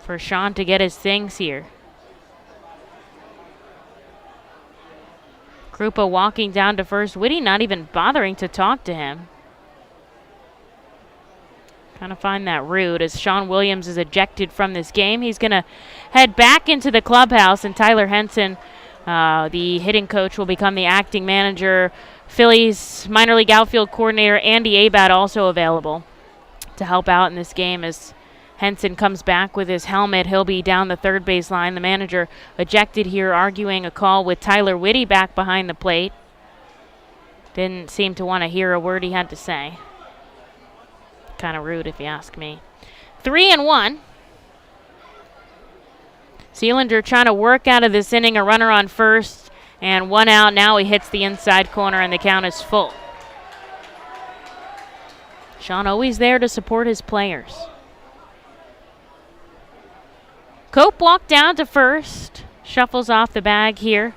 for Sean to get his things here. Krupa walking down to first. Whitty not even bothering to talk to him. Kind of find that rude as Sean Williams is ejected from this game. He's going to head back into the clubhouse, and Tyler Henson, the hitting coach, will become the acting manager. Phillies minor league outfield coordinator Andy Abad also available to help out in this game as Henson comes back with his helmet. He'll be down the third base line. The manager ejected here, arguing a call with Tyler Whitty back behind the plate. Didn't seem to want to hear a word he had to say. Kind of rude if you ask me. 3-1. Sealander trying to work out of this inning. A runner on first and 1 out. Now he hits the inside corner and the count is full. Sean always there to support his players. Cope walked down to first. Shuffles off the bag here.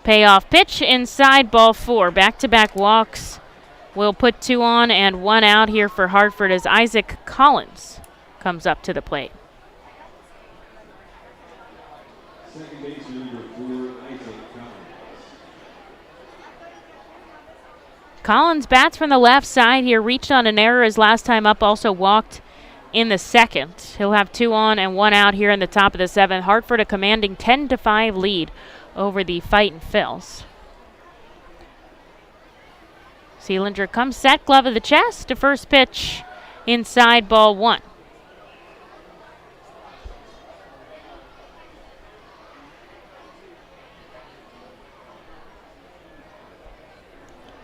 Payoff pitch inside, ball 4. Back-to-back walks. We'll put 2 on and 1 out here for Hartford as Isaac Collins comes up to the plate. Second baseman number 4, Isaac Collins. Collins bats from the left side here. Reached on an error his last time up. Also walked in the second. He'll have 2 on and 1 out here in the top of the 7th. Hartford a commanding 10-5 lead over the Fightin Phils. Sealander comes set, glove of the chest to first pitch inside, ball 1.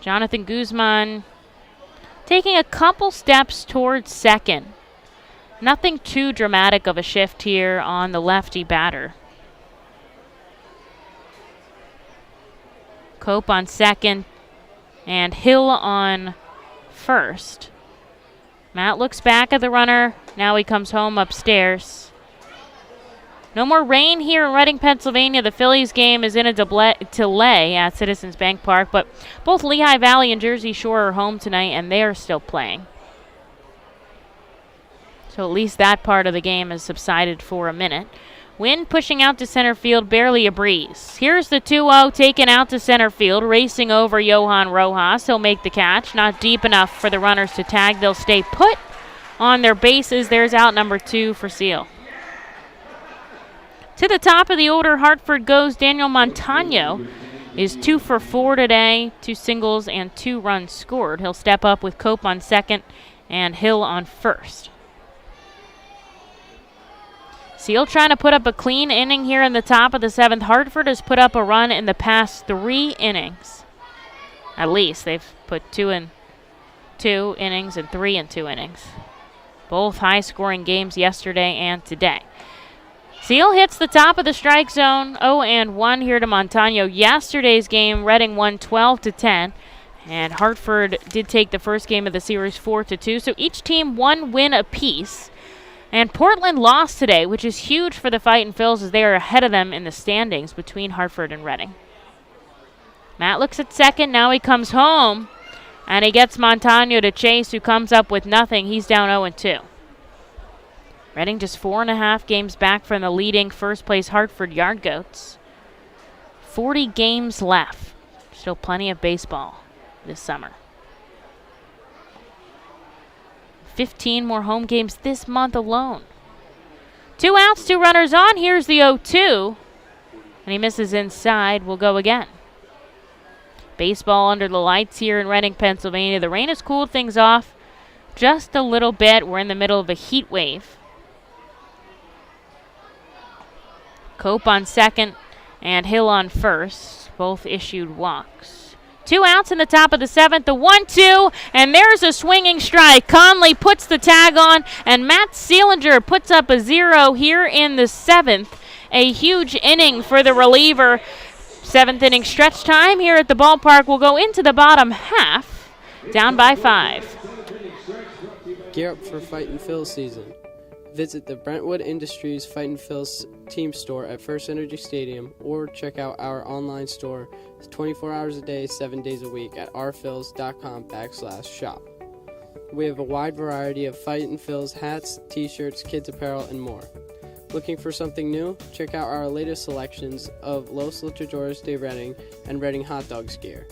Jonathan Guzman taking a couple steps towards second. Nothing too dramatic of a shift here on the lefty batter. Cope on second and Hill on first. Matt looks back at the runner. Now he comes home upstairs. No more rain here in Reading, Pennsylvania. The Phillies game is in a delay at Citizens Bank Park, but both Lehigh Valley and Jersey Shore are home tonight, and they are still playing. So at least that part of the game has subsided for a minute. Wind pushing out to center field, barely a breeze. Here's the 2-0 taken out to center field, racing over Johan Rojas. He'll make the catch. Not deep enough for the runners to tag. They'll stay put on their bases. There's out number 2 for Seal. To the top of the order, Hartford goes Daniel Montano. Is 2 for 4 today, 2 singles and 2 runs scored. He'll step up with Cope on second and Hill on first. Seal trying to put up a clean inning here in the top of the 7th. Hartford has put up a run in the past 3 innings. At least they've put 2 in 2 innings and 3 in 2 innings. Both high-scoring games yesterday and today. Seal hits the top of the strike zone, 0-1 here to Montano. Yesterday's game, Reading won 12-10, and Hartford did take the first game of the series 4-2. So each team 1 win apiece. And Portland lost today, which is huge for the Fightin' Phils as they are ahead of them in the standings between Hartford and Reading. Matt looks at second. Now he comes home, and he gets Montano to chase, who comes up with nothing. He's down 0-2. Reading just 4.5 games back from the leading first-place Hartford Yard Goats. 40 games left. Still plenty of baseball this summer. 15 more home games this month alone. 2 outs, 2 runners on. Here's the 0-2. And he misses inside. Will go again. Baseball under the lights here in Reading, Pennsylvania. The rain has cooled things off just a little bit. We're in the middle of a heat wave. Cope on second and Hill on first. Both issued walks. 2 outs in the top of the 7th, the 1-2, and there's a swinging strike. Conley puts the tag on, and Matt Seelinger puts up a 0 here in the 7th. A huge inning for the reliever. 7th inning stretch time here at the ballpark will go into the bottom half, down by 5. Gear up for Fightin' Phils season. Visit the Brentwood Industries Fightin' Phils team store at FirstEnergy Stadium or check out our online store 24 hours a day, 7 days a week at rphils.com/shop. We have a wide variety of Fightin' Phils hats, t-shirts, kids apparel, and more. Looking for something new? Check out our latest selections of Los Luchadores de Reading and Reading Hot Dogs gear,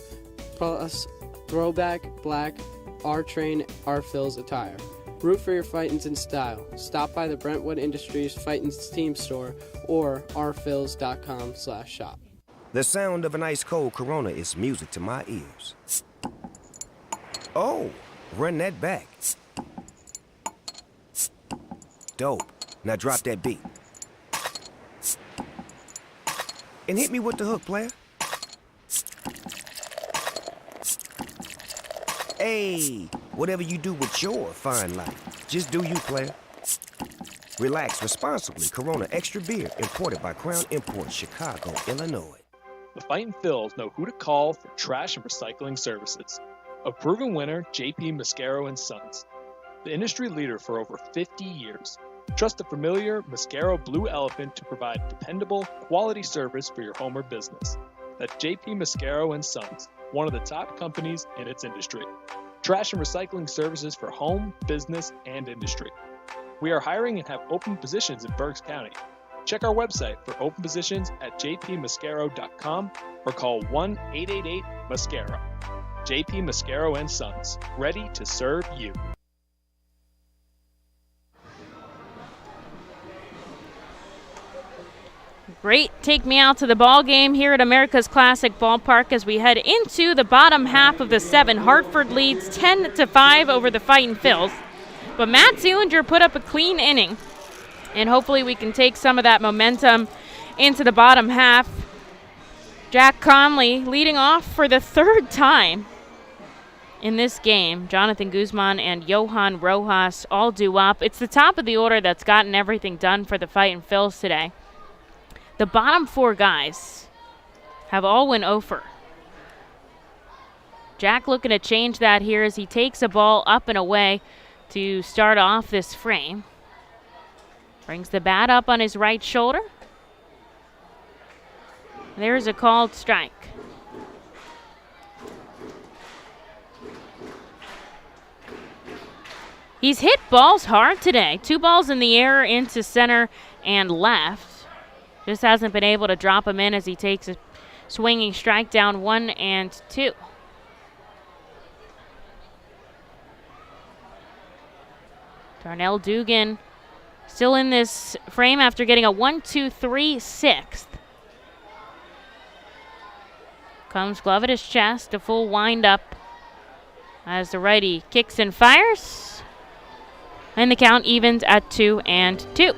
plus throwback, black, R-Train, R-Phils attire. Root for your Fightins in style. Stop by the Brentwood Industries Fightins team store or rphils.com/shop. The sound of an ice-cold Corona is music to my ears. Oh, run that back. Dope. Now drop that beat. And hit me with the hook, player. Hey, whatever you do with your fine life, just do you, player. Relax responsibly. Corona Extra Beer, imported by Crown Imports, Chicago, Illinois. The Fightin' Phils know who to call for trash and recycling services. A proven winner, JP Mascaro & Sons. The industry leader for over 50 years. Trust the familiar Mascaro Blue Elephant to provide dependable, quality service for your home or business. That's JP Mascaro & Sons, one of the top companies in its industry. Trash and recycling services for home, business, and industry. We are hiring and have open positions in Berks County. Check our website for open positions at jpmascaro.com or call 1-888-MASCARO. JP Mascaro & Sons, ready to serve you. Great take me out to the ball game here at America's Classic Ballpark as we head into the bottom half of the 7. Hartford leads 10-5 over the Fightin' Phils. But Matt Seelinger put up a clean inning, and hopefully we can take some of that momentum into the bottom half. Jack Conley leading off for the 3rd time in this game, Jonathan Guzman and Johan Rojas, all due up. It's the top of the order that's gotten everything done for the Fightin' Phils today. The bottom 4 guys have all went over. Jack looking to change that here as he takes a ball up and away to start off this frame. Brings the bat up on his right shoulder. There's a called strike. He's hit balls hard today. 2 balls in the air into center and left. Just hasn't been able to drop him in as he takes a swinging strike down 1-2. Darnell Dugan still in this frame after getting a 1-2-3 sixth. Comes glove at his chest, a full windup as the righty kicks and fires. And the count evens at 2-2.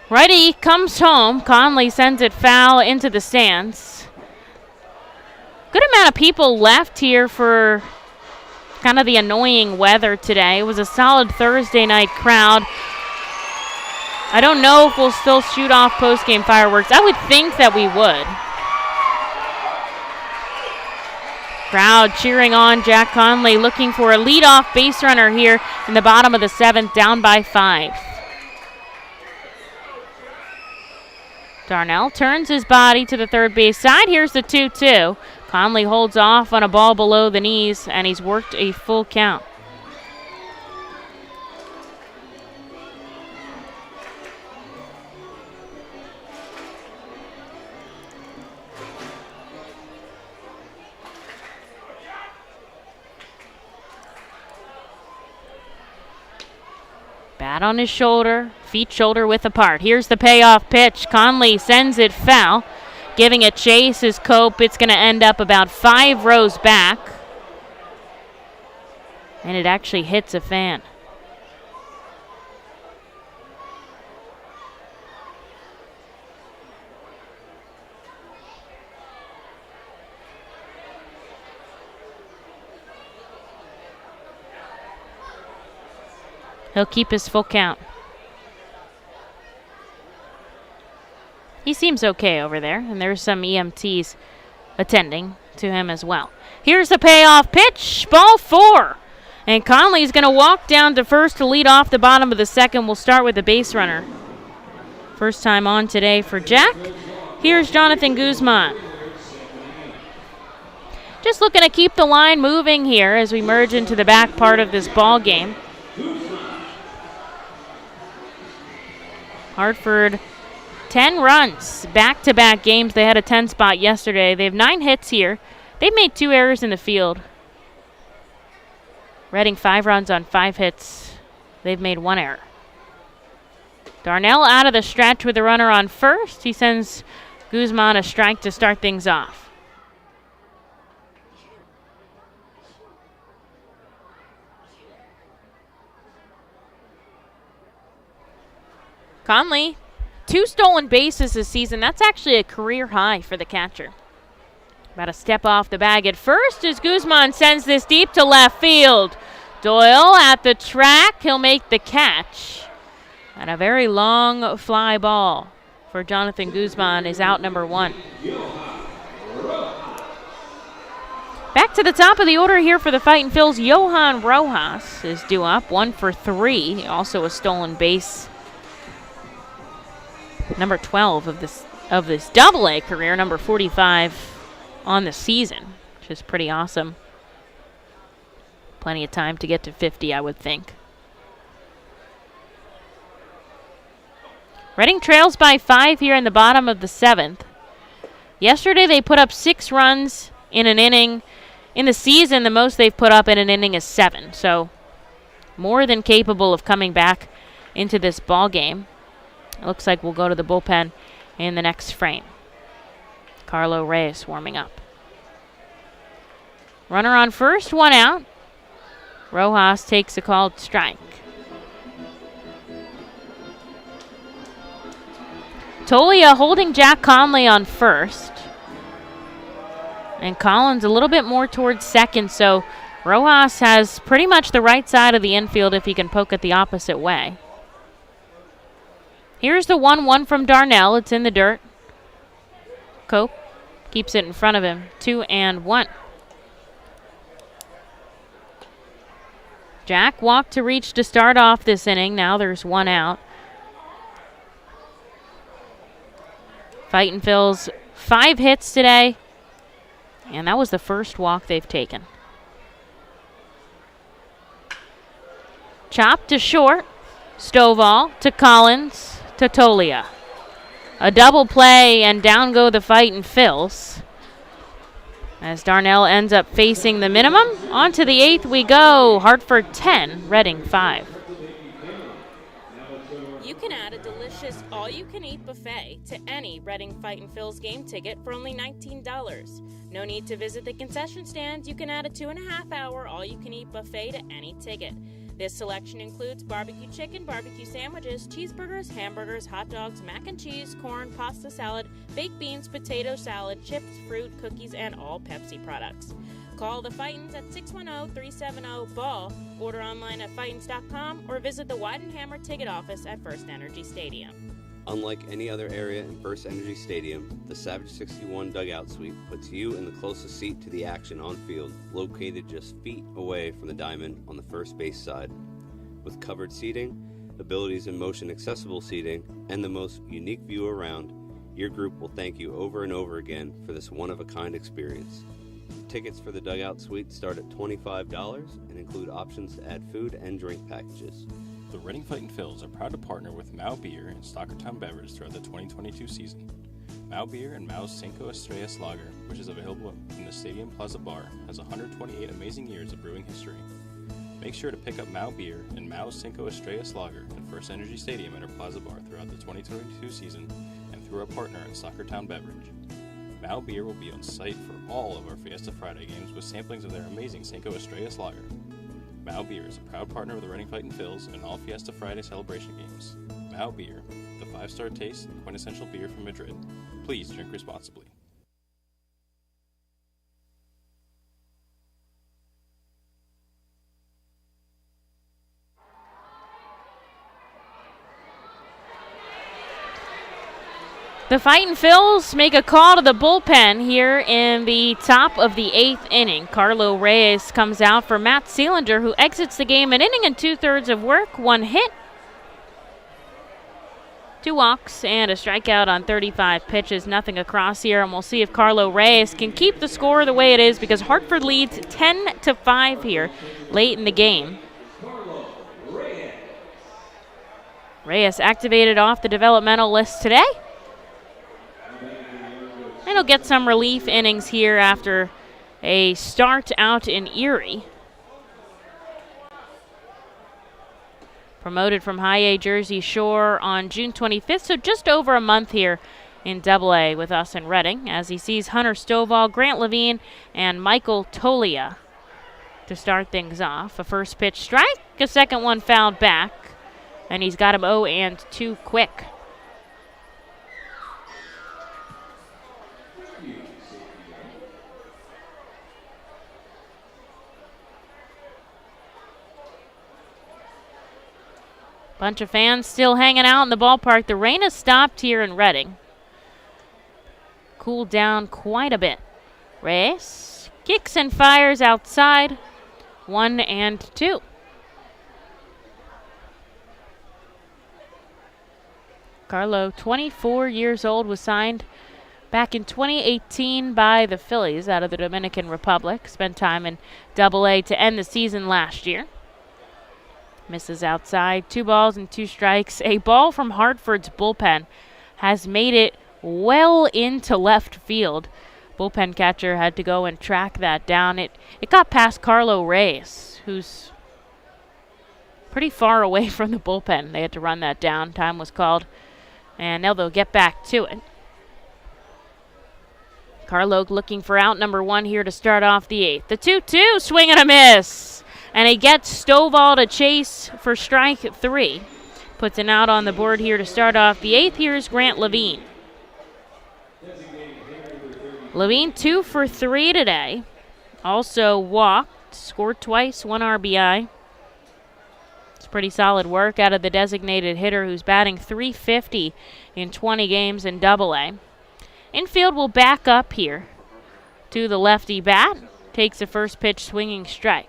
Righty comes home. Conley sends it foul into the stands. Good amount of people left here for kind of the annoying weather today. It was a solid Thursday night crowd. I don't know if we'll still shoot off post-game fireworks. I would think that we would. Crowd cheering on Jack Conley, looking for a leadoff base runner here in the bottom of the 7th, down by 5. Darnell turns his body to the third base side. Here's the 2-2. Conley holds off on a ball below the knees, and he's worked a full count. Bat on his shoulder, feet shoulder width apart. Here's the payoff pitch. Conley sends it foul. Giving it chase is Cope. It's going to end up about 5 rows back. And it actually hits a fan. He'll keep his full count. He seems okay over there, and there's some EMTs attending to him as well. Here's the payoff pitch, ball 4. And Conley's going to walk down to first to lead off the bottom of the 2nd. We'll start with the base runner. First time on today for Jack. Here's Jonathan Guzman. Just looking to keep the line moving here as we merge into the back part of this ball game. Hartford, 10 runs, back-to-back games. They had a 10 spot yesterday. They have 9 hits here. They've made 2 errors in the field. Reading 5 runs on 5 hits. They've made 1 error. Darnell out of the stretch with a runner on first. He sends Guzman a strike to start things off. Conley, 2 stolen bases this season. That's actually a career high for the catcher. About a step off the bag at first as Guzman sends this deep to left field. Doyle at the track. He'll make the catch. And a very long fly ball for Jonathan Guzman is out number 1. Back to the top of the order here for the Fightin' Phils. Johan Rojas is due up, 1 for 3. Also a stolen base. Number 12 of this double-A career, number 45 on the season, which is pretty awesome. Plenty of time to get to 50, I would think. Reading trails by 5 here in the bottom of the 7th. Yesterday they put up 6 runs in an inning. In the season, the most they've put up in an inning is 7. So more than capable of coming back into this ball game. It looks like we'll go to the bullpen in the next frame. Carlo Reyes warming up. Runner on first, 1 out. Rojas takes a called strike. Tolia holding Jack Conley on first. And Collins a little bit more towards second, so Rojas has pretty much the right side of the infield if he can poke it the opposite way. Here's the 1-1 from Darnell. It's in the dirt. Cope keeps it in front of him. 2-1. Jack walked to reach to start off this inning. Now there's one out. Fightin Phil's 5 hits today. And that was the first walk they've taken. Chop to short. Stovall to Collins to Tolia. A double play and down go the Fightin Phils. As Darnell ends up facing the minimum. On to the 8th we go. Hartford 10, Reading 5. You can add a delicious all-you-can-eat buffet to any Reading Fightin Phil's game ticket for only $19. No need to visit the concession stand. You can add a 2.5-hour all-you-can-eat buffet to any ticket. This selection includes barbecue chicken, barbecue sandwiches, cheeseburgers, hamburgers, hot dogs, mac and cheese, corn, pasta salad, baked beans, potato salad, chips, fruit, cookies, and all Pepsi products. Call the Fightins at 610-370-BALL, order online at Fightins.com, or visit the Weidenhammer ticket office at FirstEnergy Stadium. Unlike any other area in FirstEnergy Stadium, the Savage 61 dugout suite puts you in the closest seat to the action on field, located just feet away from the diamond on the first base side. With covered seating, abilities in motion accessible seating, and the most unique view around, your group will thank you over and over again for this one-of-a-kind experience. Tickets for the dugout suite start at $25 and include options to add food and drink packages. The Reading Fightin Phils are proud to partner with Mao Beer and Stockertown Beverage throughout the 2022 season. Mao Beer and Mao's Cinco Estrellas Lager, which is available in the Stadium Plaza Bar, has 128 amazing years of brewing history. Make sure to pick up Mao Beer and Mao's Cinco Estrellas Lager at FirstEnergy Stadium at our Plaza Bar throughout the 2022 season and through our partner at Stockertown Beverage. Mao Beer will be on site for all of our Fiesta Friday games with samplings of their amazing Cinco Estrellas Lager. Mao Beer is a proud partner of the Reading Fightin Phils in all Fiesta Friday celebration games. Mao Beer, the 5-star taste and quintessential beer from Madrid. Please drink responsibly. The Fightin Phils make a call to the bullpen here in the top of the 8th inning. Carlo Reyes comes out for Matt Seelander, who exits the game an inning and 2/3 of work, 1 hit, 2 walks, and a strikeout on 35 pitches. Nothing across here, and we'll see if Carlo Reyes can keep the score the way it is because Hartford leads 10-5 here late in the game. Reyes activated off the developmental list today. And he'll get some relief innings here after a start out in Erie. Promoted from High A Jersey Shore on June 25th, so just over a month here in Double-A with us in Reading, as he sees Hunter Stovall, Grant Levine, and Michael Tolia to start things off. A first pitch strike, a second one fouled back, and he's got him 0-2 quick. Bunch of fans still hanging out in the ballpark. The rain has stopped here in Reading. Cooled down quite a bit. Reyes kicks and fires outside. 1-2. Carlo, 24 years old, was signed back in 2018 by the Phillies out of the Dominican Republic. Spent time in Double-A to end the season last year. Misses outside, 2 balls and 2 strikes. A ball from Hartford's bullpen has made it well into left field. Bullpen catcher had to go and track that down. It got past Carlo Reyes, who's pretty far away from the bullpen. They had to run that down. Time was called, and now they'll get back to it. Carlo looking for out number 1 here to start off the 8th. The 2-2, swing and a miss. And he gets Stovall to chase for strike 3. Puts an out on the board here to start off the 8th. Here's Grant Levine. Levine 2 for 3 today. Also walked, scored twice, 1 RBI. It's pretty solid work out of the designated hitter who's batting .350 in 20 games in Double-A. Infield will back up here to the lefty bat. Takes the first pitch, swinging strike.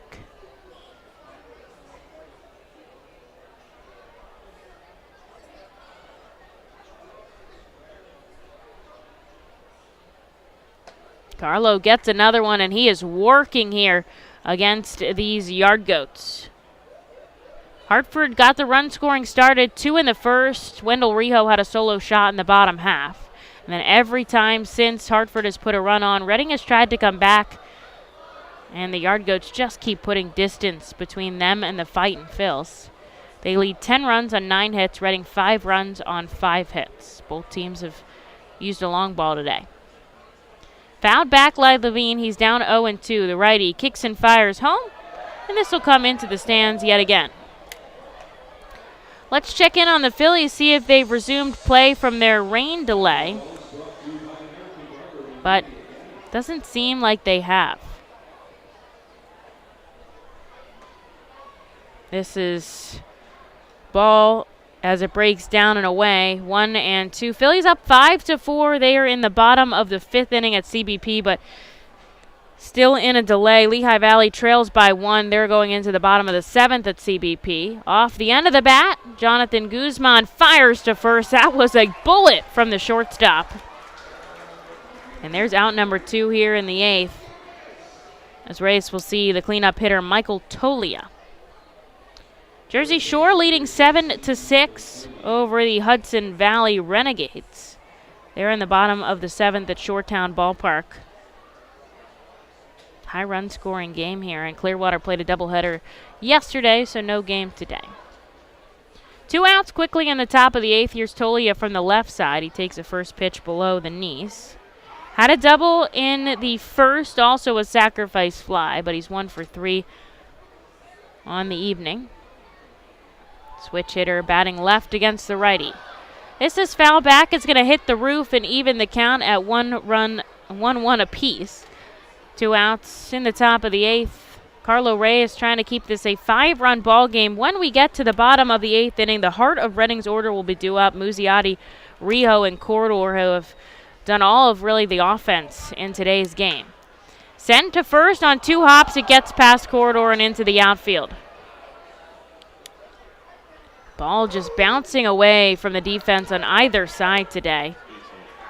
Carlo gets another one, and he is working here against these Yard Goats. Hartford got the run scoring started, 2 in the first. Wendell Rijo had a solo shot in the bottom half. And then every time since Hartford has put a run on, Reading has tried to come back, and the Yard Goats just keep putting distance between them and the Fightin' Phils. They lead 10 runs on 9 hits, Reading 5 runs on 5 hits. Both teams have used a long ball today. Fouled back by Levine. He's down 0-2. The righty kicks and fires home, and this will come into the stands yet again. Let's check in on the Phillies, see if they've resumed play from their rain delay. But doesn't seem like they have. This is ball as it breaks down and away, 1-2. Phillies up 5-4. They are in the bottom of the 5th inning at CBP, but still in a delay. Lehigh Valley trails by 1. They're going into the bottom of the 7th at CBP. Off the end of the bat, Jonathan Guzman fires to first. That was a bullet from the shortstop. And there's out number 2 here in the 8th. As Reyes will see the cleanup hitter Michael Tolia. Jersey Shore leading 7-6 over the Hudson Valley Renegades. They're in the bottom of the 7th at Shoretown Ballpark. High run scoring game here, and Clearwater played a doubleheader yesterday, so no game today. 2 outs quickly in the top of the 8th. Here's Tolia from the left side. He takes a first pitch below the knees. Had a double in the first, also a sacrifice fly, but he's 1 for 3 on the evening. Switch hitter batting left against the righty. This is foul back. It's going to hit the roof and even the count at 1-1 apiece. 2 outs in the top of the 8th. Carlo Reyes trying to keep this a 5-run ball game. When we get to the bottom of the 8th inning, the heart of Reading's order will be due up. Muzziotti, Rijo, and Corridor, who have done all of really the offense in today's game. Sent to first on 2 hops. It gets past Corridor and into the outfield. Ball just bouncing away from the defense on either side today.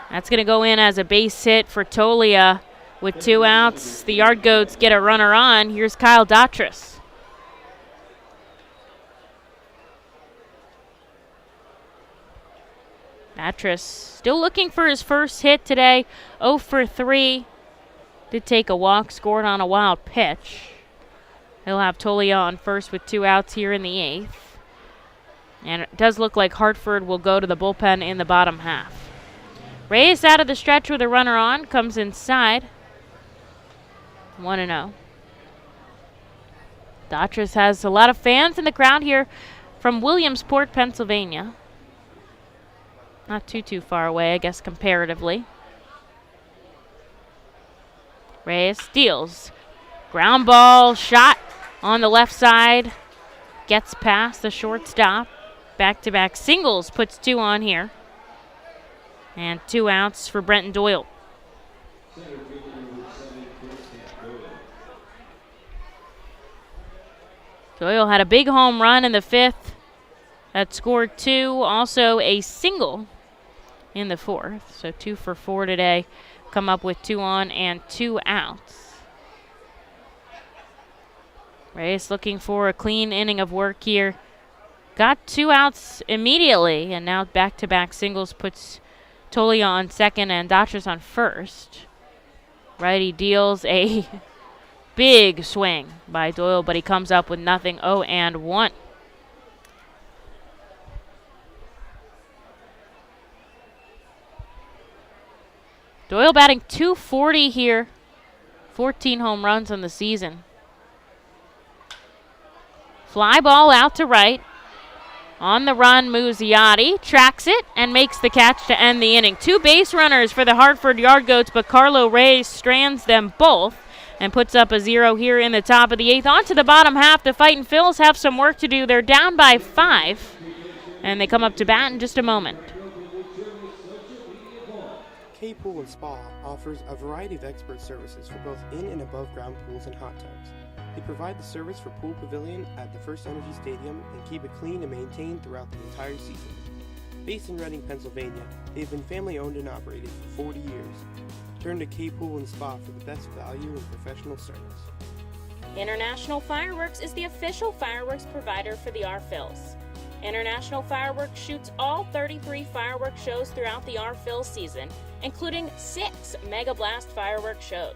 That's going to go in as a base hit for Tolia. With 2 outs, the Yard Goats get a runner on. Here's Kyle Datras. Datras still looking for his first hit today. 0 for 3. Did take a walk, scored on a wild pitch. He'll have Tolia on first with 2 outs here in the 8th. And it does look like Hartford will go to the bullpen in the bottom half. Reyes out of the stretch with a runner on, comes inside. 1-0. Datras has a lot of fans in the crowd here from Williamsport, Pennsylvania. Not too far away, I guess, comparatively. Reyes steals. Ground ball shot on the left side. Gets past the shortstop. Back-to-back singles, puts 2 on here. And 2 outs for Brenton Doyle. Doyle had a big home run in the 5th that scored 2. Also a single in the 4th. So 2 for 4 today. Come up with 2 on and 2 outs. Reyes looking for a clean inning of work here. Got 2 outs immediately, and now back-to-back singles puts Tolia on second and Datras on first. Righty deals a big swing by Doyle, but he comes up with nothing. 0-1. Doyle batting .240 here. 14 home runs on the season. Fly ball out to right. On the run, Muzziotti tracks it and makes the catch to end the inning. 2 base runners for the Hartford Yard Goats, but Carlo Reyes strands them both and puts up a 0 here in the top of the 8th. On to the bottom half, the Fightin' Phils have some work to do. They're down by 5, and they come up to bat in just a moment. K Pool and Spa offers a variety of expert services for both in and above ground pools and hot tubs. They provide the service for Pool Pavilion at the FirstEnergy Stadium and keep it clean and maintained throughout the entire season. Based in Reading, Pennsylvania, they've been family owned and operated for 40 years. Turn to K Pool and Spa for the best value and professional service. International Fireworks is the official fireworks provider for the R-Phils. International Fireworks shoots all 33 fireworks shows throughout the R-Phils season, including 6 Mega Blast fireworks shows.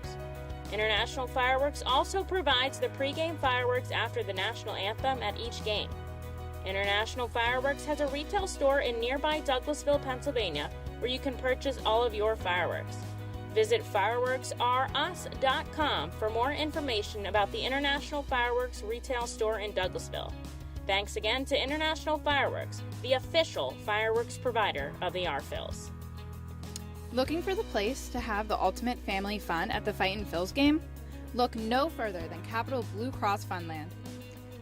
International Fireworks also provides the pregame fireworks after the national anthem at each game. International Fireworks has a retail store in nearby Douglasville, Pennsylvania, where you can purchase all of your fireworks. Visit fireworksrus.com for more information about the International Fireworks retail store in Douglasville. Thanks again to International Fireworks, the official fireworks provider of the R-Phils. Looking for the place to have the ultimate family fun at the Fightin' Phils game? Look no further than Capital Blue Cross Funland.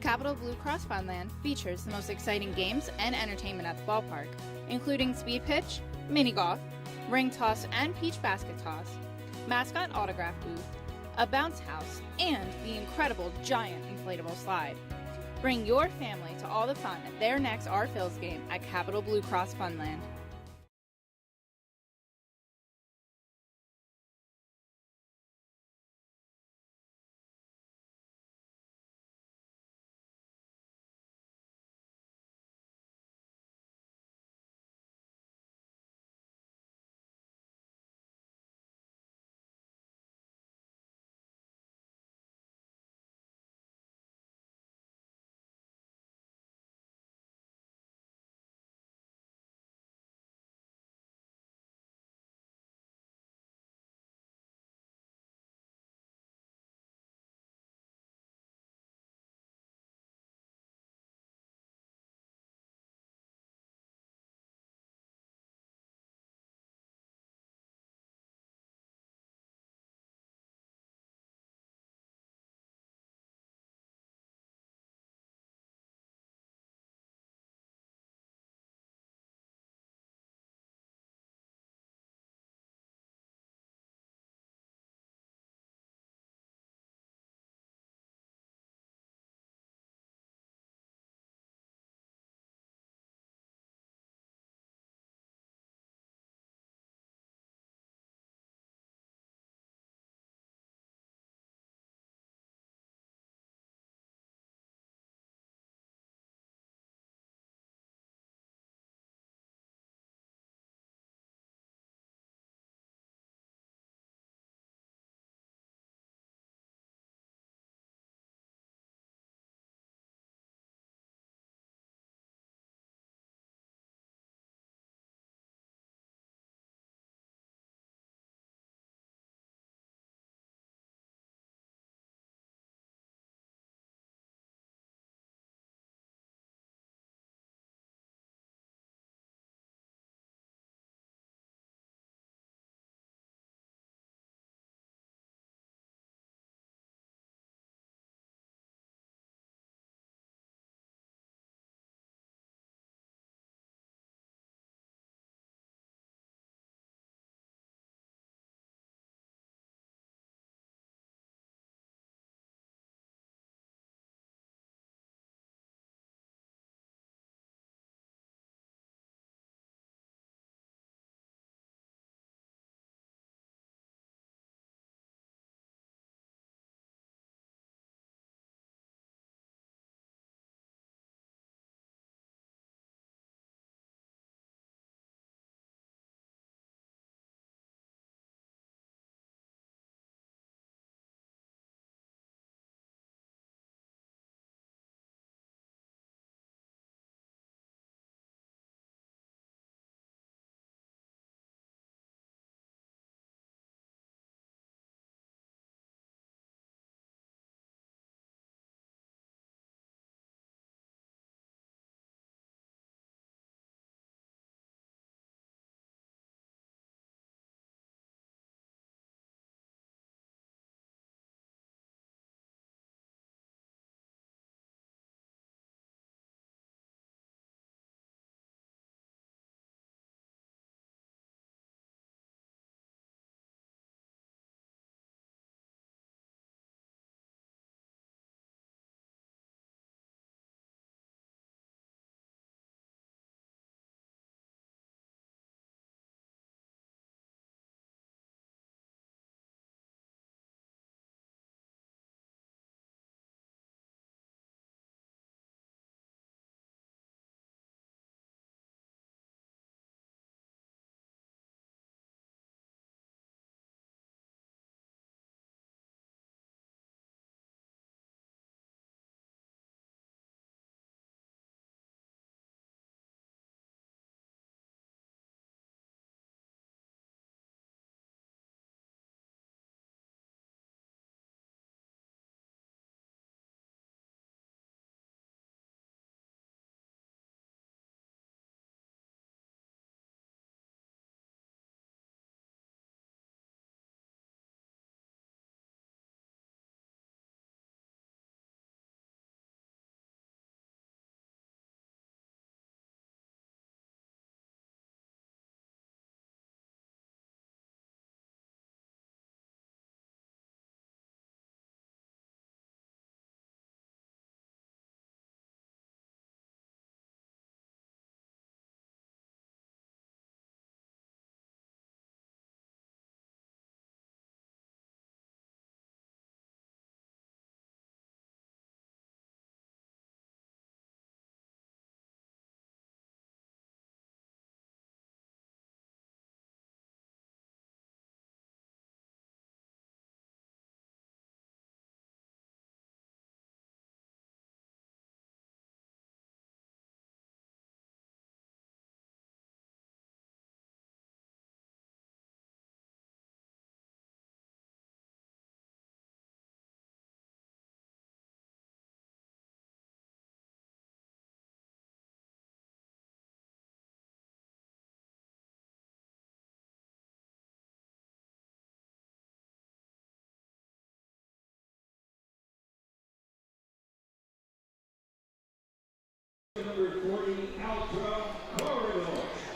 Capital Blue Cross Funland features the most exciting games and entertainment at the ballpark, including speed pitch, mini golf, ring toss and peach basket toss, mascot autograph booth, a bounce house, and the incredible giant inflatable slide. Bring your family to all the fun at their next R-Phils game at Capital Blue Cross Funland.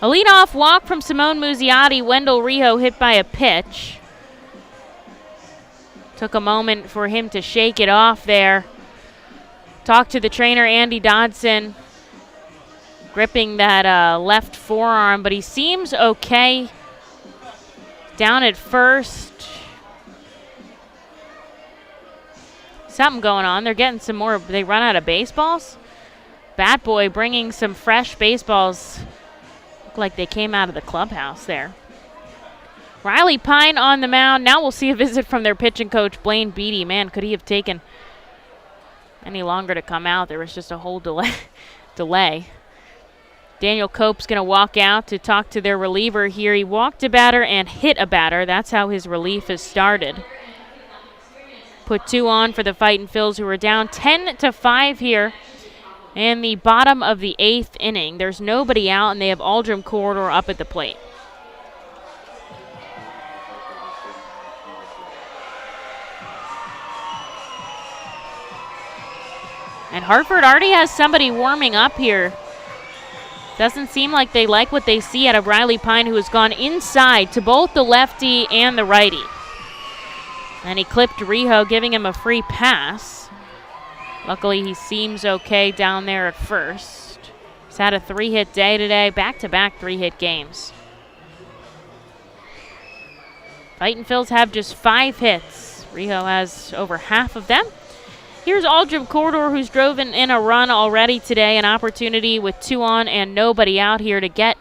A leadoff walk from Simone Muzziotti. Wendell Rijo hit by a pitch. Took a moment for him to shake it off there. Talked to the trainer, Andy Dodson, gripping that left forearm, but he seems okay. Down at first. Something going on. They're getting some more. They run out of baseballs. Bat Boy bringing some fresh baseballs. Look like they came out of the clubhouse there. Riley Pine on the mound. Now we'll see a visit from their pitching coach, Blaine Beatty. Man, could he have taken any longer to come out? There was just a whole delay. Daniel Cope's going to walk out to talk to their reliever here. He walked a batter and hit a batter. That's how his relief has started. Put 2 on for the Fightin' Phils, who are down 10-5 here in the bottom of the 8th inning. There's nobody out, and they have Aldrum Corridor up at the plate. And Hartford already has somebody warming up here. Doesn't seem like they like what they see out of Riley Pine, who has gone inside to both the lefty and the righty. And he clipped Rijo, giving him a free pass. Luckily, he seems okay down there at first. He's had a 3-hit day today, back-to-back 3-hit games. Fightin' Phils have just 5 hits. Rijo has over half of them. Here's Aldrum Corridor, who's driven in a run already today. An opportunity with 2 on and nobody out here to get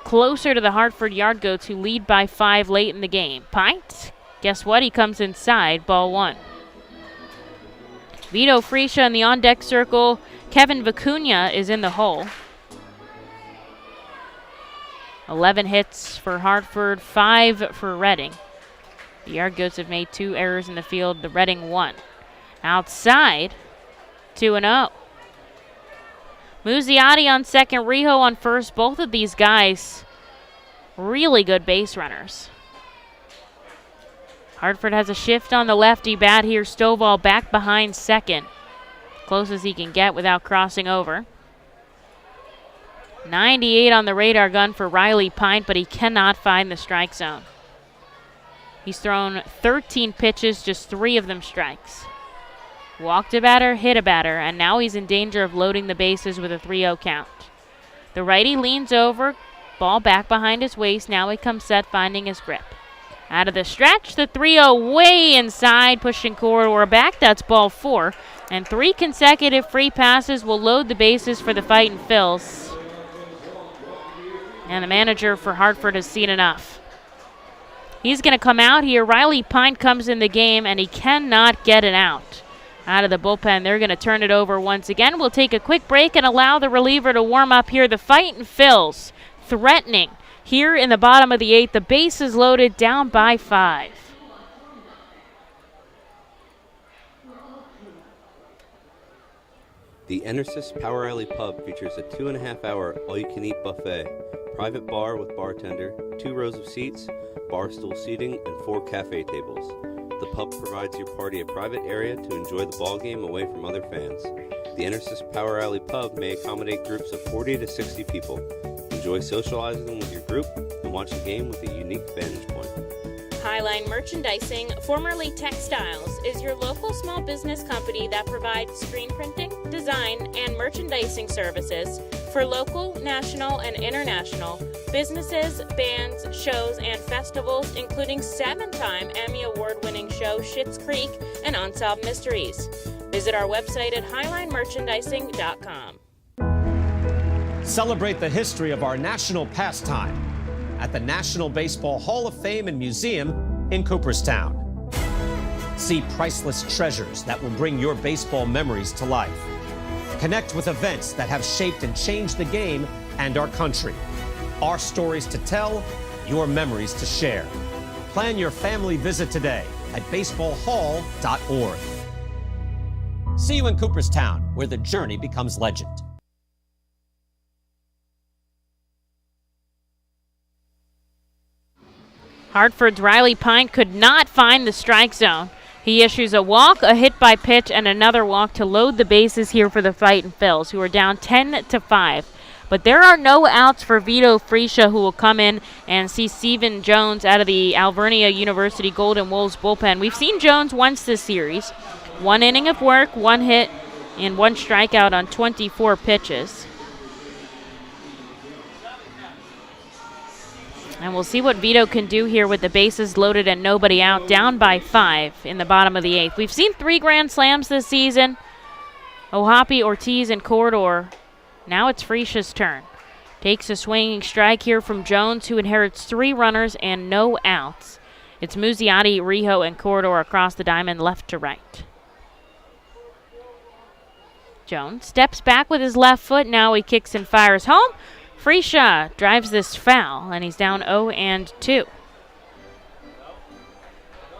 closer to the Hartford Yard Goats, who lead by 5 late in the game. Pint, guess what? He comes inside, ball 1. Vito Fresia in the on-deck circle. Kevin Vicuña is in the hole. 11 hits for Hartford, 5 for Reading. The Yard Goats have made 2 errors in the field, the Reading 1. Outside, 2-0. Muzziotti on second, Rijo on first. Both of these guys really good base runners. Hartford has a shift on the lefty bat here. Stovall back behind second. Close as he can get without crossing over. 98 on the radar gun for Riley Pine, but he cannot find the strike zone. He's thrown 13 pitches, just 3 of them strikes. Walked a batter, hit a batter, and now he's in danger of loading the bases with a 3-0 count. The righty leans over, ball back behind his waist. Now he comes set, finding his grip. Out of the stretch, the 3-0 way inside, pushing Corridor back. That's ball 4. And 3 consecutive free passes will load the bases for the Fightin' Phils. And the manager for Hartford has seen enough. He's going to come out here. Riley Pine comes in the game, and he cannot get it out. Out of the bullpen, they're going to turn it over once again. We'll take a quick break and allow the reliever to warm up here. The Fightin' Phils threatening here in the bottom of the 8th. The base is loaded, down by 5. The Enersys Power Alley Pub features a 2.5-hour all-you-can-eat buffet, private bar with bartender, 2 rows of seats, bar stool seating, and 4 cafe tables. The pub provides your party a private area to enjoy the ball game away from other fans. The Enersys Power Alley Pub may accommodate groups of 40 to 60 people. Enjoy socializing with your group and watch the game with a unique vantage point. Highline Merchandising, formerly Textiles, is your local small business company that provides screen printing, design, and merchandising services for local, national, and international businesses, bands, shows, and festivals, including 7-time Emmy Award-winning show Schitt's Creek and Unsolved Mysteries. Visit our website at highlinemerchandising.com. Celebrate the history of our national pastime at the National Baseball Hall of Fame and Museum in Cooperstown. See priceless treasures that will bring your baseball memories to life. Connect with events that have shaped and changed the game and our country. Our stories to tell, your memories to share. Plan your family visit today at baseballhall.org. See you in Cooperstown, where the journey becomes legend. Hartford's Riley Pine could not find the strike zone. He issues a walk, a hit by pitch, and another walk to load the bases here for the Fightin' Phils, who are down 10-5. But there are no outs for Vito Freesia, who will come in and see Steven Jones out of the Alvernia University Golden Wolves bullpen. We've seen Jones once this series. 1 inning of work, 1 hit, and 1 strikeout on 24 pitches. And we'll see what Vito can do here with the bases loaded and nobody out, down by 5 in the bottom of the 8th. We've seen 3 grand slams this season. Ohapi, Ortiz, and Corridor. Now it's Freesia's turn. Takes a swinging strike here from Jones, who inherits 3 runners and no outs. It's Muzziotti, Rijo, and Corridor across the diamond, left to right. Jones steps back with his left foot. Now he kicks and fires home. Freesia drives this foul, and he's down 0-2.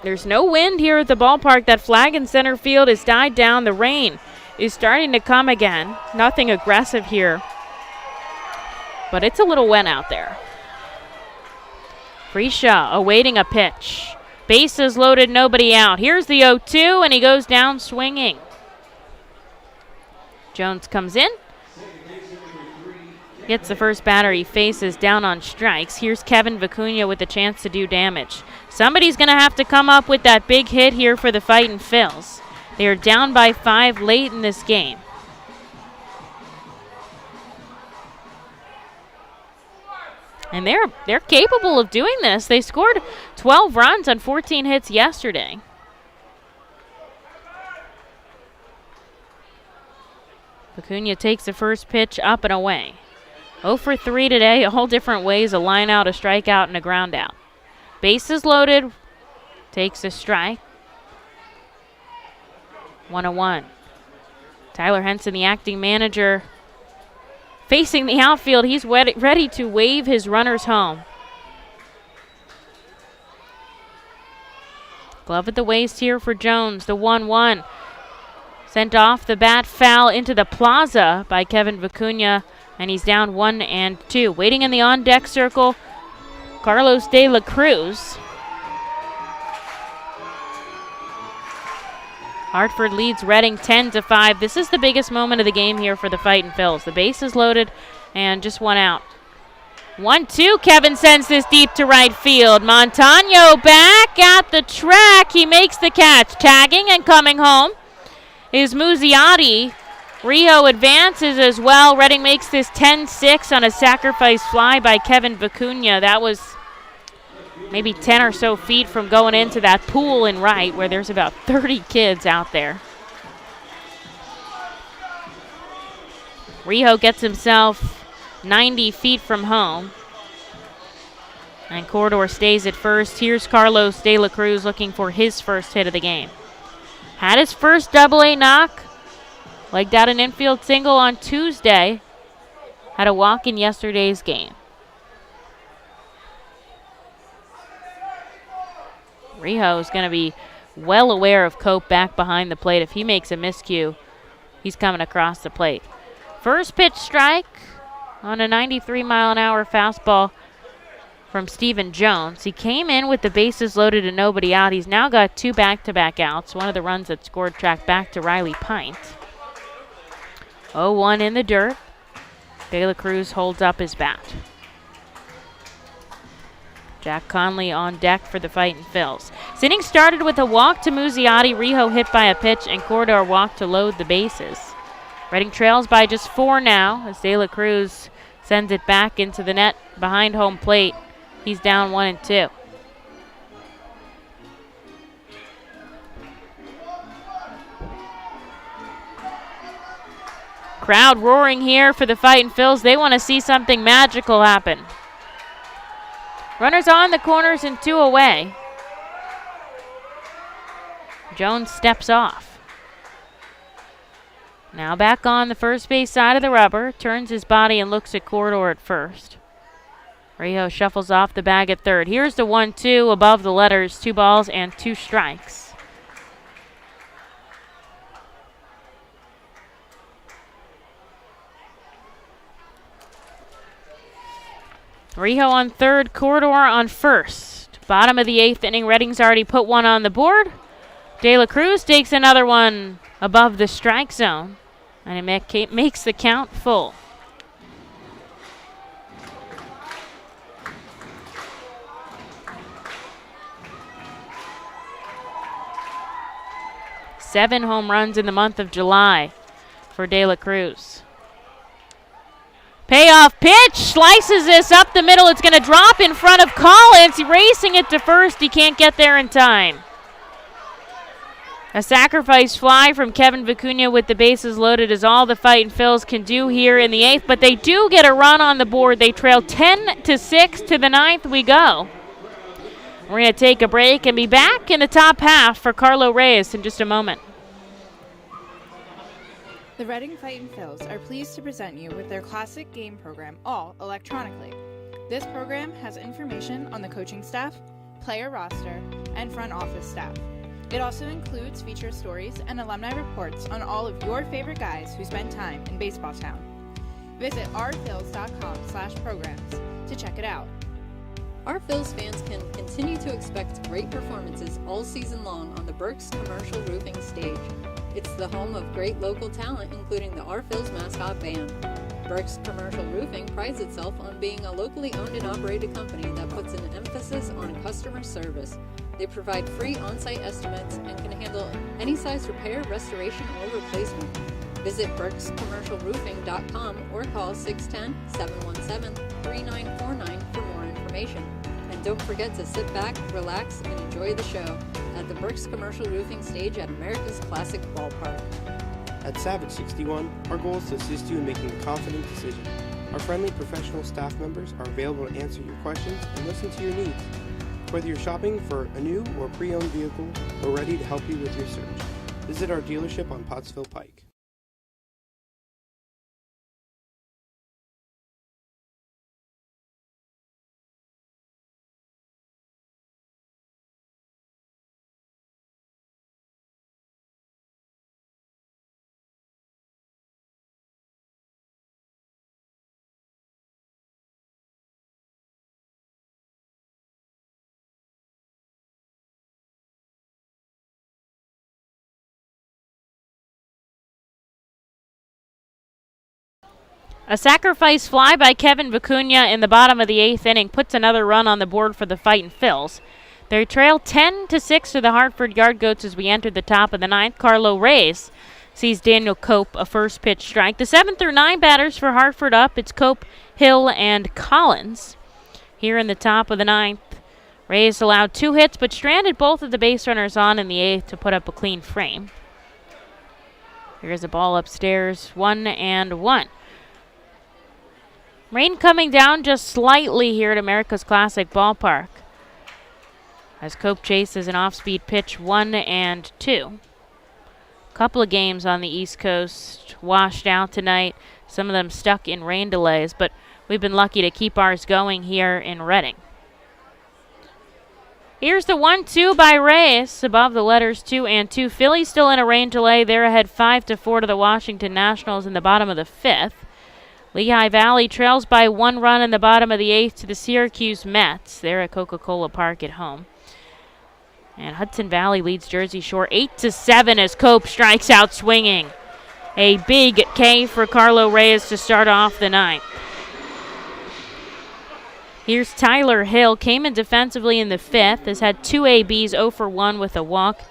There's no wind here at the ballpark. That flag in center field has died down. The rain is starting to come again. Nothing aggressive here, but it's a little wet out there. Freesia awaiting a pitch. Bases loaded, nobody out. Here's the 0-2, and he goes down swinging. Jones comes in. Gets the first batter he faces down on strikes. Here's Kevin Vicuña with a chance to do damage. Somebody's going to have to come up with that big hit here for the Fightin' Phils. They are down by 5 late in this game. And they're capable of doing this. They scored 12 runs on 14 hits yesterday. Vicuña takes the first pitch up and away. 0 for 3 today, all different ways, a line out, a strikeout, and a ground out. Bases loaded, takes a strike. 1-1. Tyler Henson, the acting manager, facing the outfield. He's ready to wave his runners home. Glove at the waist here for Jones, the 1-1. Sent off the bat, foul into the plaza by Kevin Vicuña, and he's down 1-2. Waiting in the on-deck circle, Carlos de la Cruz. Hartford leads Reading 10-5. This is the biggest moment of the game here for the Fightin' Phils. The base is loaded and just 1 out. 1-2. Kevin sends this deep to right field. Montano back at the track. He makes the catch. Tagging and coming home is Muzziotti. Rio advances as well. Reading makes this 10-6 on a sacrifice fly by Kevin Vicuña. That was maybe 10 or so feet from going into that pool in right, where there's about 30 kids out there. Rio gets himself 90 feet from home. And Corridor stays at first. Here's Carlos de la Cruz looking for his first hit of the game. Had his first double-A knock. Legged out an infield single on Tuesday. Had a walk in yesterday's game. Rio is going to be well aware of Cope back behind the plate. If he makes a miscue, he's coming across the plate. First pitch strike on a 93-mile-an-hour fastball from Steven Jones. He came in with the bases loaded and nobody out. He's now got 2 back-to-back outs. One of the runs that scored tracked back to Riley Pint. 0-1 in the dirt. De La Cruz holds up his bat. Jack Conley on deck for the Fightin' Phils. This inning started with a walk to Muzziotti. Rijo hit by a pitch, and Corridor walked to load the bases. Reading trails by just 4 now as De La Cruz sends it back into the net behind home plate. He's down 1-2. Crowd roaring here for the Fightin' Phils. They want to see something magical happen. Runners on the corners and 2 away. Jones steps off. Now back on the first base side of the rubber. Turns his body and looks at Corridor at first. Rijo shuffles off the bag at third. Here's the 1-2 above the letters. 2 balls and 2 strikes. Rijo on third, Corridor on first. Bottom of the 8th inning, Reading's already put 1 on the board. De La Cruz takes another one above the strike zone, and it makes the count full. 7 home runs in the month of July for De La Cruz. Payoff pitch, slices this up the middle. It's going to drop in front of Collins. Racing it to first. He can't get there in time. A sacrifice fly from Kevin Vicuña with the bases loaded is all the Fightin' Phils can do here in the 8th, but they do get a run on the board. They trail 10-6 to the 9th we go. We're going to take a break and be back in the top half for Carlo Reyes in just a moment. The Reading Fightin' Phils are pleased to present you with their classic game program, all electronically. This program has information on the coaching staff, player roster, and front office staff. It also includes feature stories and alumni reports on all of your favorite guys who spend time in baseball town. Visit ourphils.com/programs to check it out. Our Phils fans can continue to expect great performances all season long on the Burke's Commercial Roofing stage. It's the home of great local talent, including the Our Phils mascot band. Burke's Commercial Roofing prides itself on being a locally owned and operated company that puts an emphasis on customer service. They provide free on-site estimates and can handle any size repair, restoration, or replacement. Visit burkscommercialroofing.com or call 610-717-3949 for more information. And don't forget to sit back, relax, and enjoy the show at the Burke's Commercial Roofing stage at America's Classic Ballpark. At Savage 61, our goal is to assist you in making a confident decision. Our friendly professional staff members are available to answer your questions and listen to your needs. Whether you're shopping for a new or pre-owned vehicle, we're ready to help you with your search. Visit our dealership on Pottsville Pike. A sacrifice fly by Kevin Vicuña in the bottom of the 8th inning puts another run on the board for the Fightin' Phils. They trail 10-6 to the Hartford Yard Goats as we enter the top of the 9th. Carlo Reyes sees Daniel Cope a first pitch strike. The 7 through 9 batters for Hartford up. It's Cope, Hill, and Collins. Here in the top of the 9th, Reyes allowed 2 hits but stranded both of the base runners on in the 8th to put up a clean frame. Here's a ball upstairs, 1-1. Rain coming down just slightly here at America's Classic Ballpark as Cope chases an off-speed pitch, 1-2. Couple of games on the East Coast washed out tonight, some of them stuck in rain delays, but we've been lucky to keep ours going here in Reading. Here's the 1-2 by Reyes above the letters 2 and 2. Phillies still in a rain delay. They're ahead 5-4 to the Washington Nationals in the bottom of the 5th. Lehigh Valley trails by 1 run in the bottom of the 8th to the Syracuse Mets. They're at Coca-Cola Park at home. And Hudson Valley leads Jersey Shore 8-7 as Cope strikes out swinging. A big K for Carlo Reyes to start off the 9th. Here's Tyler Hill. Came in defensively in the 5th. Has had 2 ABs, 0 for 1 with a walk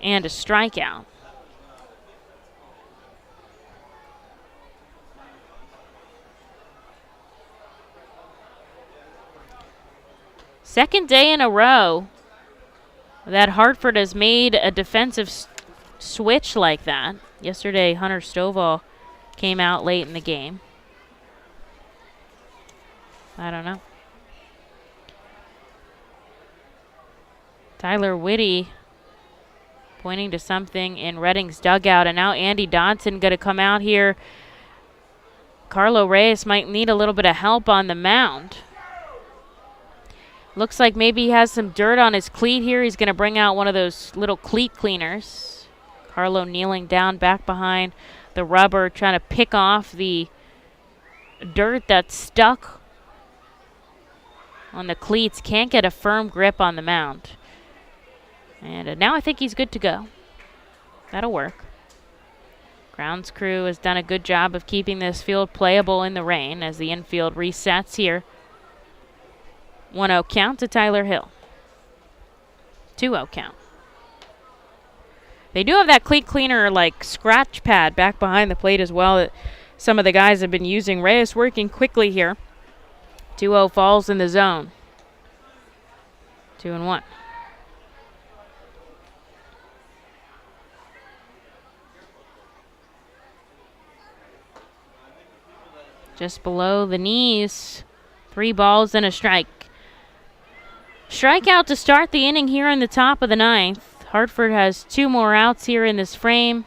and a strikeout. Second day in a row that Hartford has made a defensive switch like that. Yesterday, Hunter Stovall came out late in the game. I don't know. Tyler Whitty pointing to something in Reading's dugout, and now Andy Dodson going to come out here. Carlo Reyes might need a little bit of help on the mound. Looks like maybe he has some dirt on his cleat here. He's going to bring out one of those little cleat cleaners. Carlo kneeling down back behind the rubber, trying to pick off the dirt that's stuck on the cleats. Can't get a firm grip on the mound. And now I think he's good to go. That'll work. Grounds crew has done a good job of keeping this field playable in the rain as the infield resets here. 1-0 count to Tyler Hill. 2-0 count. They do have that cleat cleaner like scratch pad back behind the plate as well that some of the guys have been using. Reyes working quickly here. 2-0 falls in the zone. 2-1. Just below the knees. 3 balls and a strike. Strikeout to start the inning here in the top of the 9th. Hartford has 2 more outs here in this frame.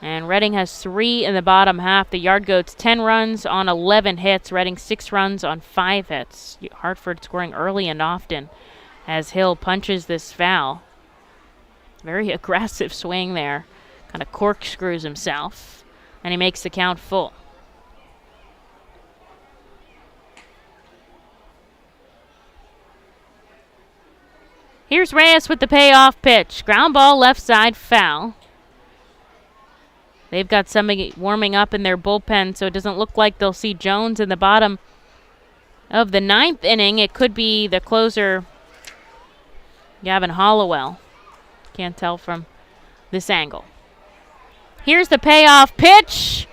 And Reading has 3 in the bottom half. The Yard Goats 10 runs on 11 hits. Reading 6 runs on 5 hits. Hartford scoring early and often as Hill punches this foul. Very aggressive swing there. Kind of corkscrews himself. And he makes the count full. Here's Reyes with the payoff pitch. Ground ball left side foul. They've got somebody warming up in their bullpen, so it doesn't look like they'll see Jones in the bottom of the 9th inning. It could be the closer, Gavin Hollowell. Can't tell from this angle. Here's the payoff pitch.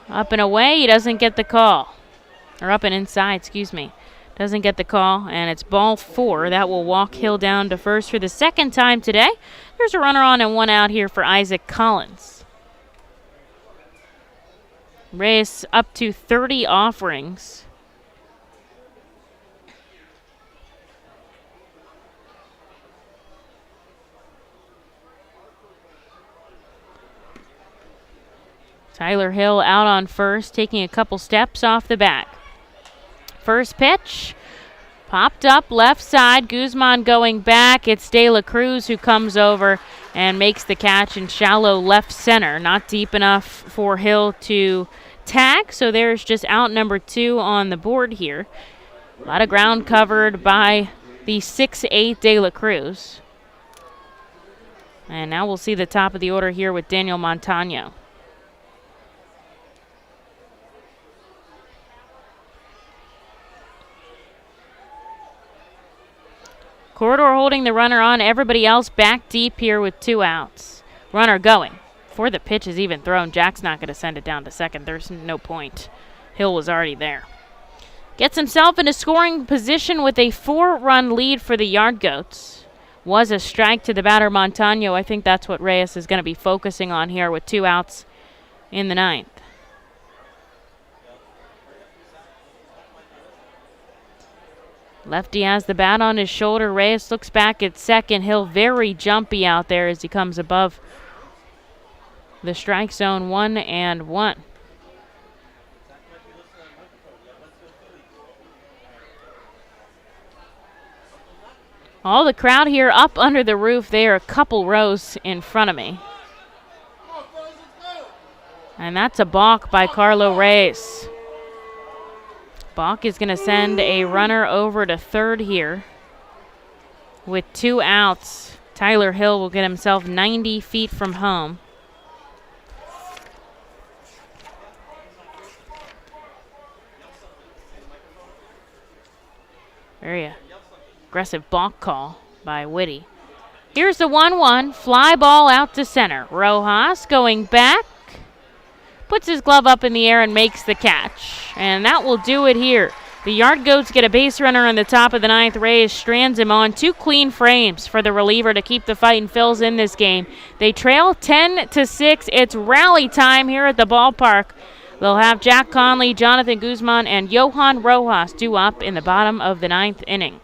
Up and away. He doesn't get the call. Or up and inside, excuse me. Doesn't get the call, and it's ball 4. That will walk Hill down to first for the 2nd time today. There's a runner on and 1 out here for Isaac Collins. Reyes up to 30 offerings. Tyler Hill out on first, taking a couple steps off the bat. First pitch, popped up left side. Guzman going back. It's De La Cruz who comes over and makes the catch in shallow left center. Not deep enough for Hill to tag, so there's just out number 2 on the board here. A lot of ground covered by the 6'8" De La Cruz. And now we'll see the top of the order here with Daniel Montano. Corridor holding the runner on. Everybody else back deep here with 2 outs. Runner going. Before the pitch is even thrown, Jack's not going to send it down to second. There's no point. Hill was already there. Gets himself into scoring position with a 4-run lead for the Yard Goats. Was a strike to the batter Montano. I think that's what Reyes is going to be focusing on here with 2 outs in the 9th. Lefty has the bat on his shoulder. Reyes looks back at second. Hill very jumpy out there as he comes above the strike zone. 1-1. All the crowd here up under the roof. They are a couple rows in front of me. And that's a balk by Carlo Reyes. Balk is going to send a runner over to third here. With 2 outs, Tyler Hill will get himself 90 feet from home. Very aggressive balk call by Whitty. Here's the 1-1, fly ball out to center. Rojas going back. Puts his glove up in the air and makes the catch. And that will do it here. The Yard Goats get a base runner on the top of the 9th. Reyes strands him on. 2 clean frames for the reliever to keep the Fightin' Phils in this game. They trail 10-6. It's rally time here at the ballpark. They'll have Jack Conley, Jonathan Guzman, and Johan Rojas due up in the bottom of the 9th inning.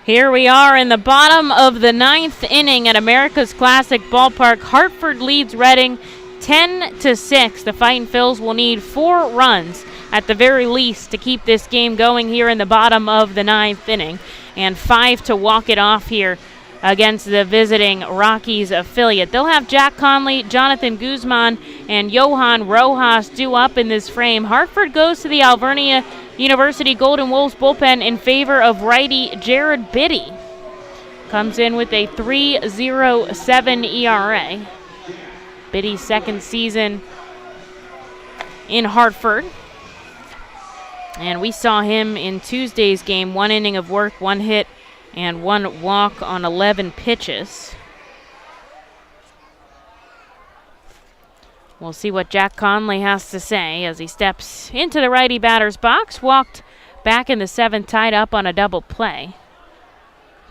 Here we are in the bottom of the 9th inning at America's Classic Ballpark. Hartford leads Reading 10-6. The Fightin' Phils will need 4 runs at the very least to keep this game going here in the bottom of the 9th inning, and 5 to walk it off here against the visiting Rockies affiliate. They'll have Jack Conley, Jonathan Guzman, and Johan Rojas due up in this frame. Hartford goes to the Alvernia University Golden Wolves bullpen in favor of righty Jared Biddy. Comes in with a 3.07 ERA. Biddy's second season in Hartford. And we saw him in Tuesday's game, 1 inning of work, 1 hit, and 1 walk on 11 pitches. We'll see what Jack Conley has to say as he steps into the righty batter's box. Walked back in the 7th, tied up on a double play.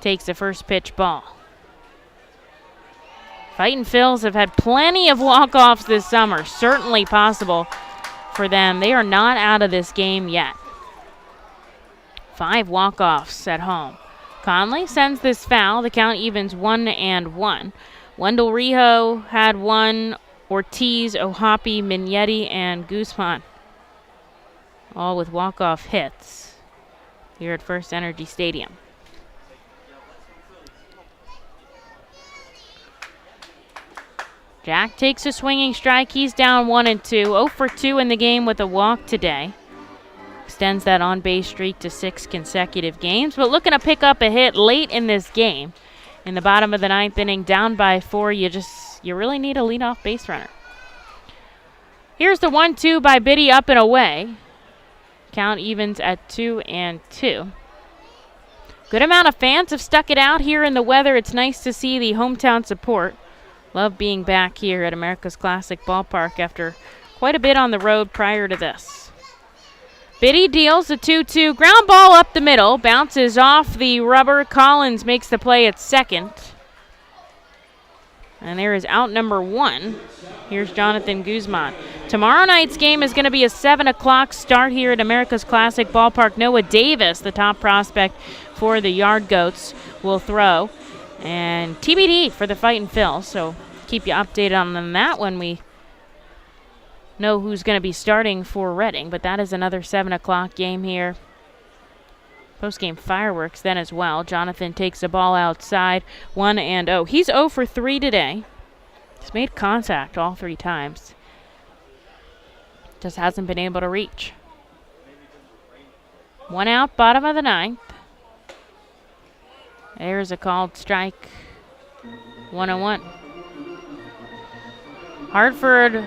Takes the first pitch ball. Fightin' Phils have had plenty of walk-offs this summer. Certainly possible for them. They are not out of this game yet. 5 walk-offs at home. Conley sends this foul. The count evens 1-1. Wendell Rijo had 1. Ortiz, Ohapi, Mignetti, and Guzman, all with walk-off hits here at FirstEnergy Stadium. Jack takes a swinging strike. He's down 1-2. 0 for 2 in the game with a walk today. Extends that on-base streak to 6 consecutive games, but looking to pick up a hit late in this game. In the bottom of the 9th inning, down by 4, you really need a leadoff base runner. Here's the 1-2 by Biddy, up and away. Count evens at 2-2. Good amount of fans have stuck it out here in the weather. It's nice to see the hometown support. Love being back here at America's Classic Ballpark after quite a bit on the road prior to this. Biddy deals the 2-2. Ground ball up the middle. Bounces off the rubber. Collins makes the play at second. And there is out number 1. Here's Jonathan Guzman. Tomorrow night's game is going to be a 7 o'clock start here at America's Classic Ballpark. Noah Davis, the top prospect for the Yard Goats, will throw. And TBD for the Fightin' Phils. So keep you updated on that when we know who's going to be starting for Reading. But that is another 7 o'clock game here. Post-game fireworks then as well. Jonathan takes the ball outside, 1-0. He's 0 for 3 today. He's made contact all 3 times. Just hasn't been able to reach. 1 out, bottom of the 9th. There's a called strike. 1-1. Hartford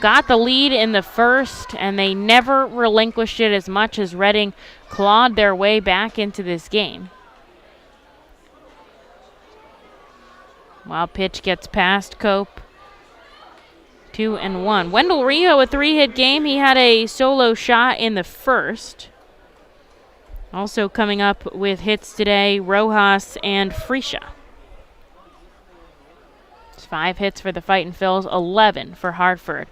got the lead in the first, and they never relinquished it as much as Reading clawed their way back into this game. Wild pitch gets past Cope. 2-1. Wendell Rijo, a 3-hit game. He had a solo shot in the first. Also coming up with hits today, Rojas and Frisha. It's 5 hits for the Fightin' Phils, 11 for Hartford.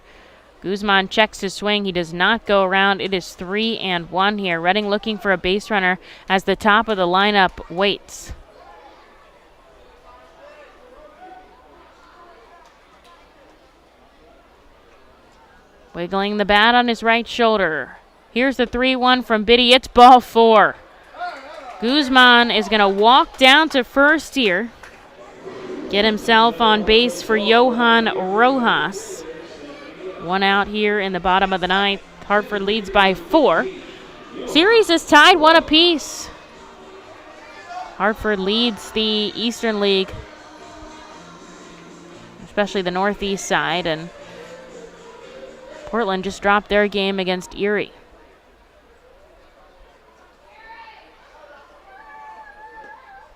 Guzman checks his swing. He does not go around. It is 3-1 here. Reading looking for a base runner as the top of the lineup waits. Wiggling the bat on his right shoulder. Here's the 3-1 from Biddy. It's ball 4. Guzman is going to walk down to first here. Get himself on base for Johan Rojas. 1 out here in the bottom of the 9th. Hartford leads by 4. Series is tied 1 apiece. Hartford leads the Eastern League, especially the Northeast side, and Portland just dropped their game against Erie.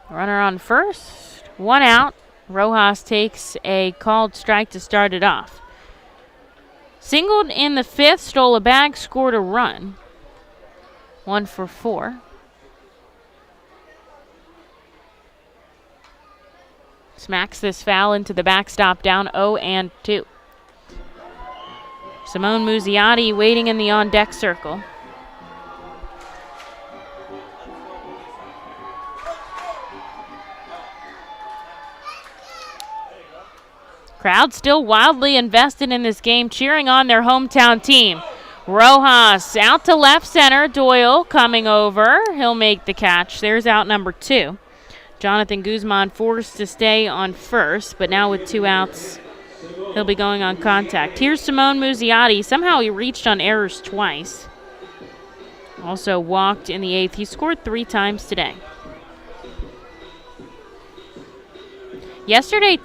Runner on first, 1 out. Rojas takes a called strike to start it off. Singled in the 5th, stole a bag, scored a run. 1 for 4. Smacks this foul into the backstop, down 0-2. Simone Muzziotti waiting in the on-deck circle. Crowd still wildly invested in this game, cheering on their hometown team. Rojas out to left center. Doyle coming over. He'll make the catch. There's out number 2. Jonathan Guzman forced to stay on first, but now with 2 outs, he'll be going on contact. Here's Simone Muzziotti. Somehow he reached on errors twice. Also walked in the 8th. He scored 3 times today. Yesterday,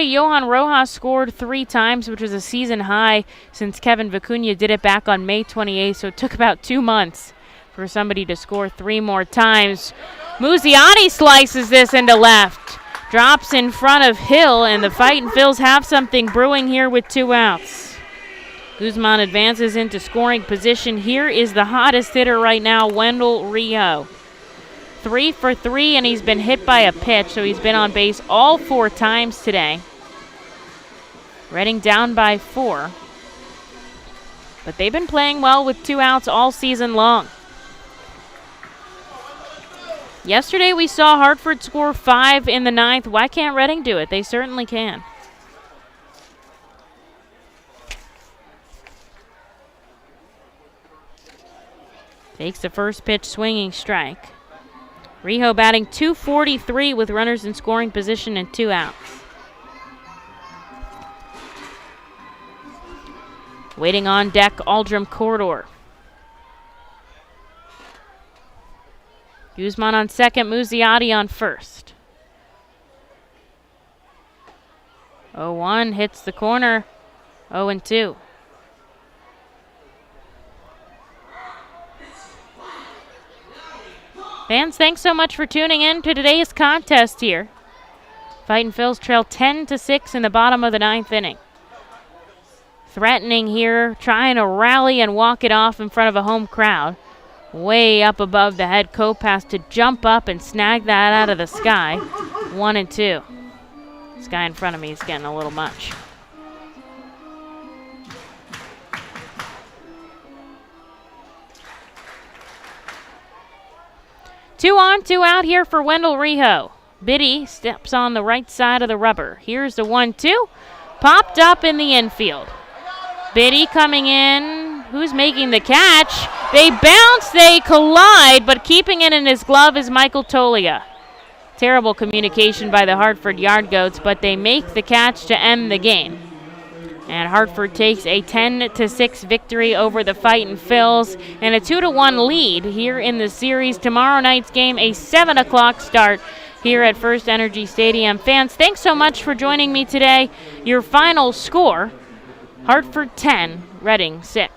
Johan Rojas scored 3 times, which was a season high since Kevin Vicuña did it back on May 28th, so it took about 2 months for somebody to score 3 more times. Muzziotti slices this into left. Drops in front of Hill, and the Fightin' Phils have something brewing here with 2 outs. Guzman advances into scoring position. Here is the hottest hitter right now, Wendell Rio. 3 for 3, and he's been hit by a pitch, so he's been on base all 4 times today. Reading down by 4. But they've been playing well with 2 outs all season long. Yesterday we saw Hartford score 5 in the 9th. Why can't Reading do it? They certainly can. Takes the first pitch, swinging strike. Rijo batting .243 with runners in scoring position and 2 outs. Waiting on deck, Aldrum Corridor. Guzman on second, Muzziotti on first. 0-1 hits the corner. 0-2. Fans, thanks so much for tuning in to today's contest here. Fightin' Phils trail 10-6 in the bottom of the 9th inning. Threatening here, trying to rally and walk it off in front of a home crowd. Way up above the head, Cope has to jump up and snag that out of the sky. 1-2. This guy in front of me is getting a little much. Two on, 2 out here for Wendell Rijo. Biddy steps on the right side of the rubber. Here's the 1-2. Popped up in the infield. Biddy coming in. Who's making the catch? They bounce, they collide, but keeping it in his glove is Michael Tolia. Terrible communication by the Hartford Yard Goats, but they make the catch to end the game. And Hartford takes a 10-6 victory over the Fightin' Phils and a 2-1 lead here in the series. Tomorrow night's game, a 7 o'clock start here at FirstEnergy Stadium. Fans, thanks so much for joining me today. Your final score, Hartford 10, Reading 6.